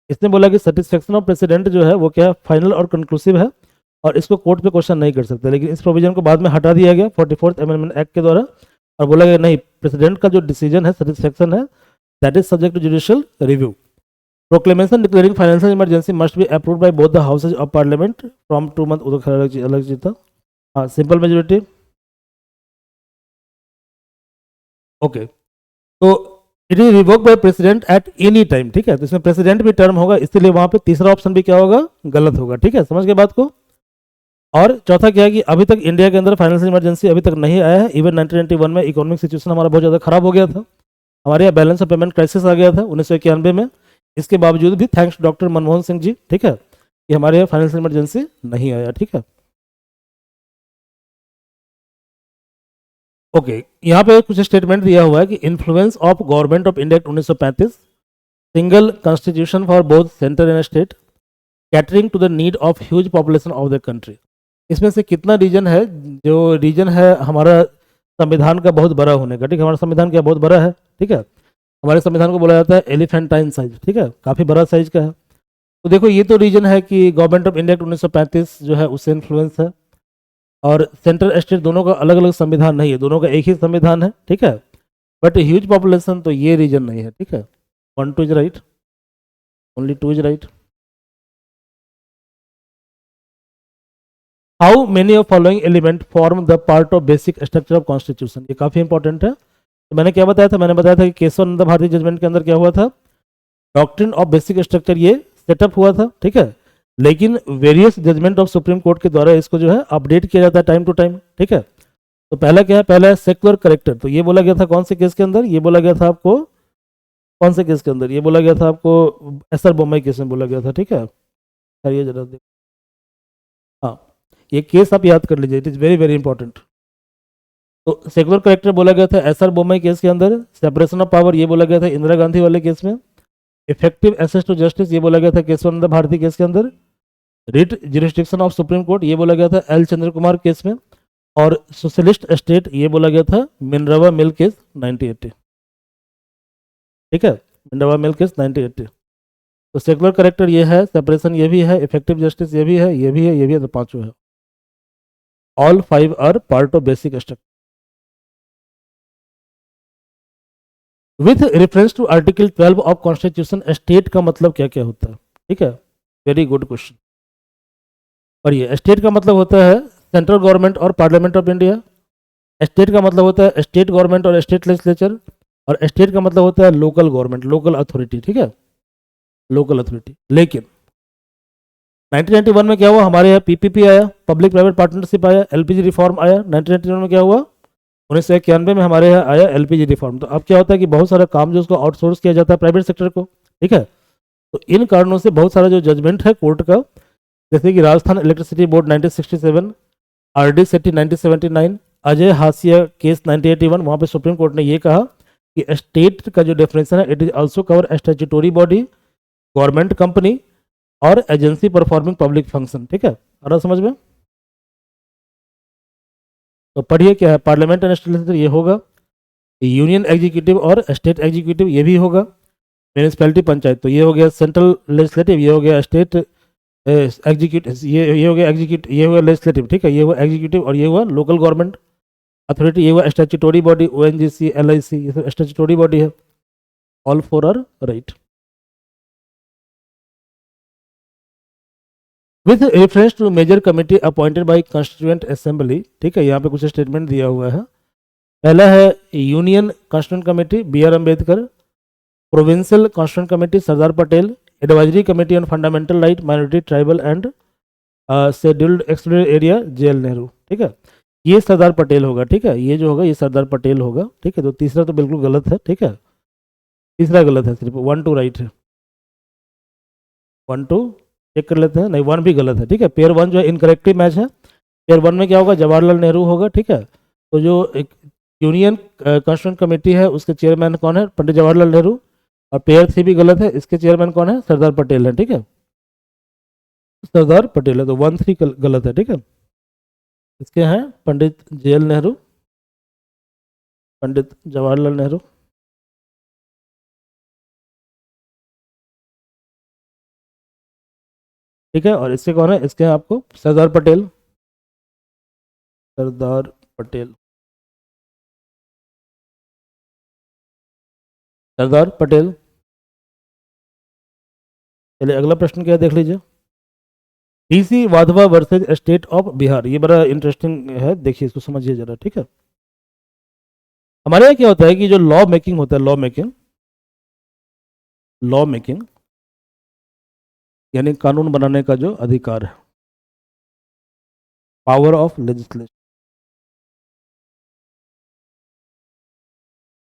इसने बोला कि सेटिस्फेक्शन ऑफ प्रेसिडेंट जो है वो क्या है, फाइनल और कंक्लूसिव है और इसको कोर्ट पे क्वेश्चन नहीं कर सकते। लेकिन इस प्रोविजन को बाद में हटा दिया गया 44th अमेंडमेंट एक्ट के द्वारा और बोला गया नहीं, प्रेसिडेंट का जो डिसीजन है, सेटिस्फेक्शन है, that is subject to judicial review. Proclamation declaring financial emergency must be approved by both the houses of parliament from 2 month, अलग चीज था। हाँ, सिंपल मेजोरिटी। ओके, तो it is revoke by president at any time, ठीक है। तो इसमें president भी टर्म होगा, इसलिए वहां पे तीसरा ऑप्शन भी क्या होगा, गलत होगा, ठीक है। समझ गए बात को। और चौथा क्या है कि अभी तक इंडिया के अंदर फाइनेंशियल इमरजेंसी अभी तक नहीं आया है। इवन 1991 में इकोनॉमिक सिचुएशन हमारा बहुत ज़्यादा खराब हो गया था, हमारे यहाँ बैलेंस ऑफ पेमेंट क्राइसिस आ गया था 1991 में। इसके बावजूद भी थैंक्स डॉक्टर मनमोहन सिंह जी, ठीक है, कि हमारे यहाँ फाइनेंशियल इमरजेंसी नहीं आया, ठीक है। ओके, यहाँ पे कुछ स्टेटमेंट दिया हुआ है कि influence of government of India 1935, single constitution for both centre and state, catering to the need of huge population of the country. इसमें से कितना रीजन है, जो रीजन है हमारा संविधान का बहुत बड़ा होने का, ठीक है। हमारा संविधान क्या बहुत बड़ा है, ठीक है। हमारे संविधान को बोला जाता है एलिफेंटाइन साइज, ठीक है, काफ़ी बड़ा साइज का है। तो देखो ये तो रीजन है कि गवर्नमेंट ऑफ इंडिया 1935 जो है उससे इन्फ्लुएंस है, और सेंट्रल स्टेट दोनों का अलग अलग संविधान नहीं है, दोनों का एक ही संविधान है, ठीक है। बट ह्यूज पॉपुलेशन तो ये रीजन नहीं है, ठीक है। 1 2 is right, only 2 is right. How many of following element form the part of basic structure of constitution, ये काफी इंपॉर्टेंट है। तो मैंने क्या बताया था, मैंने बताया था कि केशवानंद भारती जजमेंट के अंदर क्या हुआ था, डॉक्ट्रिन ऑफ बेसिक स्ट्रक्चर ये सेटअप हुआ था, ठीक है। लेकिन various judgement of supreme court के द्वारा इसको जो है अपडेट किया जाता है टाइम टू टाइम, ठीक है। तो पहला क्या है, पहला है सेक्युलर करेक्टर। तो ये बोला गया था कौन से केस के अंदर, ये बोला गया था आपको कौन से केस के अंदर, ये बोला गया था आपको एसआर बोम्मई केस में बोला गया था, ठीक है। ये जरा देख, हाँ ये केस आप याद कर लीजिए, it is very very important. तो सेक्युलर करेक्टर बोला गया था एसआर बोम्मई केस के अंदर। सेपरेशन ऑफ पावर ये बोला गया था इंदिरा गांधी वाले केस में। इफेक्टिव एक्सेस टू जस्टिस ये बोला गया था केशवानंद भारती केस के अंदर। Writ jurisdiction of supreme court ये बोला गया था एल चंद्र कुमार केस में। और सोशलिस्ट स्टेट ये बोला गया था मिनरवा मिल केस 1980, ठीक है, मिनरवा मिल केस 1980। तो सेक्युलर करेक्टर ये है, सेपरेशन ये भी है, इफेक्टिव जस्टिस ये भी है, ये भी है, ये भी है, तो पांचों है। All 5 are part of basic structure. With reference to article 12 of constitution, state का मतलब क्या क्या होता है, ठीक है, वेरी गुड क्वेश्चन। और ये स्टेट का मतलब होता है सेंट्रल गवर्नमेंट और पार्लियामेंट ऑफ इंडिया। स्टेट का मतलब होता है स्टेट गवर्नमेंट और स्टेट लेजिस्लेचर। और स्टेट का मतलब होता है लोकल गवर्नमेंट, लोकल अथॉरिटी, ठीक है, लोकल अथॉरिटी। लेकिन 1991 में क्या हुआ, हमारे यहाँ पीपीपी आया, पब्लिक प्राइवेट पार्टनरशिप आया, एलपीजी रिफॉर्म आया। 1991 में क्या हुआ, 1991 में हमारे यहाँ आया एलपीजी रिफॉर्म। तो अब क्या होता है कि बहुत सारा काम जो उसको आउटसोर्स किया जाता है प्राइवेट सेक्टर को, ठीक है। तो इन कारणों से बहुत सारा जो जजमेंट है कोर्ट का, जैसे कि Rajasthan electricity board 1967, R D Shetty 1979, Ajay हासिया केस 1981, वहाँ पे सुप्रीम कोर्ट ने ये कहा कि स्टेट का जो डेफिनेशन है it is also cover statutory body, government company और एजेंसी परफॉर्मिंग पब्लिक फंक्शन, ठीक है। आ रहा समझ में। तो पढ़िए क्या है, पार्लियामेंट एंड स्टेट लेजिस्लेचर ये होगा, यूनियन एग्जीक्यूटिव और स्टेट एग्जीक्यूटिव ये भी होगा, म्यूनिसिपैलिटी पंचायत तो ये हो गया सेंट्रल लेजिस्लेटिव, ये हो गया स्टेट एग्जीक्यूटिव, ये हो गया एग्जीक्यूटिव, ये हुआ लेजिस्लेटिव, ठीक है, ये हुआ एग्जीक्यूटिव, और ये हुआ लोकल गवर्नमेंट अथॉरिटी, ये हुआ स्टैट्यूटोरी बॉडी, ओएनजीसी, एलआईसी, ये सब स्टैट्यूटोरी बॉडी है। All 4 are right. With reference to major committee appointed by constituent assembly, ठीक है, यहाँ पे कुछ स्टेटमेंट दिया हुआ है। पहला है union constituent committee B R Ambedkar, provincial constituent committee Sardar Patel, advisory committee on fundamental right, minority, tribal and scheduled excluded area J L Nehru, ठीक है। ये सरदार पटेल होगा, ठीक है, ये जो होगा ये सरदार पटेल होगा, ठीक है। तो तीसरा तो बिल्कुल गलत है, ठीक है, तीसरा गलत है, सिर्फ 1 2 राइट है। 1 2 चेक कर लेते हैं, नहीं 1 भी गलत है, ठीक है। पेयर 1 जो है इनकरेक्टली मैच है। पेयर 1 में क्या होगा, जवाहरलाल नेहरू होगा, ठीक है। तो जो एक यूनियन कॉन्स्टिट्यूंट कमेटी है उसके चेयरमैन कौन है, पंडित जवाहरलाल नेहरू। और पेयर 3 भी गलत है, इसके चेयरमैन कौन है, सरदार पटेल है, ठीक है, सरदार पटेल है। तो 1 3 गलत है, ठीक है। इसके हैं पंडित जेएल नेहरू, पंडित जवाहरलाल नेहरू। ठीक है, और इसके कौन है, इसके हैं आपको सरदार पटेल, सरदार पटेल, सरदार पटेल। चलिए अगला प्रश्न क्या है, देख लीजिए। DC Wadhwa versus state of Bihar, ये बड़ा इंटरेस्टिंग है, देखिए इसको समझिए जरा, ठीक है। हमारे यहाँ क्या होता है कि जो लॉ मेकिंग होता है, लॉ मेकिंग यानी कानून बनाने का जो अधिकार है, पावर ऑफ लेजिस्लेशन,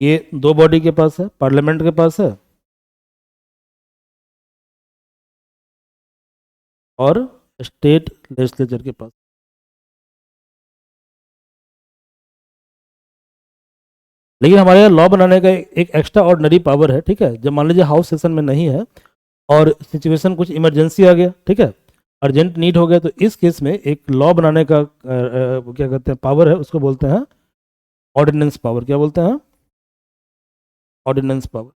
ये दो बॉडी के पास है, पार्लियामेंट के पास है और स्टेट लेजिस्लेचर के पास। लेकिन हमारे यहाँ लॉ बनाने का एक एक्स्ट्रा ऑर्डिनरी पावर है, ठीक है। जब मान लीजिए हाउस सेशन में नहीं है और सिचुएशन कुछ इमरजेंसी आ गया, ठीक है, अर्जेंट नीड हो गया, तो इस केस में एक लॉ बनाने का क्या कहते हैं पावर है, उसको बोलते हैं ऑर्डिनेंस पावर। क्या बोलते हैं, ऑर्डिनेंस पावर।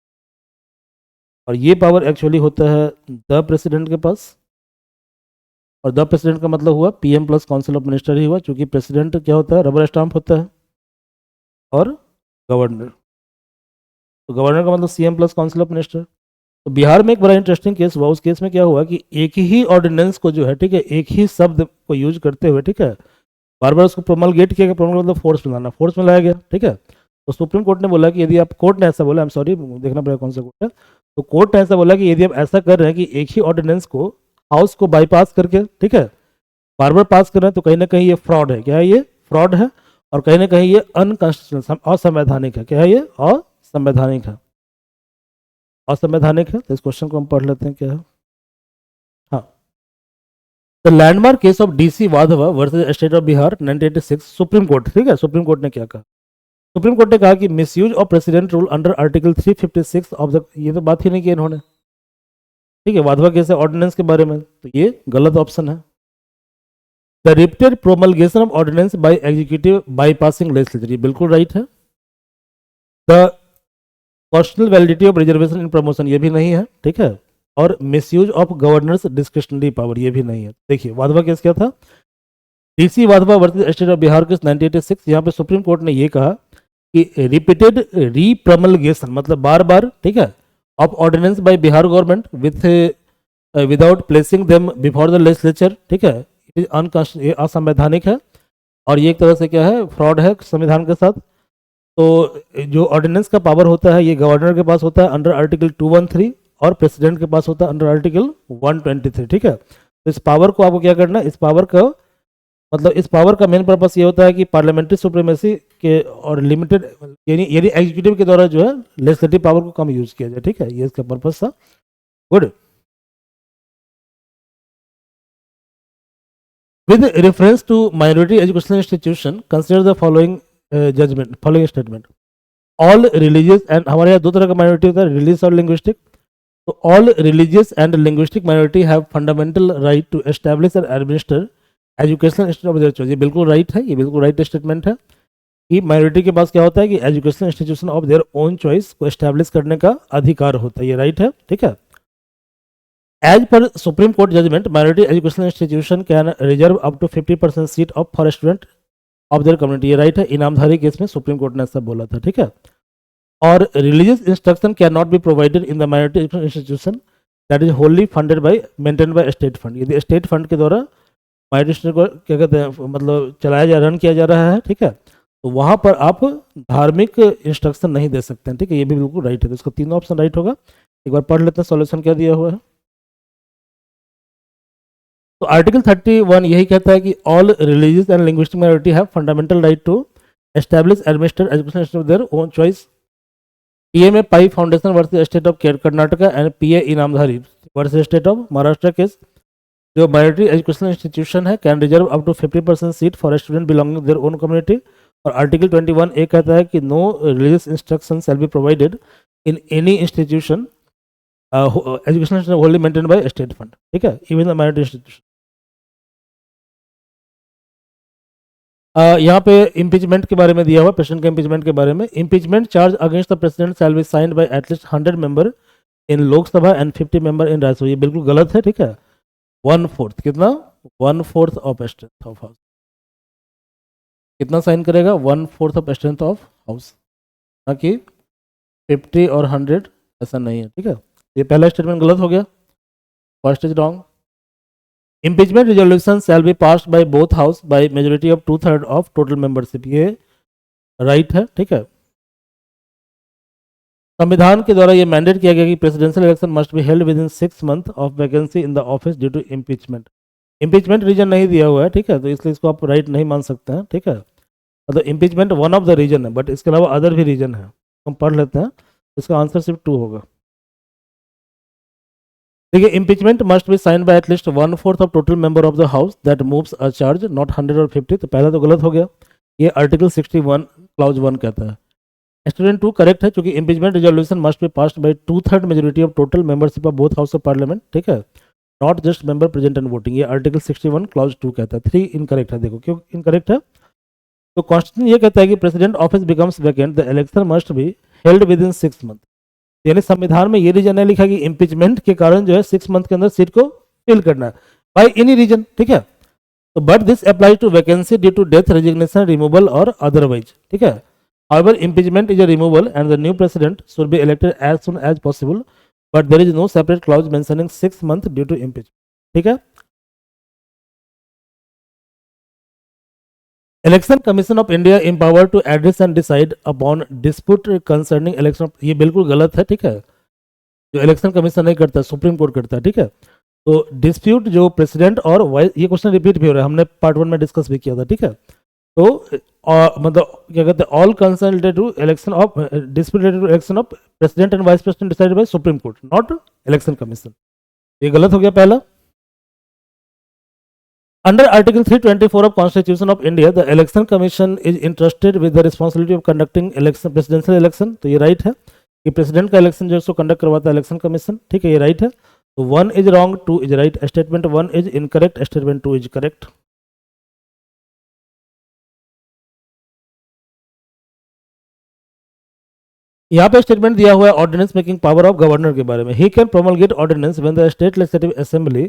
और ये पावर एक्चुअली होता है द प्रेसिडेंट के पास। और द प्रेसिडेंट का मतलब हुआ PM plus council of minister ही हुआ, क्योंकि प्रेसिडेंट क्या होता है, रबर स्टाम्प होता है, और गवर्नर, तो गवर्नर का मतलब CM plus council of minister. तो बिहार में एक बड़ा इंटरेस्टिंग केस हुआ, उस केस में क्या हुआ कि एक ही ऑर्डिनेंस को जो है, ठीक है, एक ही शब्द को यूज करते हुए, ठीक है, बार बार उसको प्रोमलगेट किया गया, प्रोमलगेट मतलब फोर्स में लाना, फोर्स में लाया गया, ठीक है। तो सुप्रीम कोर्ट ने बोला कि यदि आप, कोर्ट ने ऐसा बोला, आई एम सॉरी देखना पड़ेगा कौन सा कोर्ट है, तो कोर्ट ने ऐसा बोला कि यदि आप ऐसा कर रहे हैं कि एक ही ऑर्डिनेंस को हाउस को बाईपास करके, ठीक है, बार बार पास कर रहे हैं, तो कहीं ना कहीं ये फ्रॉड है। क्या है ये, फ्रॉड है। और कहीं ना कहीं ये अनकॉन्स्टिट्यूशनल, असंवैधानिक है। क्या है ये, असंवैधानिक है, असंवैधानिक है। तो इस क्वेश्चन को हम पढ़ लेते हैं, क्या है। हाँ, the landmark case of DC Wadhwa versus state of Bihar 1986, supreme court, ठीक है, सुप्रीम कोर्ट ने क्या कहा, सुप्रीम कोर्ट ने कहा कि misuse of president rule under article 356 of the, ये तो बात ही नहीं की इन्होंने, ठीक है, वाधवा केस ऑर्डिनेंस के बारे में, तो ये गलत ऑप्शन है। The repeated promulgation of ordinance by executive bypassing legislature, ये बिल्कुल राइट है। The constitutional validity of reservation in promotion, ये भी नहीं है, ठीक है। और misuse of governor's discretionary power, ये भी नहीं है। देखिए वाधवा केस क्या था, DC Wadhwa versus state of Bihar case 1986, यहाँ पे सुप्रीम कोर्ट ने ये कहा कि रिपीटेड रीप्रमलगेशन मतलब बार बार, ठीक है, of ordinance by Bihar government with without placing them before the legislature, ठीक है, इट इज अनकॉन्स्टिट्यूशनल, असंवैधानिक है। और ये एक तरह से क्या है, फ्रॉड है संविधान के साथ। तो जो ऑर्डिनेंस का पावर होता है ये गवर्नर के पास होता है अंडर आर्टिकल 213, और प्रेसिडेंट के पास होता है अंडर आर्टिकल 123, ठीक है। तो इस पावर को आपको क्या करना है, इस पावर का मतलब इस पावर का मेन पर्पस ये होता है कि पार्लियामेंट्री सुप्रीमेसी के और लिमिटेड, यानी एग्जीक्यूटिव के द्वारा जो है लेजिस्लेटिव पावर को कम यूज किया जाए, ठीक है, ये इसका पर्पस था। Good. With reference to minority educational institution consider the following judgement, following statement. All religious and, हमारे यहाँ दो तरह का माइनॉरिटी होता है, रिलीजियस और लिंग्विस्टिक। तो all religious and linguistic minority have fundamental right to establish and administer educational institute of their choice, ये बिल्कुल राइट है, ये बिल्कुल राइट स्टेटमेंट है कि माइनॉरिटी के पास क्या होता है कि educational institution of their own choice को एस्टैब्लिश करने का अधिकार होता है, ये राइट है, ठीक है। As per supreme court judgement minority educational institution can reserve up to 50% seat of for student of their community, ये राइट है। इनामधारी केस में सुप्रीम कोर्ट ने ऐसा बोला था, ठीक है। और religious instruction can not be provided in the minority educational institution that is wholly funded by maintain by state fund, यदि स्टेट फंड के द्वारा माइनॉरिटी को क्या कहते हैं मतलब चलाया जा, रन किया जा रहा है, ठीक है, तो वहां पर आप धार्मिक इंस्ट्रक्शन नहीं दे सकते हैं, ठीक है, ये भी बिल्कुल राइट है। तो इसका तीनों ऑप्शन राइट होगा। एक बार पढ़ लेते हैं सॉल्यूशन क्या दिया हुआ है। तो आर्टिकल 31 यही कहता है कि all religious and linguistic minority have fundamental right to establish administer education of their own choice. PA में Pai foundation versus state of Karnataka and PA Inamdar versus state of Maharashtra case. जो माइनॉरिटी एजुकेशनल इंस्टीट्यूशन है can reserve up to 50% seat for student belonging their own community. और article 21 A कहता है कि no religious instruction shall be provided in any institution education होल्डी maintain by state fund. ठीक है, even the minority institution. यहाँ पे impeachment के बारे में दिया हुआ, प्रेसिडेंट के इम्पीचमेंट के बारे में। Impeachment charge against the president shall be signed by at least 100 member in Lok Sabha and 50 member in Rajya Sabha. ये बिल्कुल गलत है। ठीक है, 1/4 कितना, 1/4 ऑफ स्ट्रेंथ ऑफ हाउस। कितना साइन करेगा, 1/4 ऑफ स्ट्रेंथ ऑफ हाउस, ना कि 50 और 100, ऐसा नहीं है। ठीक है, ये पहला स्टेटमेंट गलत हो गया, first is wrong. Impeachment resolution shall be passed by both house by majority of 2/3 of total membership, ये राइट है। ठीक है, संविधान के द्वारा ये मैंडेट किया गया कि presidential election must be held within 6 month of vacancy in the office due to impeachment. Impeachment reason नहीं दिया हुआ है। ठीक है, तो इसलिए इसको आप राइट नहीं मान सकते हैं। ठीक है, मतलब impeachment one of the reason है, बट इसके अलावा अदर भी रीजन है, हम पढ़ लेते हैं। इसका आंसर सिर्फ 2 होगा। देखिए, impeachment must be sign by at least 1/4 of total member of the house that moves a charge, not 100 और 50। तो पहला तो गलत हो गया, ये आर्टिकल 61 क्लाउज 1 कहता है। स्टूडेंट 2 करेक्ट है, क्योंकि impeachment resolution must be passed by 2/3 majority of total membership of both house of parliament. ठीक है, not just member present and voting, ये आर्टिकल 61 क्लाउज 2 कहता है। 3 इनकरेक्ट है। देखो क्यों इनकरेक्ट है, तो कॉन्स्टिट्यूशन ये कहता है कि president office becomes vacant the election must be held within 6 month. यानी संविधान में ये रीजन नहीं लिखा कि इम्पीचमेंट के कारण जो है 6 मंथ के अंदर सीट को फिल करना है बाय एनी रीजन। ठीक है, तो but this applies to vacancy due to death, resignation, removal or otherwise. ठीक है, however impeachment is a removal and the new president should be elected as soon as possible, but there is no separate clause mentioning 6 months due to impeachment. ठीक है, election commission of India empowered to address and decide upon dispute concerning election, ये बिल्कुल गलत है। ठीक है, जो election commission नहीं करता, सुप्रीम कोर्ट करता है। ठीक है, तो डिस्प्यूट जो प्रेसिडेंट और वाइस, ये क्वेश्चन रिपीट भी हो रहा है, हमने पार्ट 1 में डिस्कस भी किया था। ठीक है, तो मतलब क्या कहते हैं, all concern related to election of dispute related to election of president and vice president decided by supreme court, not election commission. ये गलत हो गया पहला। Under article 324 of constitution of India the election commission is interested with the responsibility of conducting election, presidential election. तो ये right है कि president का इलेक्शन जो है उसको कंडक्ट करवाता है इलेक्शन कमीशन। ठीक है, ये राइट है। तो 1 is wrong, 2 is right. Statement 1 is incorrect, statement 2 is correct. यहाँ पे स्टेटमेंट दिया हुआ है ordinance making power of governor के बारे में। He can promulgate ordinance when the state legislative assembly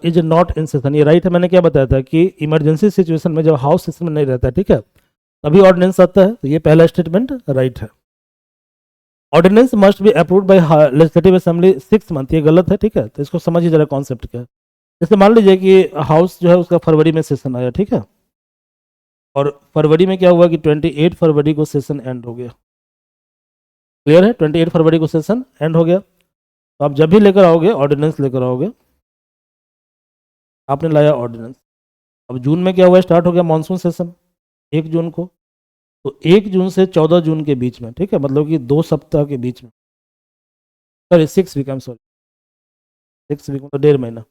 is not in session. ये राइट है। मैंने क्या बताया था कि इमरजेंसी सिचुएशन में जब हाउस सिस्टम में नहीं रहता है, ठीक है, तभी ऑर्डिनेंस आता है। तो ये पहला स्टेटमेंट राइट है। Ordinance must be approved by legislative assembly 6 month, ये गलत है। ठीक है, तो इसको समझिए जरा कॉन्सेप्ट क्या है। जैसे मान लीजिए कि हाउस जो है उसका फरवरी में सेशन आया, ठीक है, और फरवरी में क्या हुआ कि 28 फरवरी को सेशन एंड हो गया। क्लियर है, 28 फरवरी को सेशन एंड हो गया। तो आप जब भी लेकर आओगे ऑर्डिनेंस लेकर आओगे, आपने लाया ऑर्डिनेंस। अब जून में क्या हुआ, स्टार्ट हो गया मानसून सेशन 1 जून को। तो 1 जून से 14 जून के बीच में, ठीक है, मतलब कि 2 सप्ताह के बीच में, सॉरी 6 वीक, 6 वीक मतलब 1.5 महीना।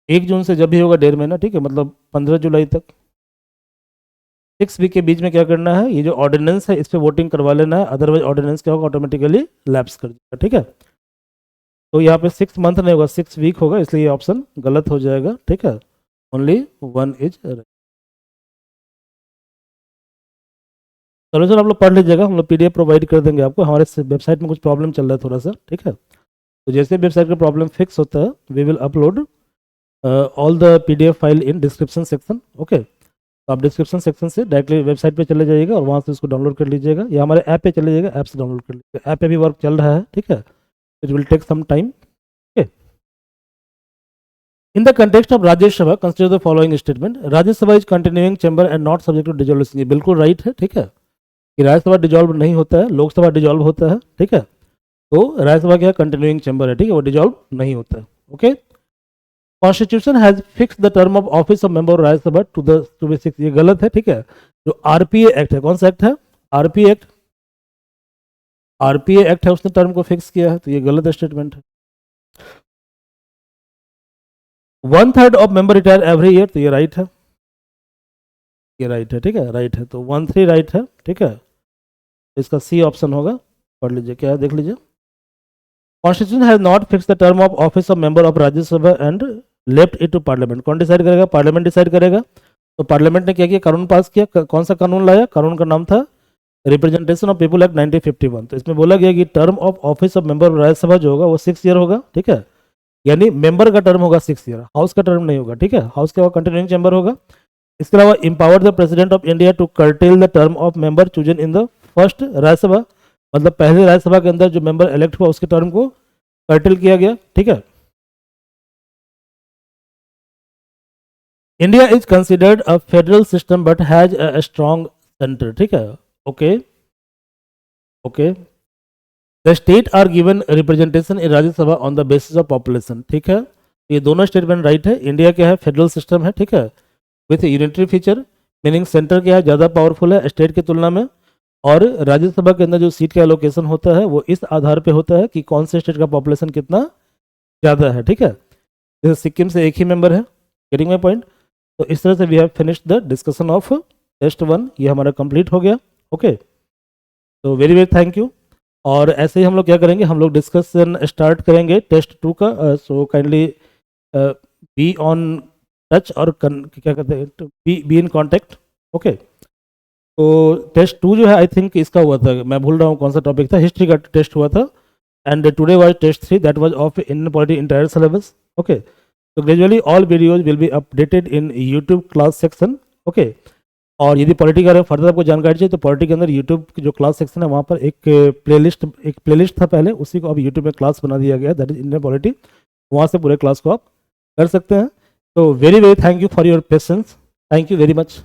1 जून से जब भी होगा 1.5 महीना, ठीक है, मतलब 15 जुलाई तक। 6 वीक के बीच में क्या करना है, ये जो ऑर्डिनेंस है इस पर वोटिंग करवा लेना है, अदरवाइज ऑर्डिनेंस क्या होगा, ऑटोमेटिकली लैप्स कर जाएगा। ठीक है, तो यहाँ पे 6 मंथ नहीं होगा, 6 वीक होगा, इसलिए ये ऑप्शन गलत हो जाएगा। ठीक है, ओनली 1 इज राइट। सोल्यूशन आप लोग पढ़ लीजिएगा, हम लोग PDF प्रोवाइड कर देंगे आपको। हमारे वेबसाइट में कुछ प्रॉब्लम चल रहा है थोड़ा सा, ठीक है, तो जैसे वेबसाइट का प्रॉब्लम फिक्स होता है we will upload all the PDF file in description section. Okay, तो आप डिस्क्रिप्शन सेक्शन से डायरेक्टली वेबसाइट पे चले जाइएगा और वहाँ से उसको डाउनलोड कर लीजिएगा, या हमारे ऐप पे चले जाइएगा, ऐप से डाउनलोड कर लीजिएगा। ऐप पे भी वर्क चल रहा है, ठीक है, it will take some time. Okay, in the context of Rajya Sabha consider the following statement. Rajya Sabha is continuing chamber and not subject to dissolution. ये बिल्कुल राइट है। ठीक है, कि राज्यसभा डिजॉल्व नहीं होता है, लोकसभा डिजॉल्व होता है। ठीक है, तो राज्यसभा क्या कंटिन्यूइंग चैम्बर है, ठीक है, वो डिजॉल्व नहीं होता है। Okay, constitution has fix the term of office of member Rajya Sabha to be 6, ये गलत है, ठीक है। जो आरपीए एक्ट है, कौन सा एक्ट है, आरपीए एक्ट, आरपीए एक्ट है, उसने टर्म को फिक्स किया है, तो ये गलत स्टेटमेंट है। 1/3 of member retire every year, तो ये राइट है, ये राइट है, ठीक है, राइट है, तो 1/3 राइट है, ठीक है। इसका सी ऑप्शन होगा, पढ़ लीजिए क्या है, देख लीजिए। Constitution has not fix the term of office of member of Rajya Sabha and left it to parliament, कौन डिसाइड करेगा, पार्लियामेंट डिसाइड करेगा। तो पार्लियामेंट ने क्या किया, कानून पास किया, कौन सा कानून लाया, कानून का नाम था रिप्रेजेंटेशन ऑफ पीपल एक्ट 1951। तो इसमें बोला गया कि term of office of member Rajya Sabha जो होगा वो 6 ईयर होगा, ठीक है, यानी मेंबर का टर्म होगा 6 ईयर, हाउस का टर्म नहीं होगा, ठीक है, हाउस का कंटिन्यूइंग चैम्बर होगा। इसके अलावा empower the president of India to curtail the term of member chosen in the first Rajya Sabha, मतलब पहले राज्यसभा के अंदर जो मेंबर इलेक्ट हुआ उसके टर्म को कर्टेल किया गया, ठीक है। India is considered a federal system but has a strong centre, ठीक है, okay okay. The state are given representation in Rajya Sabha on the basis of population, ठीक है, ये दोनों स्टेटमेंट राइट है। इंडिया क्या है, फेडरल सिस्टम है, ठीक है, with unitary feature, meaning centre क्या है, ज़्यादा पावरफुल है स्टेट की तुलना में, और राज्यसभा के अंदर जो सीट का एलोकेशन होता है वो इस आधार पे होता है कि कौन से स्टेट का पॉपुलेशन कितना ज़्यादा है, ठीक है। जैसे सिक्किम से एक ही मेंबर है, गेटिंग माई पॉइंट। तो इस तरह से we have finished the discussion of test 1, ये हमारा कंप्लीट हो गया, ओके। तो वेरी वेरी थैंक यू। और ऐसे ही हम लोग क्या करेंगे, हम लोग डिस्कशन स्टार्ट करेंगे टेस्ट 2 का। So kindly be on touch और क्या कहते हैं, बी इन कॉन्टेक्ट, ओके। तो टेस्ट 2 जो है आई थिंक इसका हुआ था, मैं भूल रहा हूँ कौन सा टॉपिक था, हिस्ट्री का टेस्ट हुआ था। And today was test 3 that was of Indian polity entire syllabus, okay. तो gradually all videos will be updated in YouTube class section, okay. और यदि पॉलिटी का फर्दर आपको जानकारी चाहिए तो पॉलिटी के अंदर यूट्यूब की जो क्लास सेक्शन है वहाँ पर एक प्लेलिस्ट था पहले, उसी को अब यूट्यूब में क्लास बना दिया गया, दैट इज इंडियन पॉलिटी, वहाँ से पूरे क्लास को आप कर सकते हैं। तो very very thank you for your patience, thank you very much.